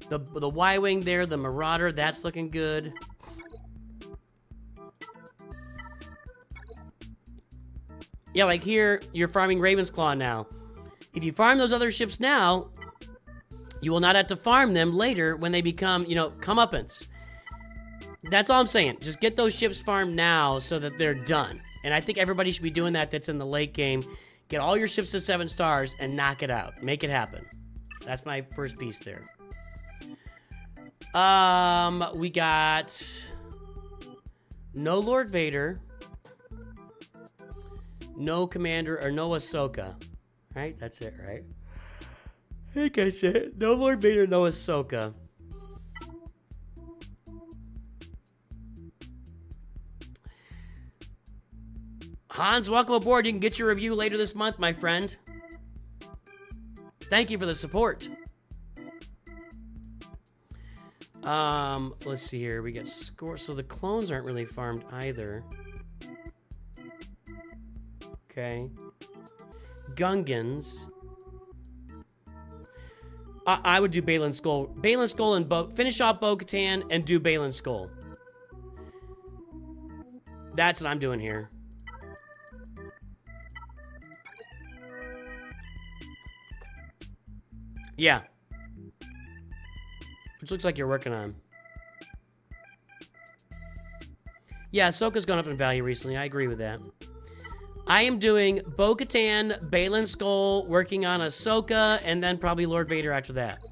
The Y-Wing there, the Marauder, that's looking good. Yeah, like here, you're farming Raven's Claw now. If you farm those other ships now, you will not have to farm them later when they become, you know, comeuppance. That's all I'm saying. Just get those ships farmed now so that they're done. And I think everybody should be doing that that's in the late game. Get all your ships to 7 stars and knock it out. Make it happen. That's my first piece there. We got no Lord Vader, no Commander, or no Ahsoka. Right? That's it, right? I think that's it. No Lord Vader, no Ahsoka. Hans, welcome aboard. You can get your review later this month, my friend. Thank you for the support. Let's see here. We got score. So the clones aren't really farmed either. Okay. Gungans. I would do Balin Skull. Balin Skull and finish off Bo-Katan and do Balin Skull. That's what I'm doing here. Yeah. Which looks like you're working on. Yeah, Ahsoka's gone up in value recently. I agree with that. I am doing Bo-Katan, Balin Skull, working on Ahsoka, and then probably Lord Vader after that.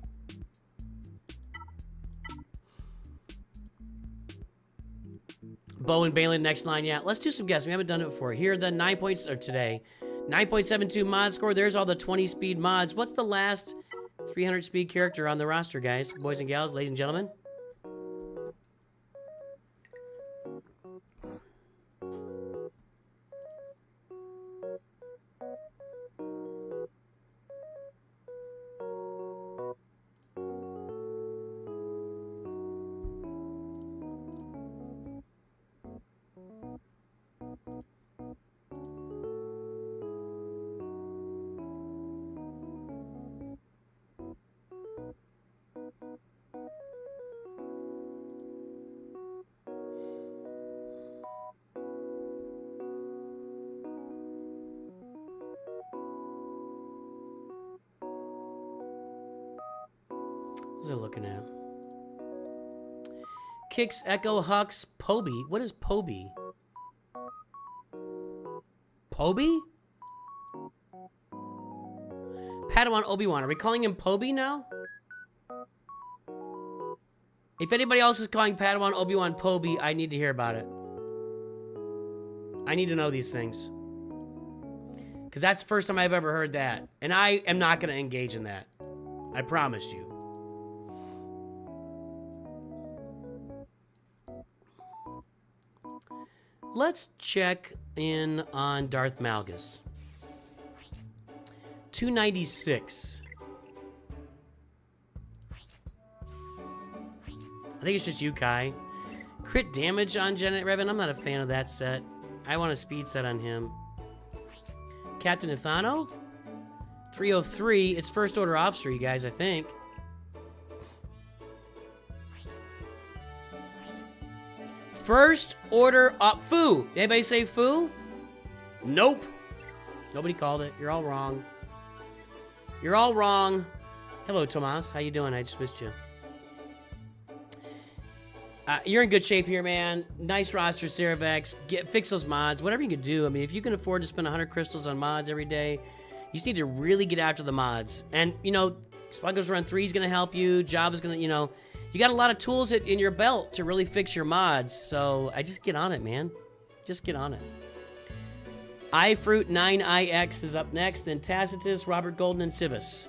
Bo and Balin next line, yeah. Let's do some guesses. We haven't done it before. Here are the 9 points, or today. 9.72 mod score. There's all the 20 speed mods. What's the last 300 speed character on the roster, guys? Boys and gals, ladies and gentlemen. was I looking at? Kicks, Echo, Hux, Poby. What is Poby? Poby? Padawan Obi-Wan. Are we calling him Poby now? If anybody else is calling Padawan Obi-Wan Poby, I need to hear about it. I need to know these things. Because that's the first time I've ever heard that. And I am not going to engage in that. I promise you. Let's check in on Darth Malgus. 296. I think it's just you, Kai. Crit damage on Janet Revan. I'm not a fan of that set. I want a speed set on him. Captain Ithano. 303. It's First Order Officer, you guys, I think. First Order Fu. Anybody say Fu? Nope. Nobody called it. You're all wrong. You're all wrong. Hello, Tomas. How you doing? I just missed you. You're in good shape here, man. Nice roster, Cerevex. Fix those mods. Whatever you can do. I mean, if you can afford to spend 100 crystals on mods every day, you just need to really get after the mods. And, you know, Smugglers Run 3 is going to help you. Job is going to, you know, you got a lot of tools in your belt to really fix your mods. So I just get on it, man. Just get on it. iFruit 9IX is up next. Then Tacitus, Robert Golden, and Civis.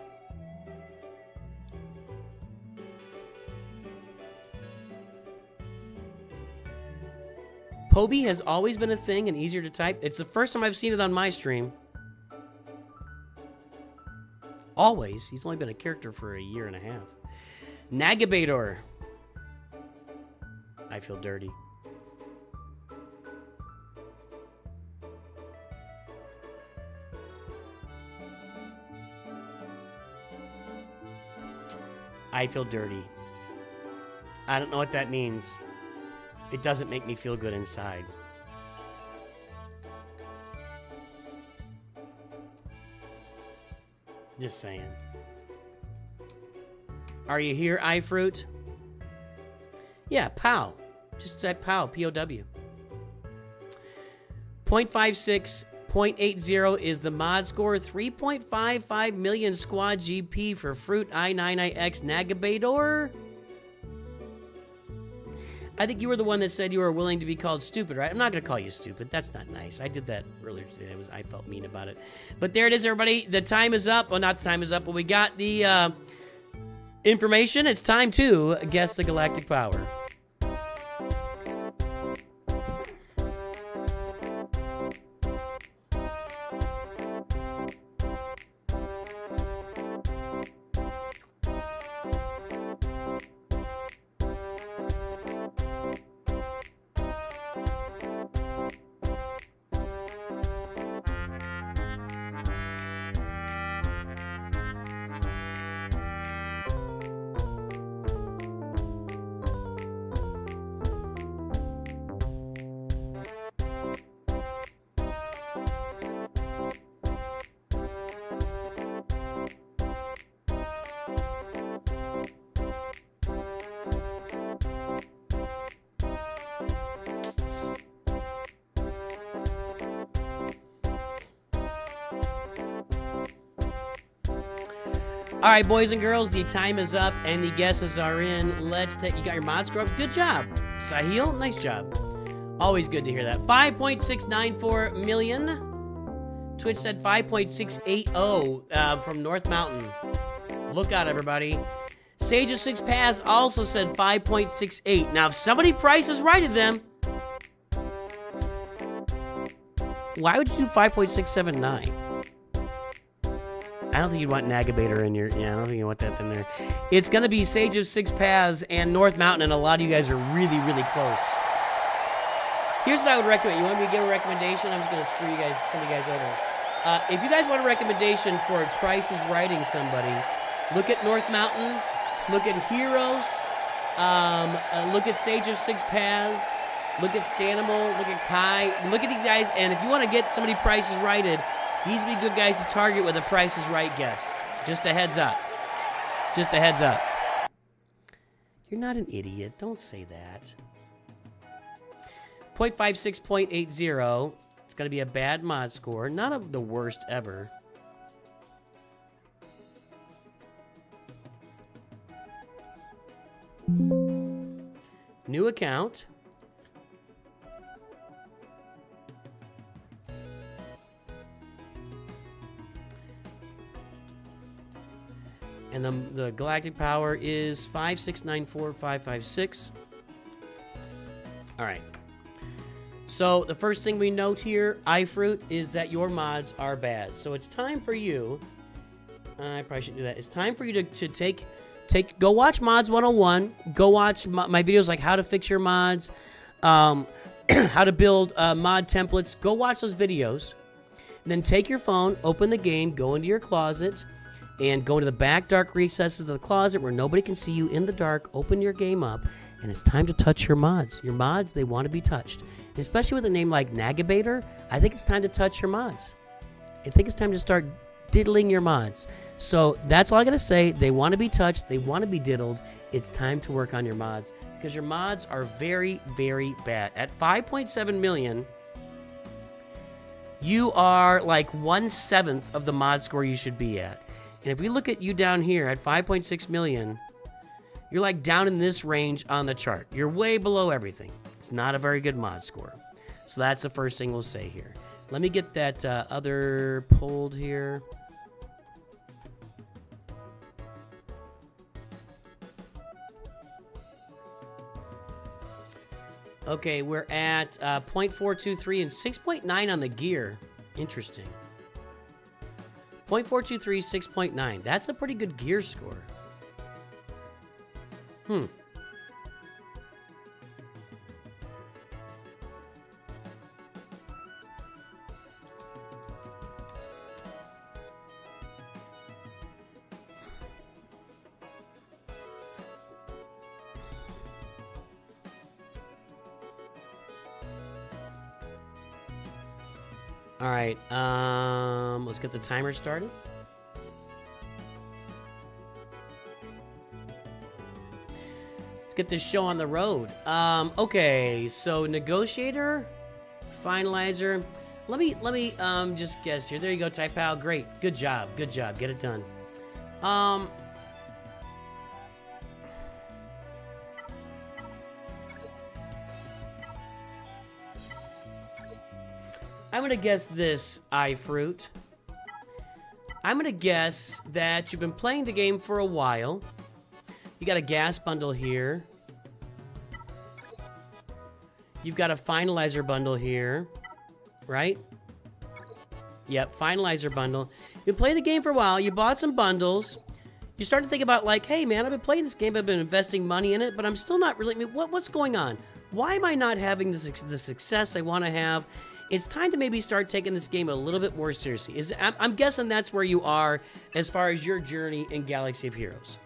Poby has always been a thing and easier to type. It's the first time I've seen it on my stream. Always. He's only been a character for a year and a half. Nagabator. I feel dirty. I feel dirty. I don't know what that means. It doesn't make me feel good inside. Just saying. Are you here, iFruit? Yeah, POW. Just type POW, P-O-W. 0.56, 0.80 is the mod score. 3.55 million squad GP for Fruit I9IX Nagabator. I think you were the one that said you were willing to be called stupid, right? I'm not going to call you stupid. That's not nice. I did that earlier today. I felt mean about it. But there it is, everybody. The time is up. Well, not the time is up, but we got the information. It's time to guess the galactic power. All right, boys and girls, the time is up and the guesses are in. Let's take, you got your mod score up. Good job. Sahil, nice job. Always good to hear that. 5.694 million. Twitch said 5.680 from North Mountain. Look out, everybody. Sage of Six Paths also said 5.68. Now, if somebody prices righted them, why would you do 5.679? I don't think you'd want Nagabator in your... Yeah, I don't think you want that in there. It's going to be Sage of Six Paths and North Mountain, and a lot of you guys are really, really close. Here's what I would recommend. You want me to give a recommendation? I'm just going to screw you guys, send you guys over. If you guys want a recommendation for prices writing somebody, look at North Mountain, look at Heroes, look at Sage of Six Paths, look at Stanimal, look at Kai, look at these guys, and if you want to get somebody prices righted, these would be good guys to target with a Price is Right guess. Just a heads up. Just a heads up. You're not an idiot. Don't say that. 0.56.80. It's going to be a bad mod score. Not of the worst ever. New account. And the galactic power is 5694556. All right. So the first thing we note here, iFruit, is that your mods are bad. So it's time for you. I probably shouldn't do that. It's time for you to go watch Mods 101. Go watch my videos like how to fix your mods, how to build mod templates. Go watch those videos. And then take your phone, open the game, go into your closet, and go into the back dark recesses of the closet where nobody can see you in the dark. Open your game up, and it's time to touch your mods. Your mods, they want to be touched. And especially with a name like Nagabator, I think it's time to touch your mods. I think it's time to start diddling your mods. So that's all I gotta say. They want to be touched. They want to be diddled. It's time to work on your mods because your mods are very, very bad. At 5.7 million, you are like 1/7 of the mod score you should be at. And if we look at you down here at 5.6 million, you're like down in this range on the chart. You're way below everything. It's not a very good mod score. So that's the first thing we'll say here. Let me get that other pulled here. Okay, we're at 0.423 and 6.9 on the gear. Interesting. 0.423, 6.9. That's a pretty good gear score. All right, let's get the timer started. Let's get this show on the road. Okay, so negotiator, finalizer. Let me just guess here. There you go, Typal. Great, good job, good job. Get it done. I'm gonna guess this, iFruit. I'm gonna guess that you've been playing the game for a while. You got a gas bundle here. You've got a finalizer bundle here, right? Yep, finalizer bundle. You played the game for a while. You bought some bundles. You start to think about like, hey man, I've been playing this game. I've been investing money in it, but I'm still not really. What's going on? Why am I not having the success I want to have? It's time to maybe start taking this game a little bit more seriously. I'm guessing that's where you are as far as your journey in Galaxy of Heroes.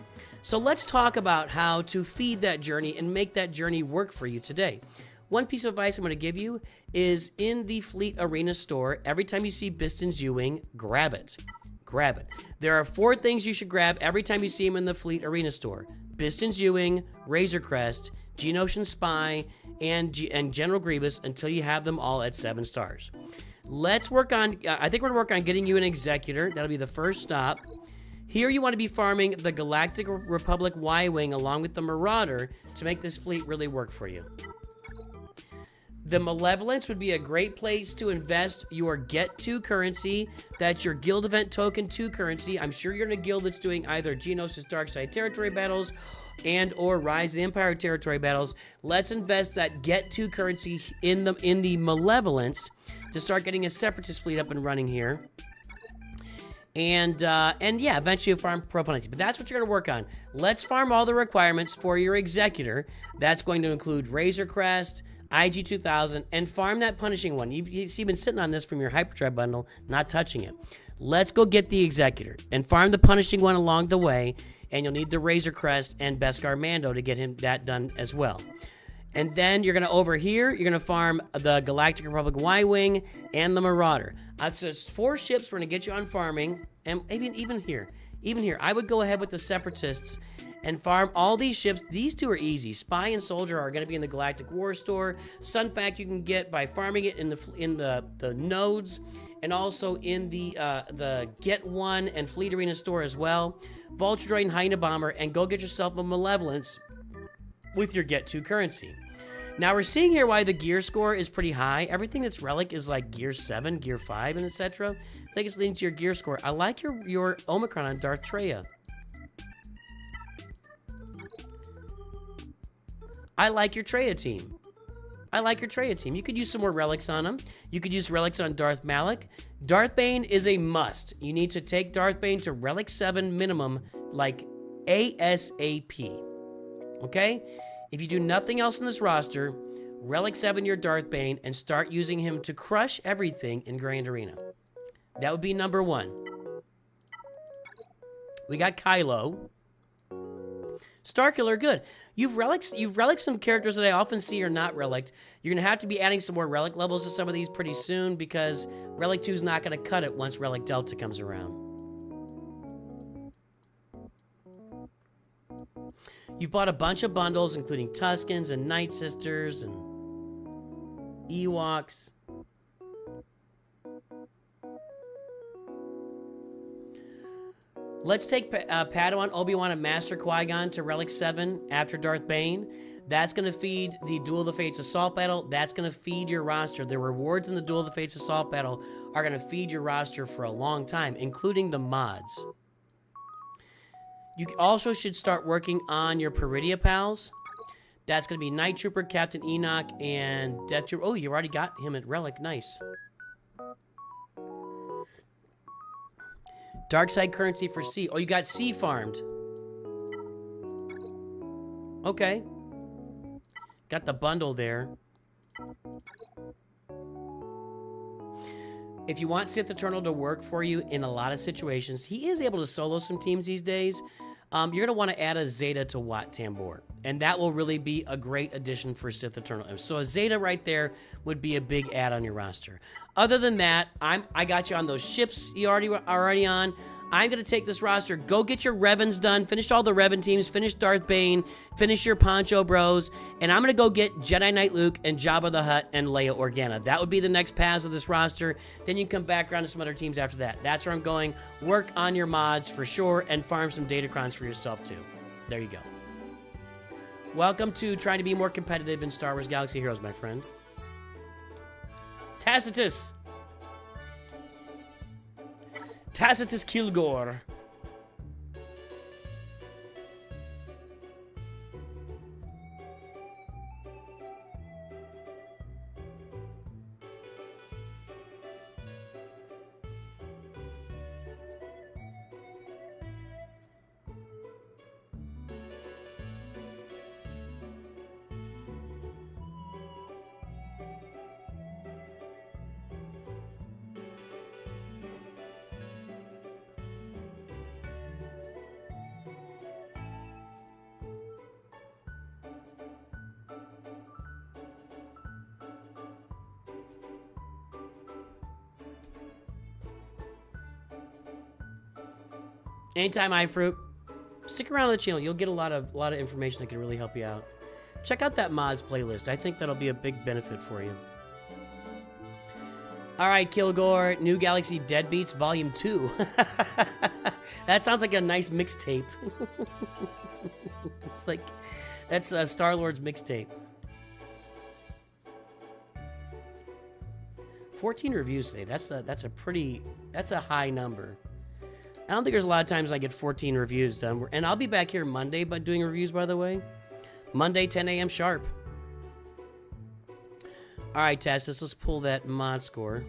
So let's talk about how to feed that journey and make that journey work for you today. One piece of advice I'm going to give you is in the Fleet Arena store, every time you see Biston's Ewing, grab it. Grab it. There are 4 things you should grab every time you see them in the Fleet Arena store. Biston's Ewing, Razor Crest, Geonosian Spy, and General Grievous until you have them all at 7 stars. Let's work on, I think we're going to work on getting you an Executor. That'll be the first stop. Here you want to be farming the Galactic Republic Y-Wing along with the Marauder to make this fleet really work for you. The Malevolence would be a great place to invest your Get 2 currency. That's your Guild Event Token 2 currency. I'm sure you're in a guild that's doing either Geonosis Darkside Territory battles and or Rise of the Empire territory battles. Let's invest that Get 2 currency in the Malevolence to start getting a Separatist fleet up and running here. And yeah, eventually you'll farm Proponenti. But that's what you're going to work on. Let's farm all the requirements for your Executor. That's going to include Razor Crest, IG 2000, and farm that Punishing One. You've been sitting on this from your Hyperdrive bundle, not touching it. Let's go get the Executor and farm the Punishing One along the way, and you'll need the Razor Crest and Beskar Mando to get him that done as well. And then you're going to, over here, you're going to farm the Galactic Republic Y-Wing and the Marauder. So it's 4 ships we're going to get you on farming, and even here, I would go ahead with the Separatists and farm all these ships. These two are easy. Spy and Soldier are going to be in the Galactic War Store. Sun Fact you can get by farming it in the nodes, and also in the Get One and Fleet Arena store as well. Vulture Droid and Hyena Bomber, and go get yourself a Malevolence with your Get 2 currency. Now we're seeing here why the gear score is pretty high. Everything that's relic is like gear 7, gear 5, and etc. I think it's leading to your gear score. I like your Omicron on Darth Treya. I like your Treya team. I like your Treya team. You could use some more relics on them. You could use relics on Darth Malik. Darth Bane is a must. You need to take Darth Bane to relic 7 minimum, like ASAP. Okay? If you do nothing else in this roster, relic 7 your Darth Bane and start using him to crush everything in Grand Arena. That would be number 1. We got Kylo. Starkiller, good. You've relic some characters that I often see are not relicked. You're going to have to be adding some more relic levels to some of these pretty soon because relic 2 is not going to cut it once relic Delta comes around. You've bought a bunch of bundles, including Tuskens and Night Sisters and Ewoks. Let's take Padawan, Obi-Wan, and Master Qui-Gon to Relic 7 after Darth Bane. That's going to feed the Duel of the Fates Assault Battle. That's going to feed your roster. The rewards in the Duel of the Fates Assault Battle are going to feed your roster for a long time, including the mods. You also should start working on your Peridia pals. That's going to be Night Trooper, Captain Enoch, and Death Trooper. Oh, you already got him at Relic. Nice. Dark Side currency for C. Oh, you got C farmed. Okay. Got the bundle there. If you want Sith Eternal to work for you in a lot of situations, he is able to solo some teams these days. You're going to want to add a Zeta to Wat Tambor, and that will really be a great addition for Sith Eternal. So a Zeta right there would be a big add on your roster. Other than that, I got you on those ships you already on. I'm going to take this roster. Go get your Revens done. Finish all the Revan teams. Finish Darth Bane. Finish your Poncho Bros. And I'm going to go get Jedi Knight Luke and Jabba the Hutt and Leia Organa. That would be the next paths of this roster. Then you can come back around to some other teams after that. That's where I'm going. Work on your mods for sure and farm some Datacrons for yourself too. There you go. Welcome to trying to be more competitive in Star Wars Galaxy Heroes, my friend. Tacitus. Tacitus Kilgore. Anytime, iFruit. Stick around the channel. You'll get a lot of information that can really help you out. Check out that mods playlist. I think that'll be a big benefit for you. All right, Kilgore, New Galaxy Deadbeats Volume 2. That sounds like a nice mixtape. It's like, that's Star-Lord's mixtape. 14 reviews today. That's a high number. I don't think there's a lot of times I get 14 reviews done. And I'll be back here Monday doing reviews, by the way. Monday, 10 a.m. sharp. All right, Tassus, let's pull that mod score.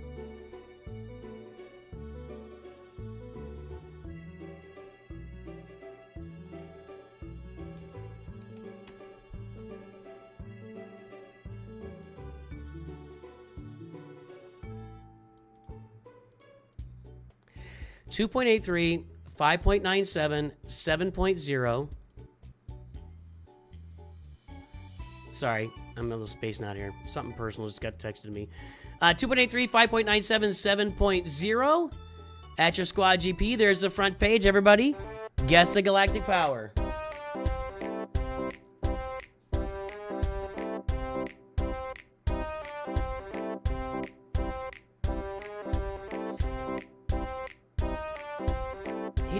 .83, 5.97, 7.0. Sorry, I'm a little spacing out here. Something personal just got texted to me. 2.83, 5.97, 7.0. At your squad GP, there's the front page, everybody. Guess the galactic power.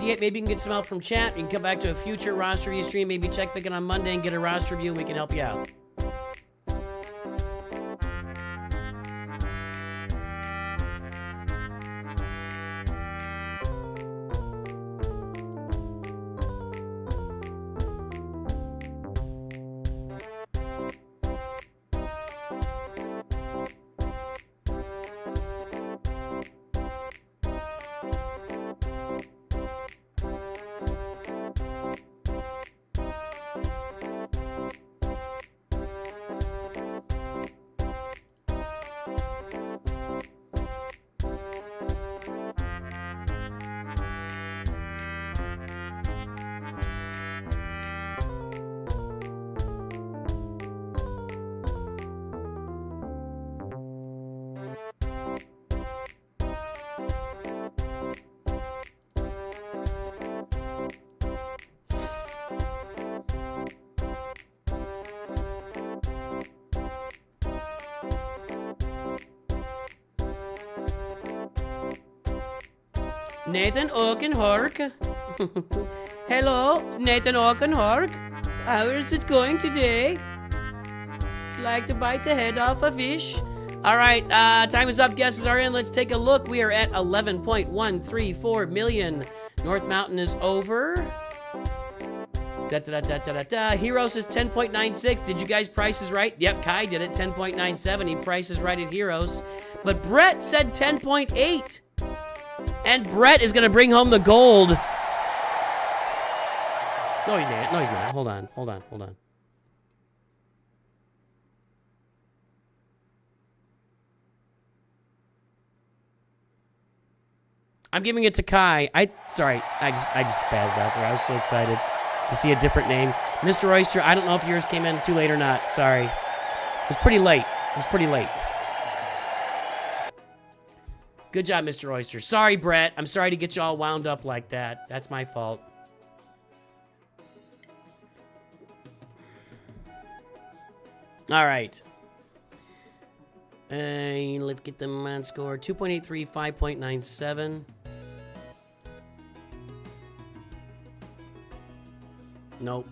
maybe you can get some help from chat. You can come back to a future roster review stream. Maybe check back in on Monday and get a roster review. We can help you out. Nathan Oakenhork. Hello, Nathan Oakenhork. How is it going today? Would you like to bite the head off a fish? All right, time is up. Guesses are in. Let's take a look. We are at 11.134 million. North Mountain is over. Heroes is 10.96. Did you guys prices right? Yep, Kai did it. 10.97. He prices right at Heroes. But Brett said 10.8. And Brett is going to bring home the gold. No, he's not. No, he's not. Hold on. I'm giving it to Kai. Sorry, I just spazzed out there. I was so excited to see a different name. Mr. Oyster, I don't know if yours came in too late or not. Sorry. It was pretty late. Good job, Mr. Oyster. Sorry, Brett. I'm sorry to get you all wound up like that. That's my fault. All right. Let's get the man score. 2.83, 5.97. Nope.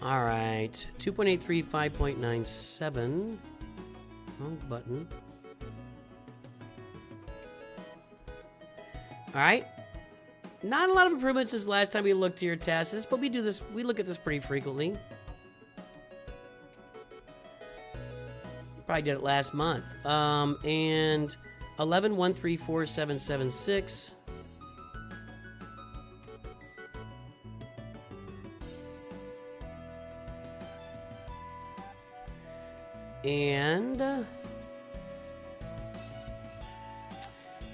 All right, 2.83, 5.97. Wrong button. All right. Not a lot of improvements since last time we looked to your tasks, but we do this. We look at this pretty frequently. Probably did it last month. And 11,134,776. And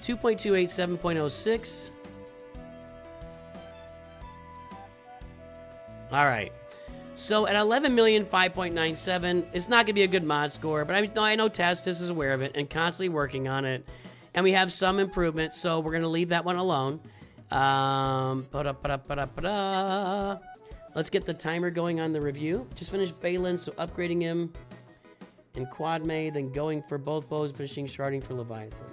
2.28, 7.06. All right. So at 11 million, 5.97, it's not going to be a good mod score, but I know Tastis is aware of it and constantly working on it. And we have some improvements, so we're going to leave that one alone. Let's get the timer going on the review. Just finished Balin, so upgrading him in Quad May, then going for both bows, finishing sharding for Leviathan.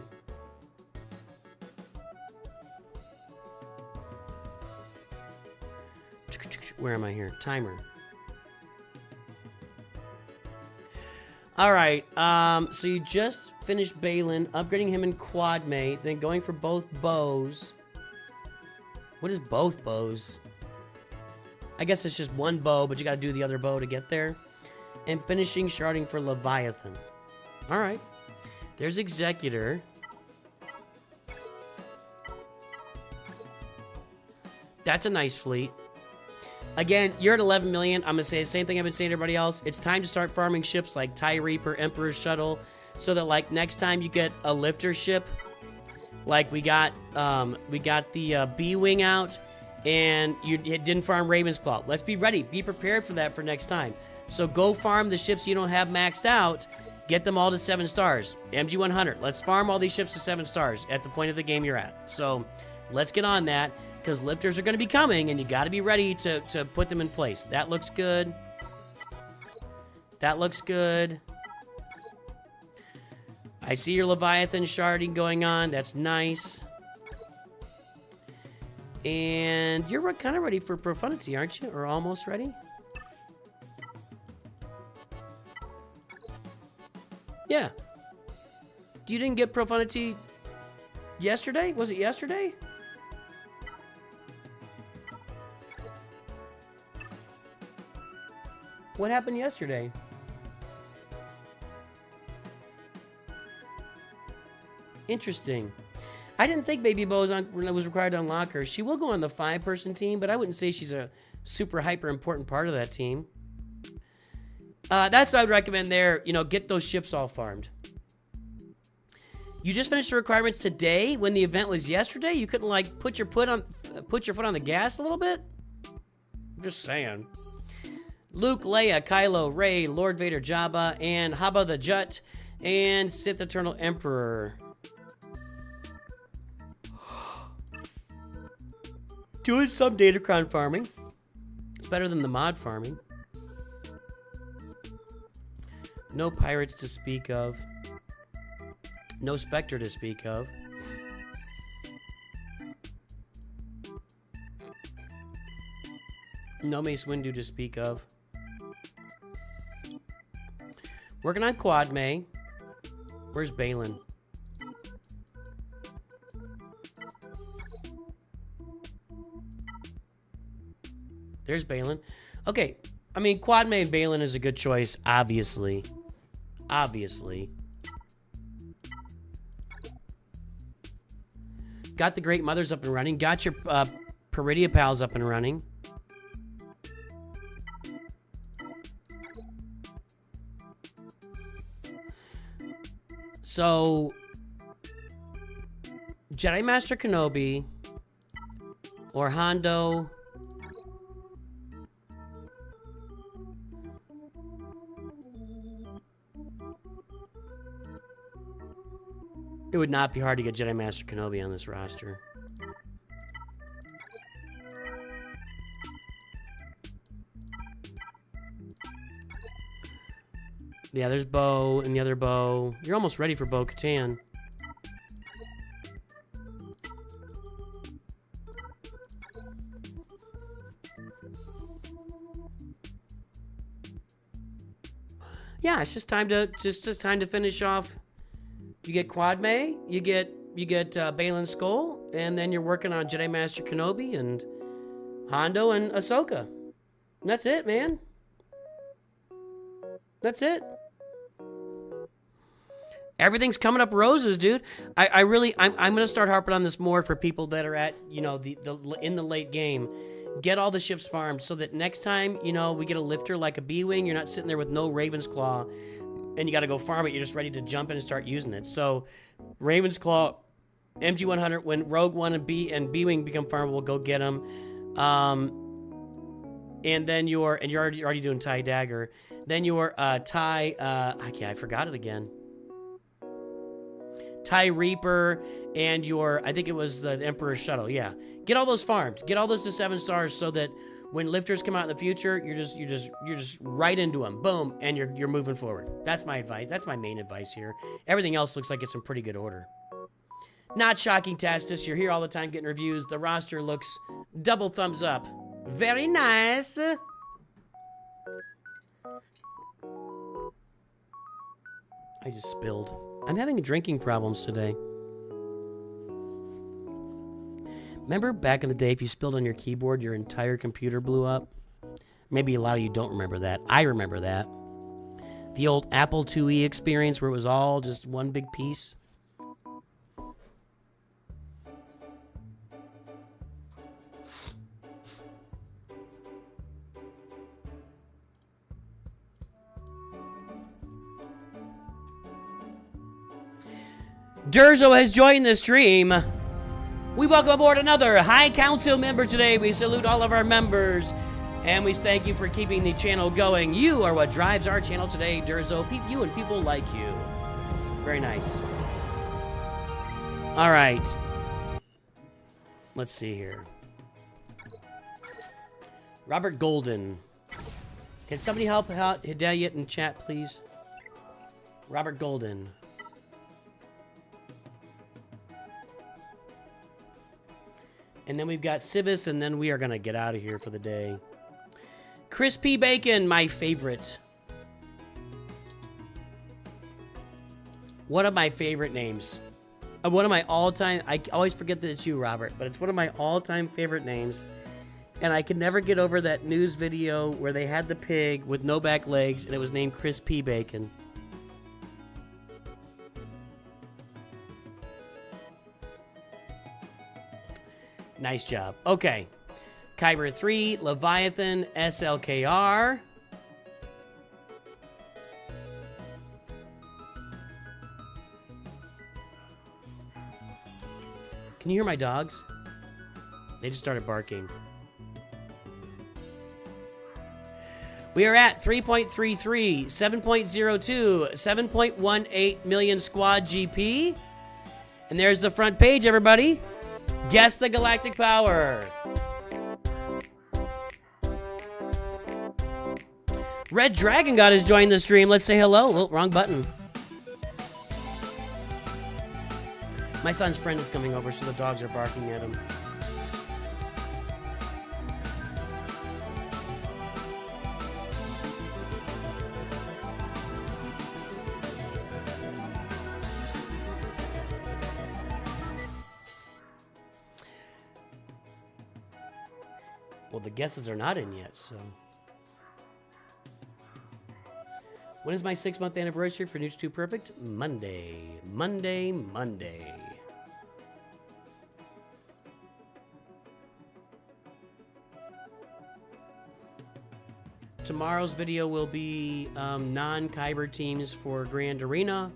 Where am I here? Timer. All right, so you just finished Balin, upgrading him in Quad May, then going for both bows. What is both bows? I guess it's just one bow, but you got to do the other bow to get there. And finishing sharding for Leviathan. All right. There's Executor. That's a nice fleet. Again, you're at 11 million. I'm going to say the same thing I've been saying to everybody else. It's time to start farming ships like TIE Reaper, Emperor's Shuttle, so that, like, next time you get a lifter ship, like we got the B-Wing out, and you didn't farm Raven's Claw. Let's be ready. Be prepared for that for next time. So go farm the ships you don't have maxed out. Get them all to 7 stars. MG100. Let's farm all these ships to 7 stars at the point of the game you're at. So let's get on that, because lifters are going to be coming, and you got to be ready to put them in place. That looks good. That looks good. I see your Leviathan sharding going on. That's nice. And you're kind of ready for Profundity, aren't you? Or almost ready? Yeah. You didn't get Profundity yesterday? Was it yesterday? What happened yesterday? Interesting. I didn't think Baby Bo was required to unlock her. She will go on the 5-person team, but I wouldn't say she's a super hyper important part of that team. That's what I would recommend there. You know, get those ships all farmed. You just finished the requirements today when the event was yesterday? You couldn't, like, put your foot on the gas a little bit? I'm just saying. Luke, Leia, Kylo, Rey, Lord Vader, Jabba, and Haba the Jutt, and Sith Eternal Emperor. Doing some Datacron farming. It's better than the mod farming. No pirates to speak of. No Spectre to speak of. No Mace Windu to speak of. Working on Quad May. Where's Balin? There's Balin. Okay, I mean, Quad May and Balin is a good choice, obviously. Obviously. Got the Great Mothers up and running. Got your Peridia pals up and running. So, Jedi Master Kenobi or Hondo. It would not be hard to get Jedi Master Kenobi on this roster. Yeah, there's Bo and the other Bo. You're almost ready for Bo-Katan. Yeah, it's just time to finish off. You get Quad May, you get Balin Skull, and then you're working on Jedi Master Kenobi and Hondo and Ahsoka. And that's it, man. That's it. Everything's coming up roses, dude. I'm gonna start harping on this more for people that are at, you know, in the late game. Get all the ships farmed so that next time, you know, we get a lifter like a B-Wing, you're not sitting there with no Raven's Claw and you got to go farm it. You're just ready to jump in and start using it. So, Raven's Claw, MG100, when Rogue One and B-Wing become farmable, go get them. And then you're already doing TIE Dagger. Then your TIE, I forgot it again. TIE Reaper and your, I think it was the Emperor's Shuttle. Yeah, get all those farmed. Get all those to 7 stars so that when lifters come out in the future, you're just right into them. Boom, and you're moving forward. That's my advice. That's my main advice here. Everything else looks like it's in pretty good order. Not shocking, Tastus. You're here all the time getting reviews. The roster looks double thumbs up. Very nice. I just spilled. I'm having drinking problems today. Remember back in the day, if you spilled on your keyboard, your entire computer blew up? Maybe a lot of you don't remember that. I remember that. The old Apple IIe experience where it was all just one big piece. Durzo has joined the stream. We welcome aboard another High Council member today. We salute all of our members, and we thank you for keeping the channel going. You are what drives our channel today, Durzo. You and people like you. Very nice. All right. Let's see here. Robert Golden. Can somebody help out Hidayat in chat, please? Robert Golden. And then we've got Civis, and then we are going to get out of here for the day. Crispy Bacon, my favorite. One of my favorite names. One of my all-time... I always forget that it's you, Robert, but it's one of my all-time favorite names. And I could never get over that news video where they had the pig with no back legs, and it was named Crispy Bacon. Nice job. Okay. Kyber 3, Leviathan, SLKR. Can you hear my dogs? They just started barking. We are at 3.33, 7.02, 7.18 million squad GP. And there's the front page, everybody. Guess the galactic power. Red Dragon God has joined the stream. Let's say hello. Oh, wrong button. My son's friend is coming over, so the dogs are barking at him. Well, the guesses are not in yet, so... When is my 6-month anniversary for NOOCH2 Perfect? Monday. Monday. Tomorrow's video will be non-Kyber teams for Grand Arena,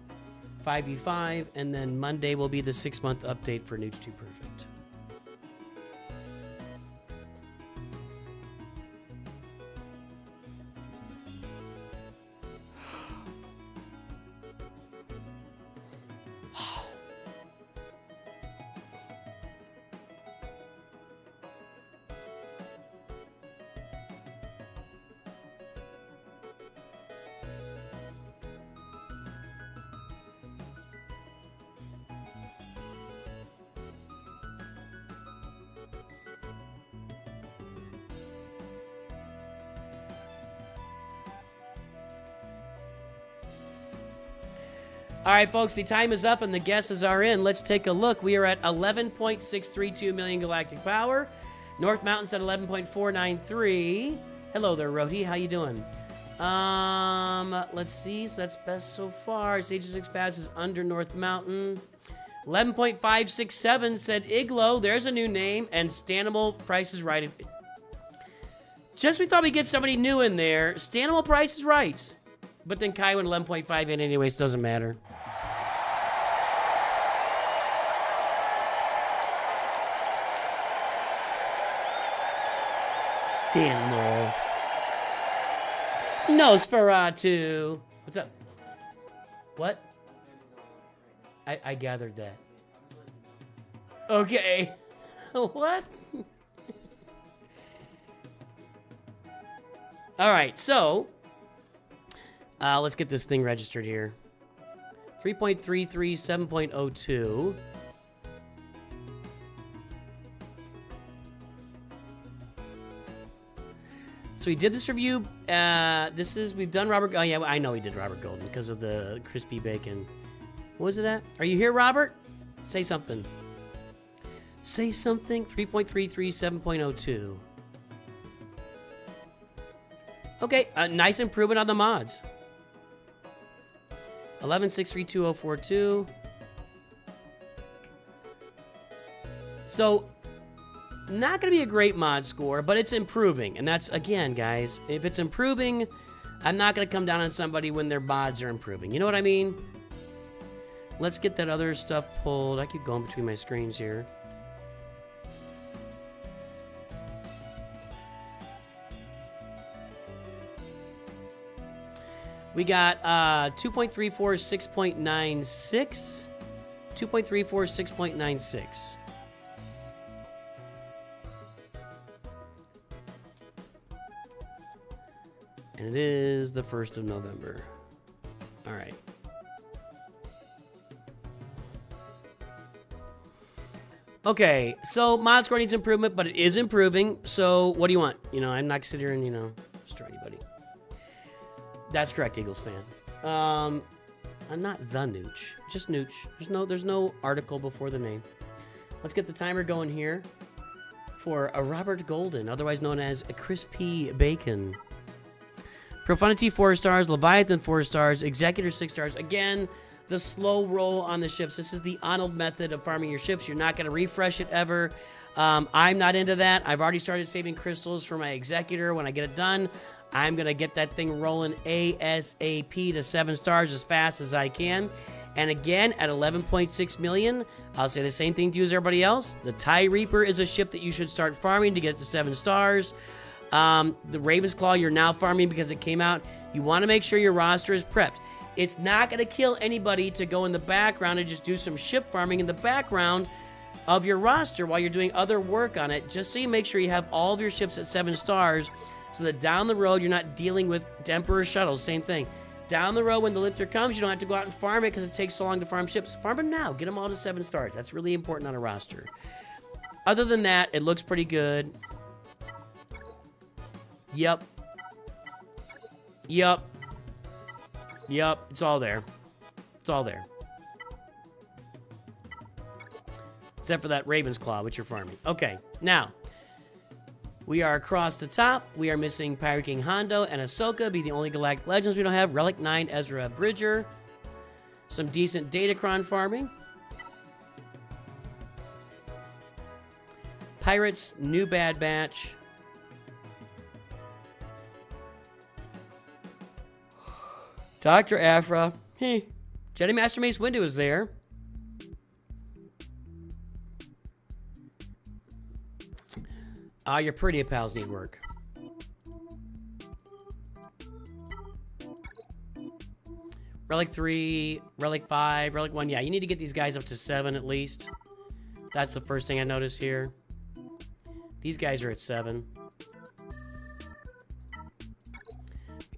5v5, and then Monday will be the 6-month update for NOOCH2 Perfect. All right, folks, the time is up and the guesses are in. Let's take a look. We are at 11.632 million galactic power. North Mountain's at 11.493. Hello there, Roti. How you doing? Let's see. So that's best so far. Sage 6 Pass is under North Mountain. 11.567 said Iglo. There's a new name. And Stanimal Price is right. Just we thought we'd get somebody new in there. Stanimal Price is right. But then Kai went 11.5 in anyways. Doesn't matter. Stanimal. Nosferatu. What's up? What? I gathered that. Okay. What? All right, so let's get this thing registered here. 3.33, 7.02. So we did this review. We've done Robert. Oh, yeah, I know we did Robert Golden because of the crispy bacon. What was it at? Are you here, Robert? Say something. Say something. 3.33, 7.02. Okay, a nice improvement on the mods. 11.632.042. So, not going to be a great mod score, but it's improving. And that's, again, guys, if it's improving, I'm not going to come down on somebody when their mods are improving. You know what I mean? Let's get that other stuff pulled. I keep going between my screens here. We got 2.34, 6.96. 2.34, 6.96. And it is the 1st of November. All right. Okay, so mod score needs improvement, but it is improving. So what do you want? You know, I'm not considering, you know, destroy anybody. That's correct, Eagles fan. I'm not the Nooch, just Nooch. There's no article before the name. Let's get the timer going here for a Robert Golden, otherwise known as a Crispy Bacon. Profundity 4 stars, Leviathan 4 stars, Executor 6 stars. Again, the slow roll on the ships. This is the Arnold method of farming your ships. You're not going to refresh it ever. I'm not into that. I've already started saving crystals for my Executor. When I get it done, I'm going to get that thing rolling ASAP to 7 stars as fast as I can. And again, at 11.6 million, I'll say the same thing to you as everybody else. The TIE Reaper is a ship that you should start farming to get it to 7 stars. The Raven's Claw, you're now farming because it came out. You want to make sure your roster is prepped. It's not going to kill anybody to go in the background and just do some ship farming in the background of your roster while you're doing other work on it, just so you make sure you have all of your ships at 7 stars so that down the road you're not dealing with Emperor shuttles. Same thing. Down the road when the lifter comes, you don't have to go out and farm it because it takes so long to farm ships. Farm them now. Get them all to 7 stars. That's really important on a roster. Other than that, it looks pretty good. Yep. Yep. Yep. It's all there. It's all there. Except for that Raven's Claw, which you're farming. Okay, now. We are across the top. We are missing Pirate King Hondo and Ahsoka. Be the only Galactic Legends we don't have. Relic 9, Ezra Bridger. Some decent Datacron farming. Pirates, new Bad Batch. Dr. Aphra. Hey. Jedi Master Mace Windu is there. Your pretty pals need work. Relic 3, Relic 5, Relic 1. Yeah, you need to get these guys up to 7 at least. That's the first thing I notice here. These guys are at 7.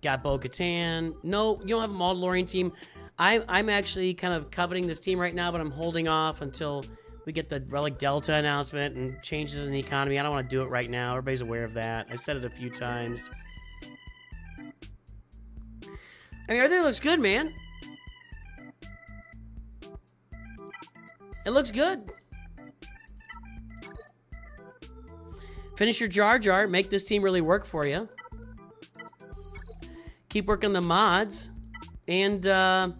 Got Bo-Katan. No, you don't have a Mandalorian team. I'm actually kind of coveting this team right now, but I'm holding off until we get the Relic Delta announcement and changes in the economy. I don't want to do it right now. Everybody's aware of that. I've said it a few times. I mean, everything looks good, man. It looks good. Finish your Jar Jar. Make this team really work for you. Keep working the mods. And,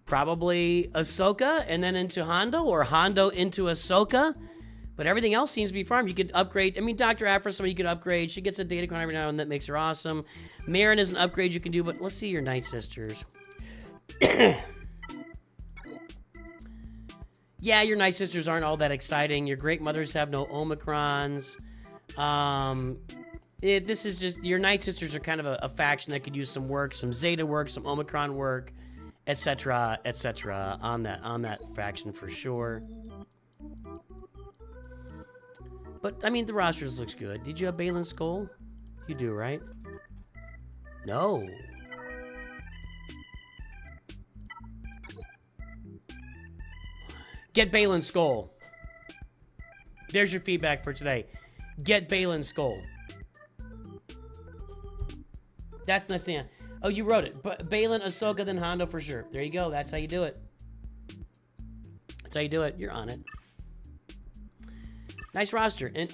probably Ahsoka and then into Hondo, or Hondo into Ahsoka. But everything else seems to be farmed. You could upgrade. I mean, Dr. Aphra, somebody you could upgrade. She gets a Datacron every now and then that makes her awesome. Marin is an upgrade you can do, but let's see your Night Sisters. Yeah, your Night Sisters aren't all that exciting. Your Great Mothers have no Omicrons. This is just, your Night Sisters are kind of a faction that could use some work, some Zeta work, some Omicron work, etc., on that faction for sure. But I mean, the rosters looks good. Did you have Balin Skull? You do, right? No. Get Balin Skull. There's your feedback for today. Get Balin Skull. That's nice. Oh, you wrote it. Balin, Ahsoka, then Hondo for sure. There you go. That's how you do it. That's how you do it. You're on it. Nice roster. And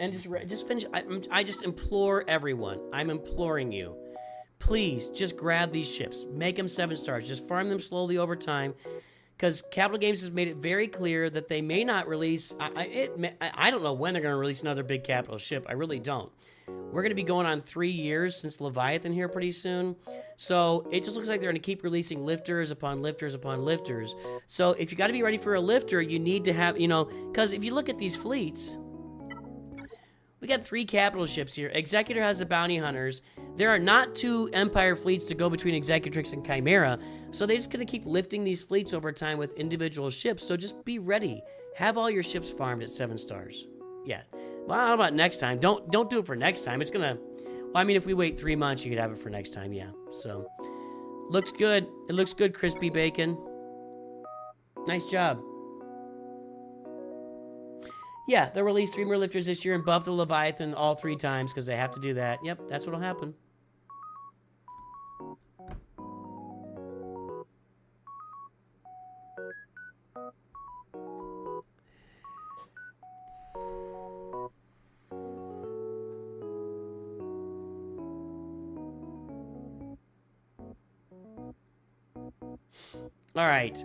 just finish. I just implore everyone. I'm imploring you. Please, just grab these ships. Make them 7 stars. Just farm them slowly over time. Because Capital Games has made it very clear that they may not release... I don't know when they're going to release another big Capital ship. I really don't. We're going to be going on 3 years since Leviathan here pretty soon. So it just looks like they're going to keep releasing lifters upon lifters upon lifters. So if you got to be ready for a lifter, you need to have, because if you look at these fleets, we got 3 capital ships here. Executor has the bounty hunters. There are not 2 Empire fleets to go between Executrix and Chimera. So they're just going to keep lifting these fleets over time with individual ships. So just be ready. Have all your ships farmed at 7 stars. Yeah. Well, how about next time? Don't do it for next time. It's gonna... Well, I mean, if we wait 3 months, you could have it for next time, yeah. So, looks good. It looks good, Crispy Bacon. Nice job. Yeah, they'll release 3 more lifters this year and buff the Leviathan all 3 times because they have to do that. Yep, that's what'll happen. All right.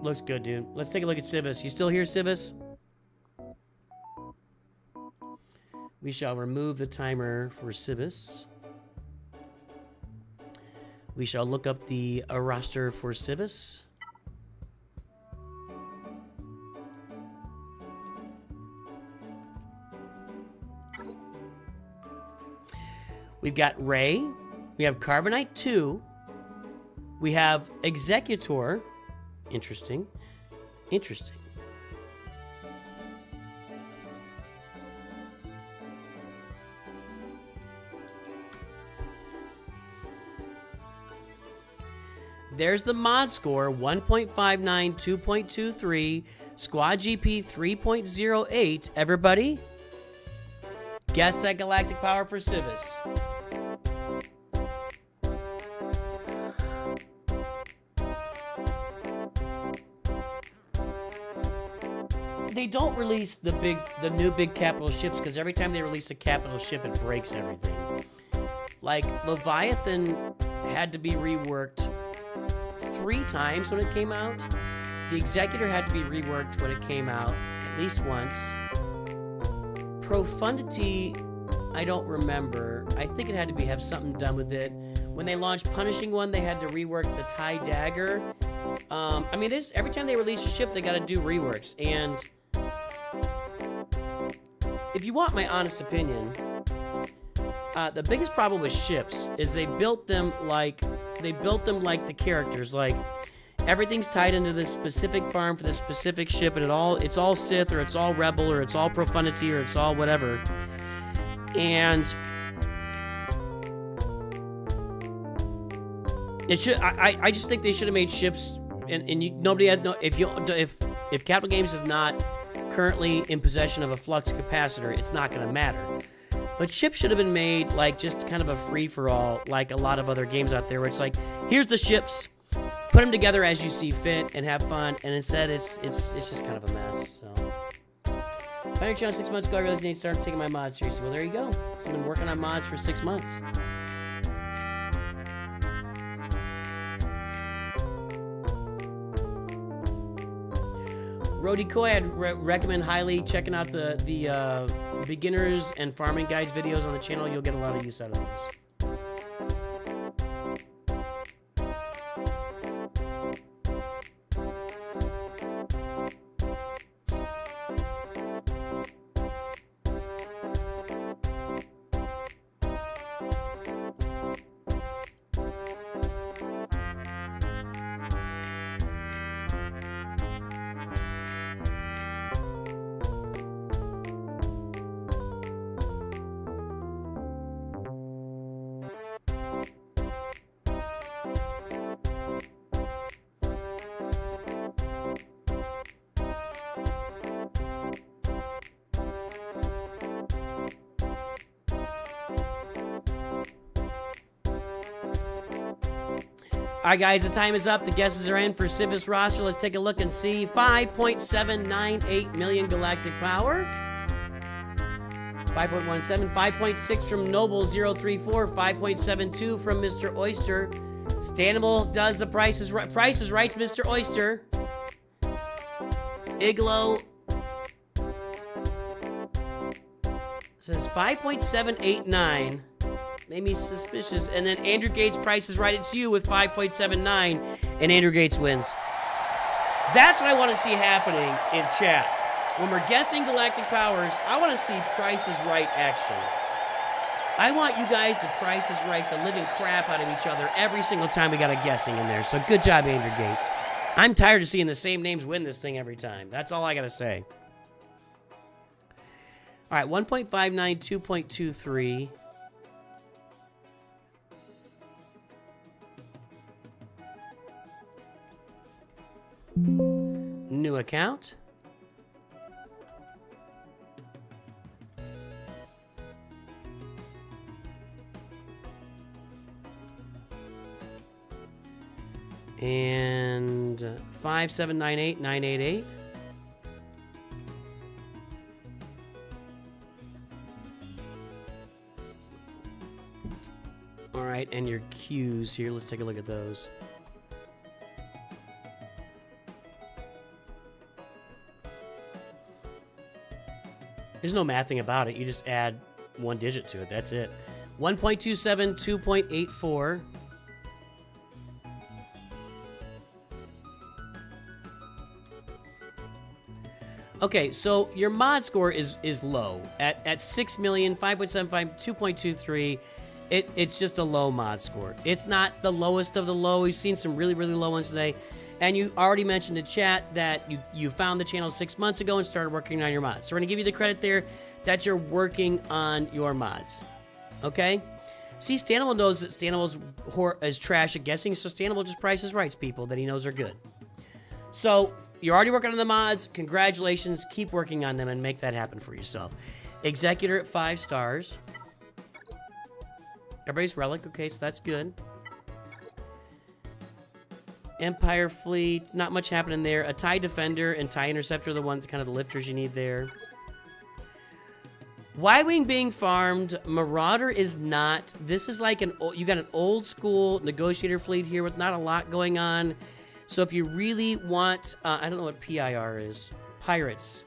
Looks good, dude. Let's take a look at Civis. You still here, Civis? We shall remove the timer for Civis. We shall look up the roster for Civis. We've got Ray. We have Carbonite 2. We have Executor. Interesting. Interesting. There's the mod score, 1.59, 2.23, Squad GP 3.08. Everybody, guess that galactic power for Civis. They don't release the new big capital ships because every time they release a capital ship, it breaks everything. Like Leviathan had to be reworked 3 times when it came out. The Executor had to be reworked when it came out at least once. Profundity, I don't remember. I think it had to have something done with it. When they launched Punishing One, they had to rework the TIE Dagger. I mean, every time they release a ship, they got to do reworks. And if you want my honest opinion, the biggest problem with ships is they built them like the characters. Like everything's tied into this specific farm for this specific ship, and it's all Sith or it's all Rebel or it's all Profundity or it's all whatever. And it should. I just think they should have made ships. And nobody has no. If Capital Games is not currently in possession of a flux capacitor, it's not going to matter. But ships should have been made like just kind of a free-for-all, like a lot of other games out there, where it's like, here's the ships, put them together as you see fit, and have fun. And instead, it's just kind of a mess. So, found your channel 6 months ago. I realized I need to start taking my mods seriously. Well, there you go. So I've been working on mods for 6 months. Rody Coy, I'd recommend highly checking out the beginners and farming guides videos on the channel. You'll get a lot of use out of those. All right, guys, the time is up. The guesses are in for Civis roster. Let's take a look and see. 5.798 million galactic power. 5.17. 5.6 from Noble034. 5.72 from Mr. Oyster. Stanimal does the Price is Right, Mr. Oyster. Iglo says 5.789. Made me suspicious. And then Andrew Gates, Price is Right, it's you with 5.79, and Andrew Gates wins. That's what I want to see happening in chat. When we're guessing galactic powers, I want to see Price is Right action. I want you guys to Price is Right the living crap out of each other every single time we got a guessing in there. So good job, Andrew Gates. I'm tired of seeing the same names win this thing every time. That's all I got to say. All right, 1.59, 2.23. New account. And 5798988. All right, and your cues here. Let's take a look at those. There's no mathing about it. You just add one digit to it. That's it. 1.27, 2.84. Okay, so your mod score is low. At 6 million, 5.75, 2.23, it's just a low mod score. It's not the lowest of the low. We've seen some really, really low ones today. And you already mentioned in chat that you found the channel 6 months ago and started working on your mods. So we're going to give you the credit there that you're working on your mods. Okay? See, Stanimal knows that Stanimal is trash at guessing, so Stanimal just prices rights people that he knows are good. So you're already working on the mods. Congratulations. Keep working on them and make that happen for yourself. Executor at 5 stars. Everybody's Relic. Okay, so that's good. Empire Fleet. Not much happening there. A TIE Defender and TIE Interceptor are the ones, kind of the lifters you need there. Y-Wing being farmed. Marauder is not. This is like you got an old school negotiator fleet here with not a lot going on. So if you really want, I don't know what PIR is. Pirates.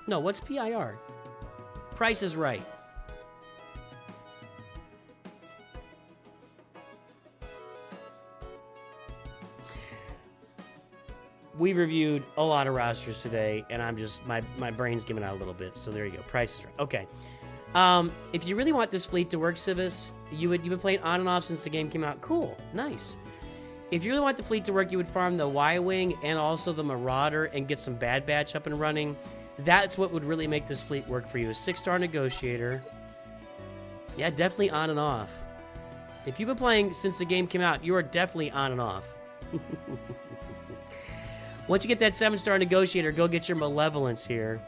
No, what's PIR? Price is Right. We reviewed a lot of rosters today, and I'm just, my brain's giving out a little bit, so there you go. Price is Right. Okay. If you really want this fleet to work, Civis, you've been playing on and off since the game came out. Cool. Nice. If you really want the fleet to work, you would farm the Y-Wing and also the Marauder and get some Bad Batch up and running. That's what would really make this fleet work for you. A 6-star Negotiator. Yeah, definitely on and off. If you've been playing since the game came out, you are definitely on and off. Once you get that 7-star Negotiator, go get your Malevolence here.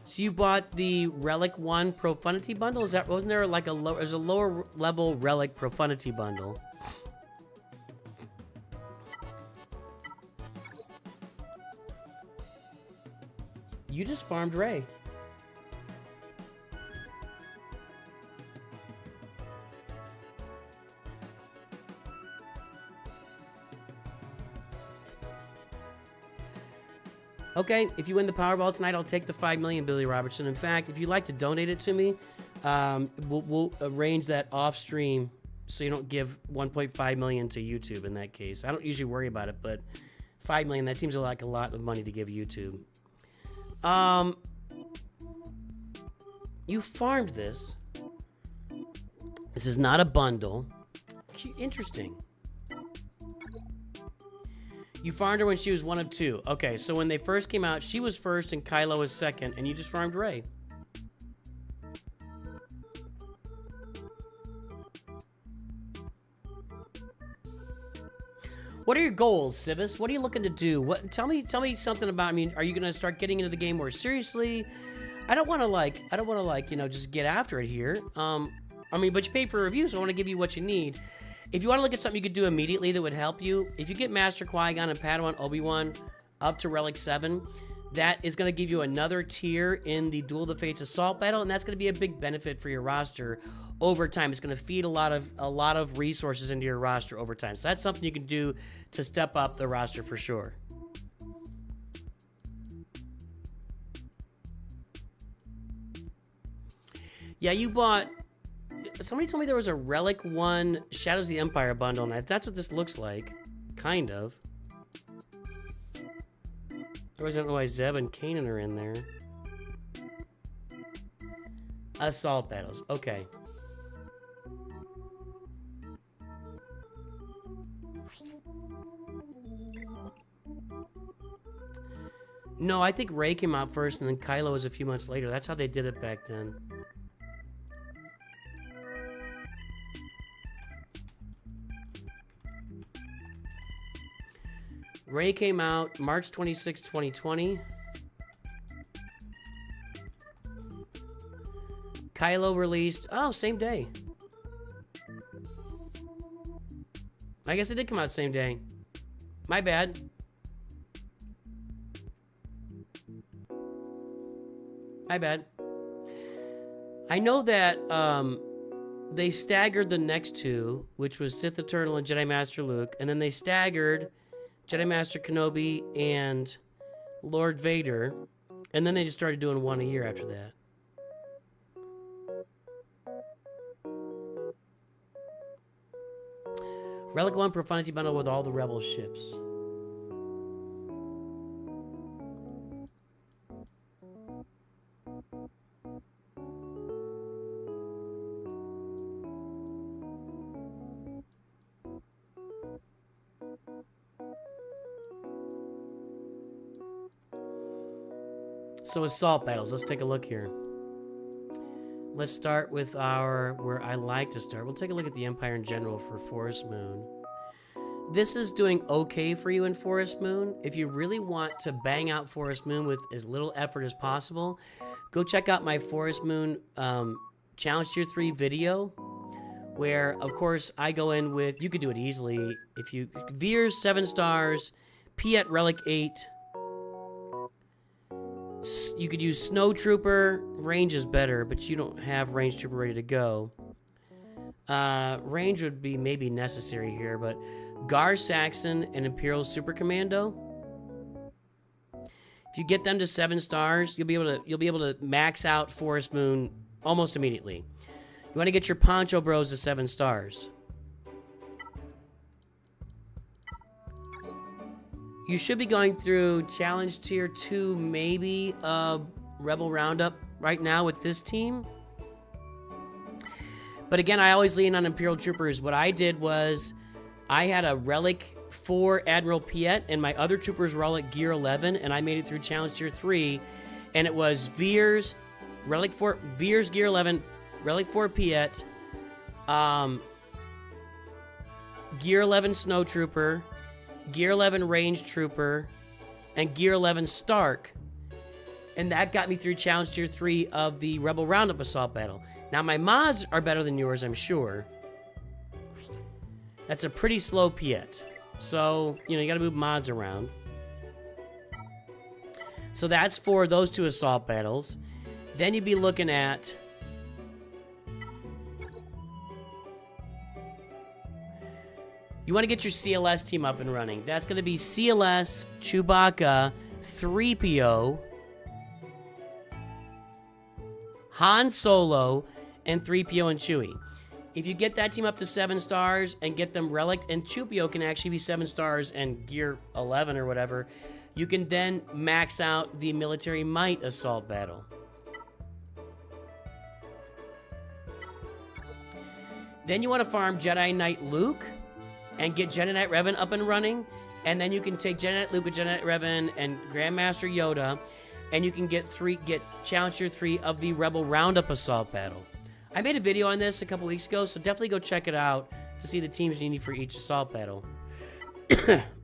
So you bought the Relic 1 Profundity bundle? Wasn't there like there's a lower level Relic Profundity bundle? You just farmed Ray. Okay, if you win the Powerball tonight, I'll take the 5 million, Billy Robertson. In fact, if you'd like to donate it to me, we'll arrange that off stream so you don't give 1.5 million to YouTube in that case. I don't usually worry about it, but 5 million, that seems like a lot of money to give YouTube. You farmed this. This is not a bundle. Interesting. You farmed her when she was 1 of 2. Okay, so when they first came out, she was first and Kylo was second, and you just farmed Rey. What are your goals, Civis? What are you looking to do? Tell me something about. I mean, are you gonna start getting into the game more seriously? I don't want to just get after it here. I mean, but you paid for a review, so I want to give you what you need. If you want to look at something you could do immediately that would help you, if you get Master Qui-Gon and Padawan Obi-Wan up to Relic 7, that is going to give you another tier in the Duel of the Fates Assault Battle, and that's going to be a big benefit for your roster over time. It's going to feed a lot of resources into your roster over time. So that's something you can do to step up the roster for sure. Yeah, you bought... Somebody told me there was a Relic 1 Shadows of the Empire bundle, and that's what this looks like. Kind of. Otherwise, I don't know why Zeb and Kanan are in there. Assault battles. Okay. No, I think Rey came out first, and then Kylo was a few months later. That's how they did it back then. Rey came out March 26, 2020. Kylo released... Oh, same day. I guess it did come out same day. My bad. My bad. I know that they staggered the next two, which was Sith Eternal and Jedi Master Luke, and then they staggered Jedi Master Kenobi and Lord Vader, and then they just started doing one a year after that. Relic 1 Profundity Bundle with all the Rebel ships. So assault battles, let's take a look here. Let's start with our, where I like to start. We'll take a look at the Empire in general for Forest Moon. This is doing okay for you in Forest Moon. If you really want to bang out Forest Moon with as little effort as possible, go check out my Forest Moon Challenge Tier 3 video, where, of course, I go in with, you could do it easily. If you, Veers 7 stars, Piet Relic 8, you could use Snow Trooper. Range is better, but you don't have Range Trooper ready to go. Range would be maybe necessary here, but Gar Saxon and Imperial Super Commando. If you get them to 7 stars, you'll be able to max out Forest Moon almost immediately. You want to get your Poncho Bros to 7 stars. You should be going through Challenge Tier 2, maybe Rebel Roundup right now with this team. But again, I always lean on Imperial Troopers. What I did was I had a Relic 4 Admiral Piet, and my other troopers were all at Gear 11, and I made it through Challenge Tier 3, and it was Veers, Relic 4, Veers Gear 11, Relic 4 Piet, Gear 11 Snow Trooper, Gear 11 Range Trooper, and Gear 11 Stark. And that got me through Challenge Tier 3 of the Rebel Roundup Assault Battle. Now, my mods are better than yours, I'm sure. That's a pretty slow Piet. So, you know, you gotta move mods around. So that's for those 2 assault battles. Then you'd be looking at... You want to get your CLS team up and running. That's going to be CLS, Chewbacca, 3PO, Han Solo, and 3PO and Chewie. If you get that team up to 7 stars and get them relicked, and 2PO can actually be 7 stars and Gear 11 or whatever, you can then max out the Military Might Assault Battle. Then you want to farm Jedi Knight Luke and get Jedi Knight Revan up and running, and then you can take Jedi Knight Luke with Jedi Knight Revan and Grandmaster Yoda, and you can get Challenge Tier 3 of the Rebel Roundup Assault Battle. I made a video on this a couple weeks ago, so definitely go check it out to see the teams you need for each assault battle.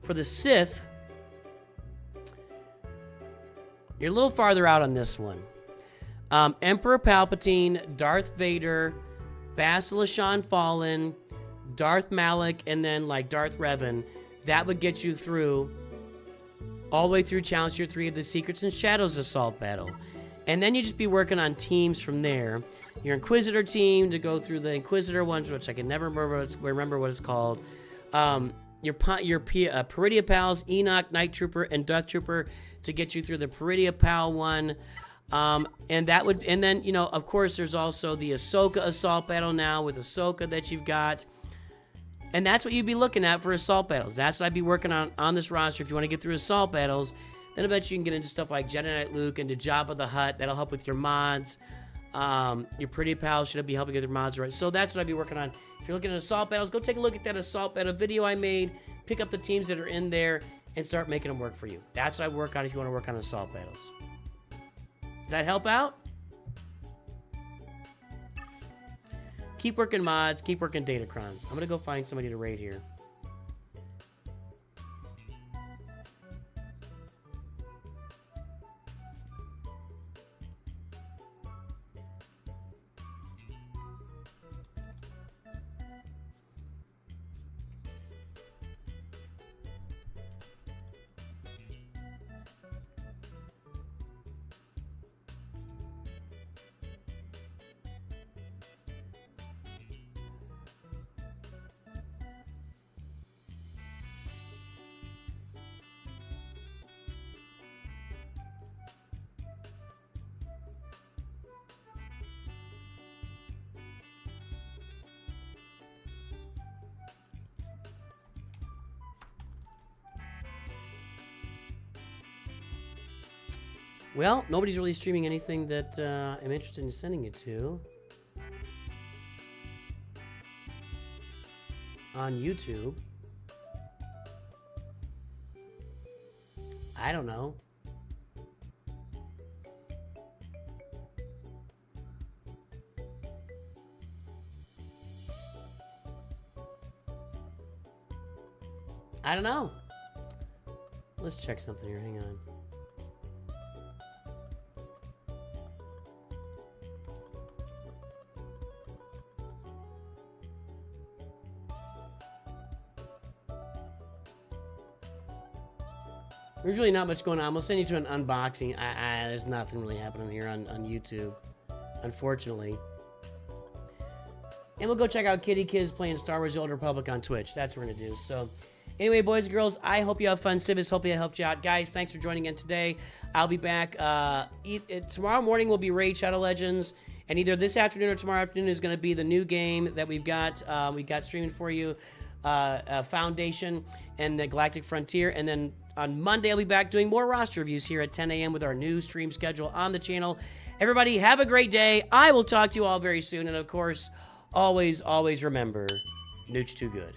For the Sith, you're a little farther out on this one. Emperor Palpatine, Darth Vader, Basilishan Fallen, Darth Malak, and then like Darth Revan. That would get you through all the way through Challenge Tier 3 of the Secrets and Shadows Assault Battle. And then you just be working on teams from there. Your Inquisitor team to go through the Inquisitor ones, which I can never remember what it's called. Your Peridia Pals, Enoch, Night Trooper, and Death Trooper to get you through the Peridia Pal one. And then, you know, of course, there's also the Ahsoka Assault Battle now with Ahsoka that you've got. And that's what you'd be looking at for assault battles. That's what I'd be working on this roster if you want to get through assault battles. Then I bet you can get into stuff like Jedi Knight Luke and Jabba the Hutt. That'll help with your mods. Your Pretty Pals should be helping get their mods right. So that's what I'd be working on. If you're looking at assault battles, go take a look at that assault battle video I made. Pick up the teams that are in there and start making them work for you. That's what I work on if you want to work on assault battles. Does that help out? Keep working mods, keep working datacrons. I'm going to go find somebody to raid here. Well, nobody's really streaming anything that I'm interested in sending it to. On YouTube. I don't know. I don't know. Let's check something here. Hang on. There's really not much going on. We'll send you to an unboxing. There's nothing really happening here on YouTube, unfortunately. And we'll go check out Kitty Kids playing Star Wars: The Old Republic on Twitch. That's what we're gonna do. So, anyway, boys and girls, I hope you have fun. Civis, hopefully I helped you out. Guys, thanks for joining in today. I'll be back. Tomorrow morning will be Raid Shadow Legends. And either this afternoon or tomorrow afternoon is going to be the new game that we've got streaming for you. Foundation and the Galactic Frontier. And then on Monday, I'll be back doing more roster reviews here at 10 a.m. with our new stream schedule on the channel. Everybody, have a great day. I will talk to you all very soon. And of course, always, always remember, Nooch2GUD.